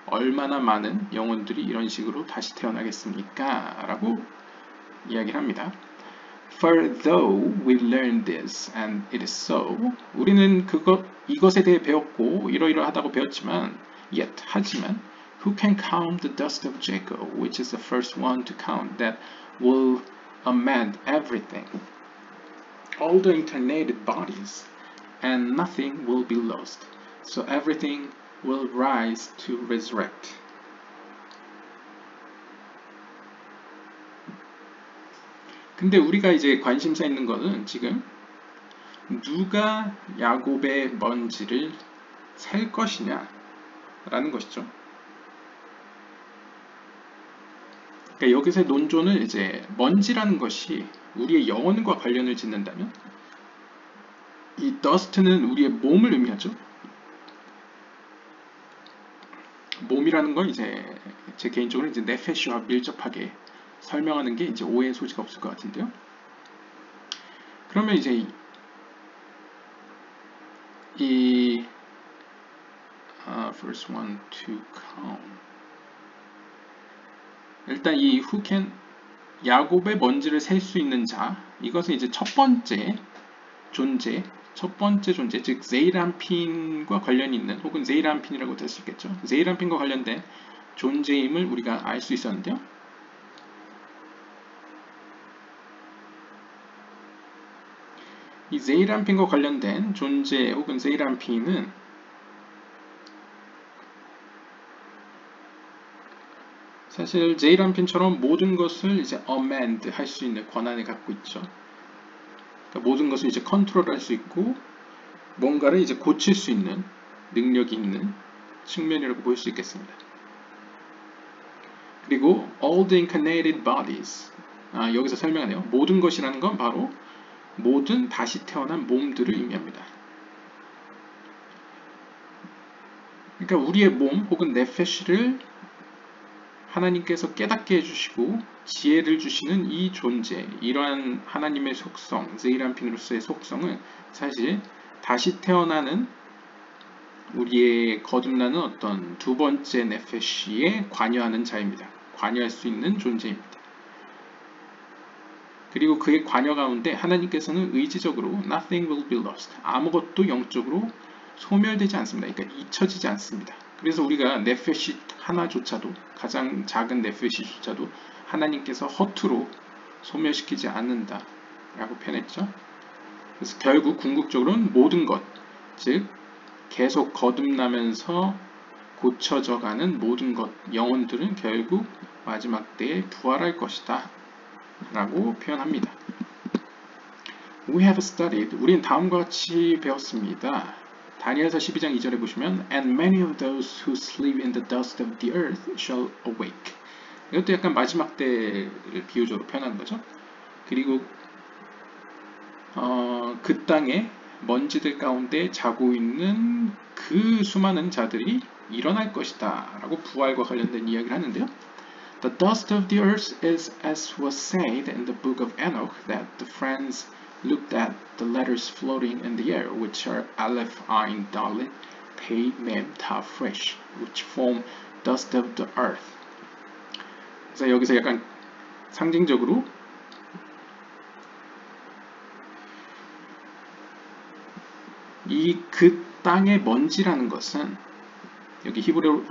S1: 얼마나 많은 영혼들이 이런 식으로 다시 태어나겠습니까? 라고 이야기를 합니다. For though we learn this and it is so, 우리는 이것에 대해 배웠고 이러이러하다고 배웠지만 하지만 who can count the dust of Jacob, which is the first one to count, that will amend everything, all the incarnated bodies, and nothing will be lost, so everything will rise to resurrect. 근데 우리가 이제 관심사 있는 거는 지금 누가 야곱의 먼지를 셀 것이냐 라는 것이죠. 그러니까 여기서의 논조는 이제 먼지라는 것이 우리의 영혼과 관련을 짓는다면 이 dust는 우리의 몸을 의미하죠. 몸이라는 건 이제 제 개인적으로 이제 네페시와 밀접하게 설명하는 게 이제 오해의 소지가 없을 것 같은데요. 그러면 이제 이 first one to count, 일단 이 who can, 야곱의 먼지를 셀 수 있는 자, 이것은 이제 첫 번째 존재, 즉 제이란핀과 관련이 있는, 혹은 제이란핀이라고 될 수 있겠죠. 제이란핀과 관련된 존재임을 우리가 알 수 있었는데요. 이 제이란핀과 관련된 존재 혹은 제이란핀은 사실 제이란핀처럼 모든 것을 이제 amend 할 수 있는 권한을 갖고 있죠. 그러니까 모든 것을 이제 컨트롤할 수 있고 뭔가를 이제 고칠 수 있는 능력이 있는 측면이라고 볼 수 있겠습니다. 그리고 all the incarnated bodies, 여기서 설명하네요. 모든 것이라는 건 바로 모든 다시 태어난 몸들을 의미합니다. 그러니까 우리의 몸 혹은 네페시를 하나님께서 깨닫게 해주시고 지혜를 주시는 이 존재, 이러한 하나님의 속성, 제이란핀으로서의 속성은 사실 다시 태어나는 우리의 거듭나는 어떤 두 번째 네페시에 관여하는 자입니다. 관여할 수 있는 존재입니다. 그리고 그의 관여 가운데 하나님께서는 의지적으로 nothing will be lost. 아무것도 영적으로 소멸되지 않습니다. 그러니까 잊혀지지 않습니다. 그래서 우리가 네페시 하나조차도 가장 작은 네페시조차도 하나님께서 허투루 소멸시키지 않는다 라고 표현했죠. 그래서 결국 궁극적으로는 모든 것, 즉 계속 거듭나면서 고쳐져 가는 모든 것, 영혼들은 결국 마지막 때에 부활할 것이다 라고 표현합니다. We have studied, 우린 다음과 같이 배웠습니다. 다니엘서 12장 2절에 보시면 And many of those who sleep in the dust of the earth shall awake. 이것도 약간 마지막 때를 비유적으로 표현하는 거죠. 그리고 그 땅에 먼지들 가운데 자고 있는 그 수많은 자들이 일어날 것이다 라고 부활과 관련된 이야기를 하는데요. The dust of the earth is as was said in the book of Enoch that the friends looked at the letters floating in the air, which are Aleph, Ain, Dalet, Pei, Mem, Tav, Resh, which form dust of the earth. 그래서 여기서 약간 상징적으로 그 땅의 먼지라는 것은 여기 히브리어로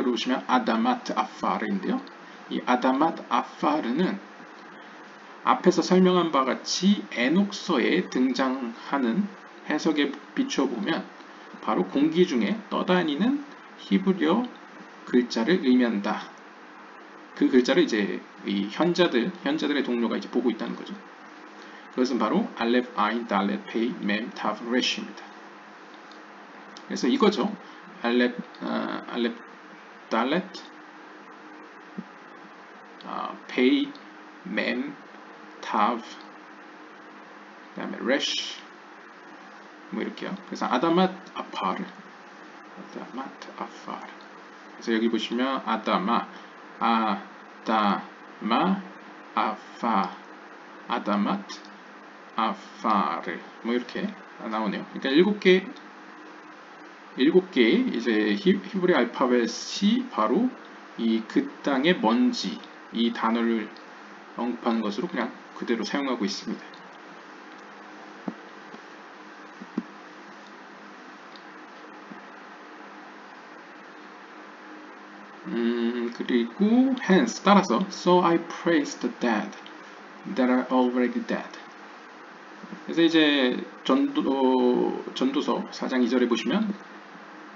S1: 보시면 아다마트 아파르인데요. 이 아다마트 아파르는 앞에서 설명한 바와 같이 에녹서에 등장하는 해석에 비추어 보면 바로 공기 중에 떠다니는 히브리어 글자를 의미한다. 그 글자를 이제 이 현자들의 동료가 이제 보고 있다는 거죠. 그것은 바로 알렙, 아인, 달렛, 페이, 멤, 타브, 레시입니다. 그래서 이거죠. 알렙, 달렛, 페이, 멤, 타브, 그다음에 레시, 뭐 이렇게요. 그래서 아다맛 아파르, 아다맛 아파르. 그래서 여기 보시면 아다마, 아파, 아다맛 아파르 뭐 이렇게 나오네요. 그러니까 7개의 이제 히브리 알파벳이 바로 이 그 땅의 먼지 이 단어를 언급하는 것으로 그냥 그대로 사용하고 있습니다. 그리고 hence 따라서 so I praise the dead that are already dead. 그래서 이제 전도서 4장 2절에 보시면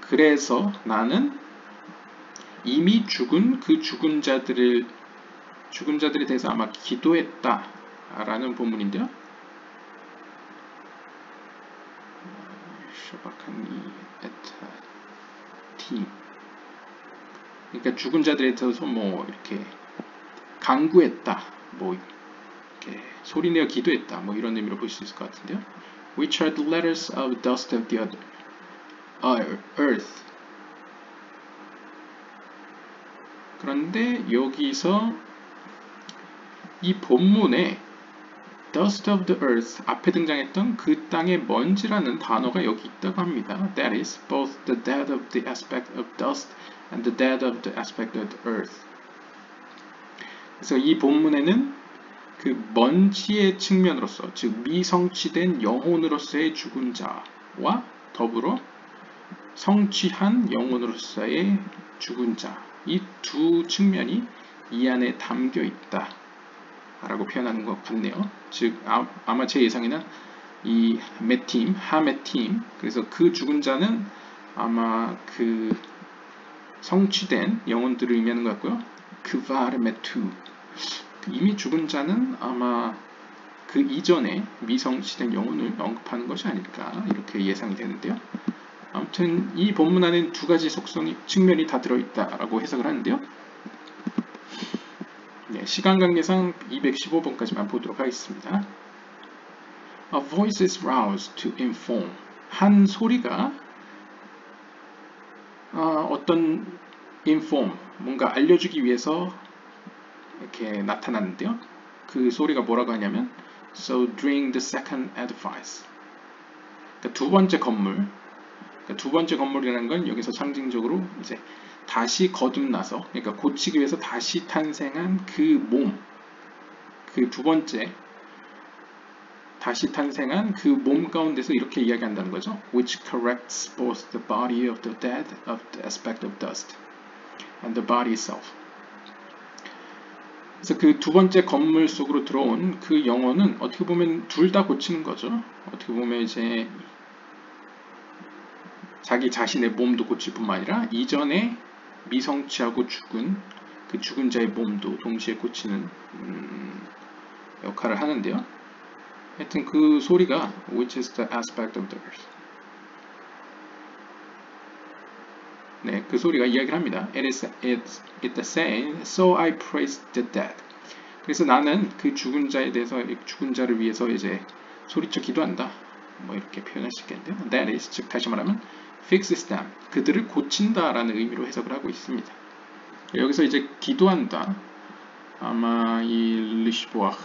S1: 그래서 나는 이미 죽은 그 죽은 자들에 대해서 아마 기도했다 라는 본문인데요. 그러니까 죽은 자들에 대해서 뭐 이렇게 간구했다 뭐 이렇게 소리내어 기도했다 뭐 이런 의미로 볼 수 있을 것 같은데요. Which are the letters of dust of the earth. 그런데 여기서 이 본문에 dust of the earth 앞에 등장했던 그 땅의 먼지라는 단어가 여기 있다고 합니다. That is both the dead of the aspect of dust and the dead of the aspect of the earth. 그래서 이 본문에는 그 먼지의 측면으로서 즉 미성취된 영혼으로서의 죽은 자와 더불어 성취한 영혼으로서의 죽은 자 이 두 측면이 이 안에 담겨 있다 라고 표현하는 것 같네요. 즉 아마 제 예상에는 이 메팀, 하메팀 그래서 그 죽은 자는 아마 그 성취된 영혼들을 의미하는 것 같고요. 그바르메투 이미 죽은 자는 아마 그 이전에 미성취된 영혼을 언급하는 것이 아닐까 이렇게 예상이 되는데요. 아무튼 이 본문 안에는 두 가지 측면이 다 들어있다라고 해석을 하는데요. 네, 시간 관계상 215번까지만 보도록 하겠습니다. A voice is roused to inform. 한 소리가 어떤 inform, 뭔가 알려주기 위해서 이렇게 나타났는데요. 그 소리가 뭐라고 하냐면 So during the second edifice. 그러니까 두 번째 건물. 그러니까 두 번째 건물이라는 건 여기서 상징적으로 이제 다시 거듭나서 그러니까 고치기 위해서 다시 탄생한 그 몸, 그 두 번째 다시 탄생한 그 몸 가운데서 이렇게 이야기한다는 거죠. Which corrects both the body of the dead of the aspect of dust and the body itself. 그래서 그 두 번째 건물 속으로 들어온 그 영혼은 어떻게 보면 둘 다 고치는 거죠. 어떻게 보면 이제 자기 자신의 몸도 고칠 뿐만 아니라 이전에 미성취하고 죽은 그 죽은 자의 몸도 동시에 고치는 역할을 하는데요. 하여튼 그 소리가 which is the aspect of the earth. 네, 그 소리가 이야기를 합니다. It is the saying, so I praise the dead. 그래서 나는 그 죽은 자에 대해서 죽은 자를 위해서 이제 소리쳐 기도한다. 뭐 이렇게 표현할 수 있겠는데요. That is, 즉 다시 말하면 fixes them. 그들을 고친다라는 의미로 해석을 하고 있습니다. 여기서 이제 기도한다. 아마 이 리시보아를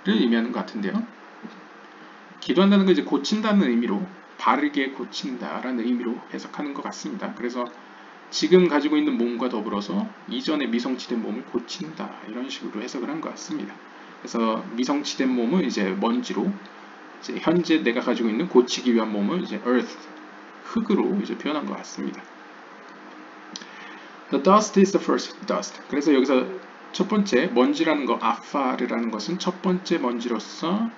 S1: 의미하는 것 같은데요. 기도한다는 건 이제 고친다는 의미로 바르게 고친다라는 의미로 해석하는 것 같습니다. 그래서 지금 가지고 있는 몸과 더불어서 이전에 미성취된 몸을 고친다 이런 식으로 해석을 한 것 같습니다. 그래서 미성취된 몸은 이제 먼지로 이제 현재 내가 가지고 있는 고치기 위한 몸을 이제 earth 흙으로 이제 표현한 것 같습니다. The dust is the first dust. 그래서 여기서 첫 번째 먼지라는 거 아파르라는 것은 첫 번째 먼지로서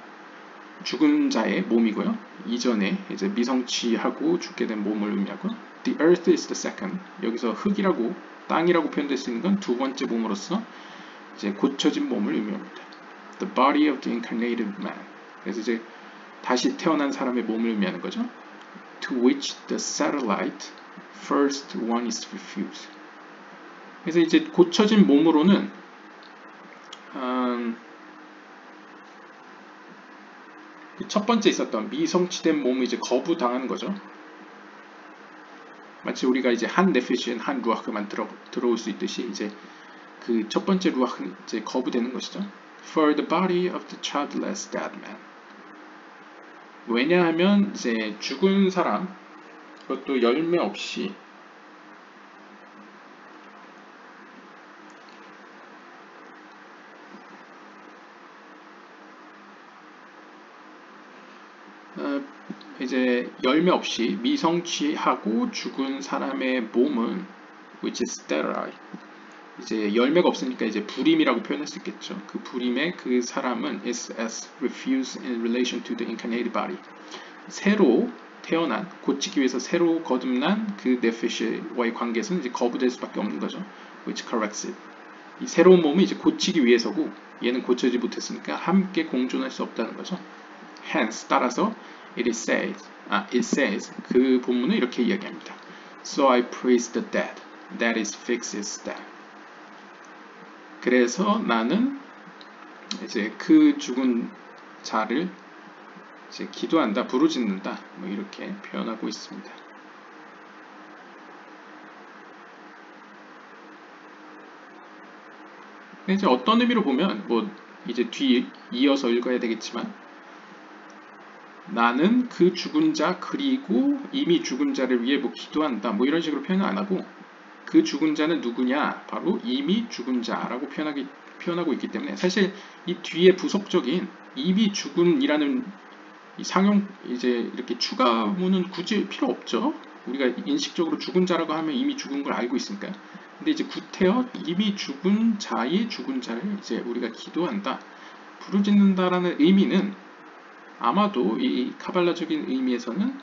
S1: 죽은 자의 몸이고요. 이전에 이제 미성취하고 죽게 된 몸을 의미하고요. The earth is the second. 여기서 흙이라고 땅이라고 표현될 수 있는 건 두 번째 몸으로서 이제 고쳐진 몸을 의미합니다. The body of the incarnated man. 그래서 이제 다시 태어난 사람의 몸을 의미하는 거죠. To which the satellite first one is refused. 그래서 이제 고쳐진 몸으로는 첫 번째 있었던 미성취된 몸을 이제 거부당하는 거죠. 마치 우리가 이제 한 네피시엔 한 루아흐만 들어올 수 있듯이 이제 그 첫 번째 루아흐는 이제 거부되는 것이죠. For the body of the childless dead man. 왜냐하면 이제 죽은 사람, 그것도 열매 없이 이제 열매 없이 미성취하고 죽은 사람의 몸은 which is sterile. 이제 열매가 없으니까 이제 불임이라고 표현할 수 있겠죠. 그 불임의 그 사람은 is as refused in relation to the incarnated body. 새로 태어난 고치기 위해서 새로 거듭난 그 네피시와의 관계에서는 이제 거부될 수밖에 없는 거죠. which corrects it. 이 새로운 몸이 이제 고치기 위해서고 얘는 고쳐지 못했으니까 함께 공존할 수 없다는 거죠. Hence 따라서 it says 그 본문은 이렇게 이야기합니다. So I praise the dead. That is fixes them. 그래서 나는 이제 그 죽은 자를 이제 기도한다, 부르짖는다, 뭐 이렇게 표현하고 있습니다. 이제 어떤 의미로 보면 뭐 이제 뒤 이어서 읽어야 되겠지만 나는 그 죽은 자 그리고 이미 죽은 자를 위해 뭐 기도한다 뭐 이런 식으로 표현을 안 하고 그 죽은 자는 누구냐 바로 이미 죽은 자라고 표현하고 있기 때문에 사실 이 뒤에 부속적인 이미 죽은이라는 이 상용 이제 이렇게 추가문은 굳이 필요 없죠. 우리가 인식적으로 죽은 자라고 하면 이미 죽은 걸 알고 있으니까. 근데 이제 구태여 이미 죽은 자의 죽은 자를 이제 우리가 기도한다, 부르짖는다라는 의미는 아마도 이 카발라적인 의미에서는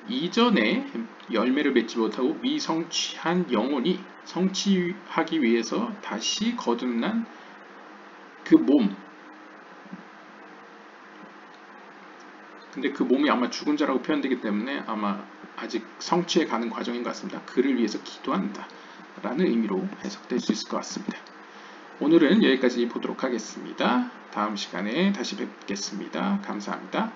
S1: 이전에 열매를 맺지 못하고 미성취한 영혼이 성취하기 위해서 다시 거듭난 그 몸. 근데 그 몸이 아마 죽은 자라고 표현되기 때문에 아마 아직 성취해 가는 과정인 것 같습니다. 그를 위해서 기도한다 라는 의미로 해석될 수 있을 것 같습니다. 오늘은 여기까지 보도록 하겠습니다. 다음 시간에 다시 뵙겠습니다. 감사합니다.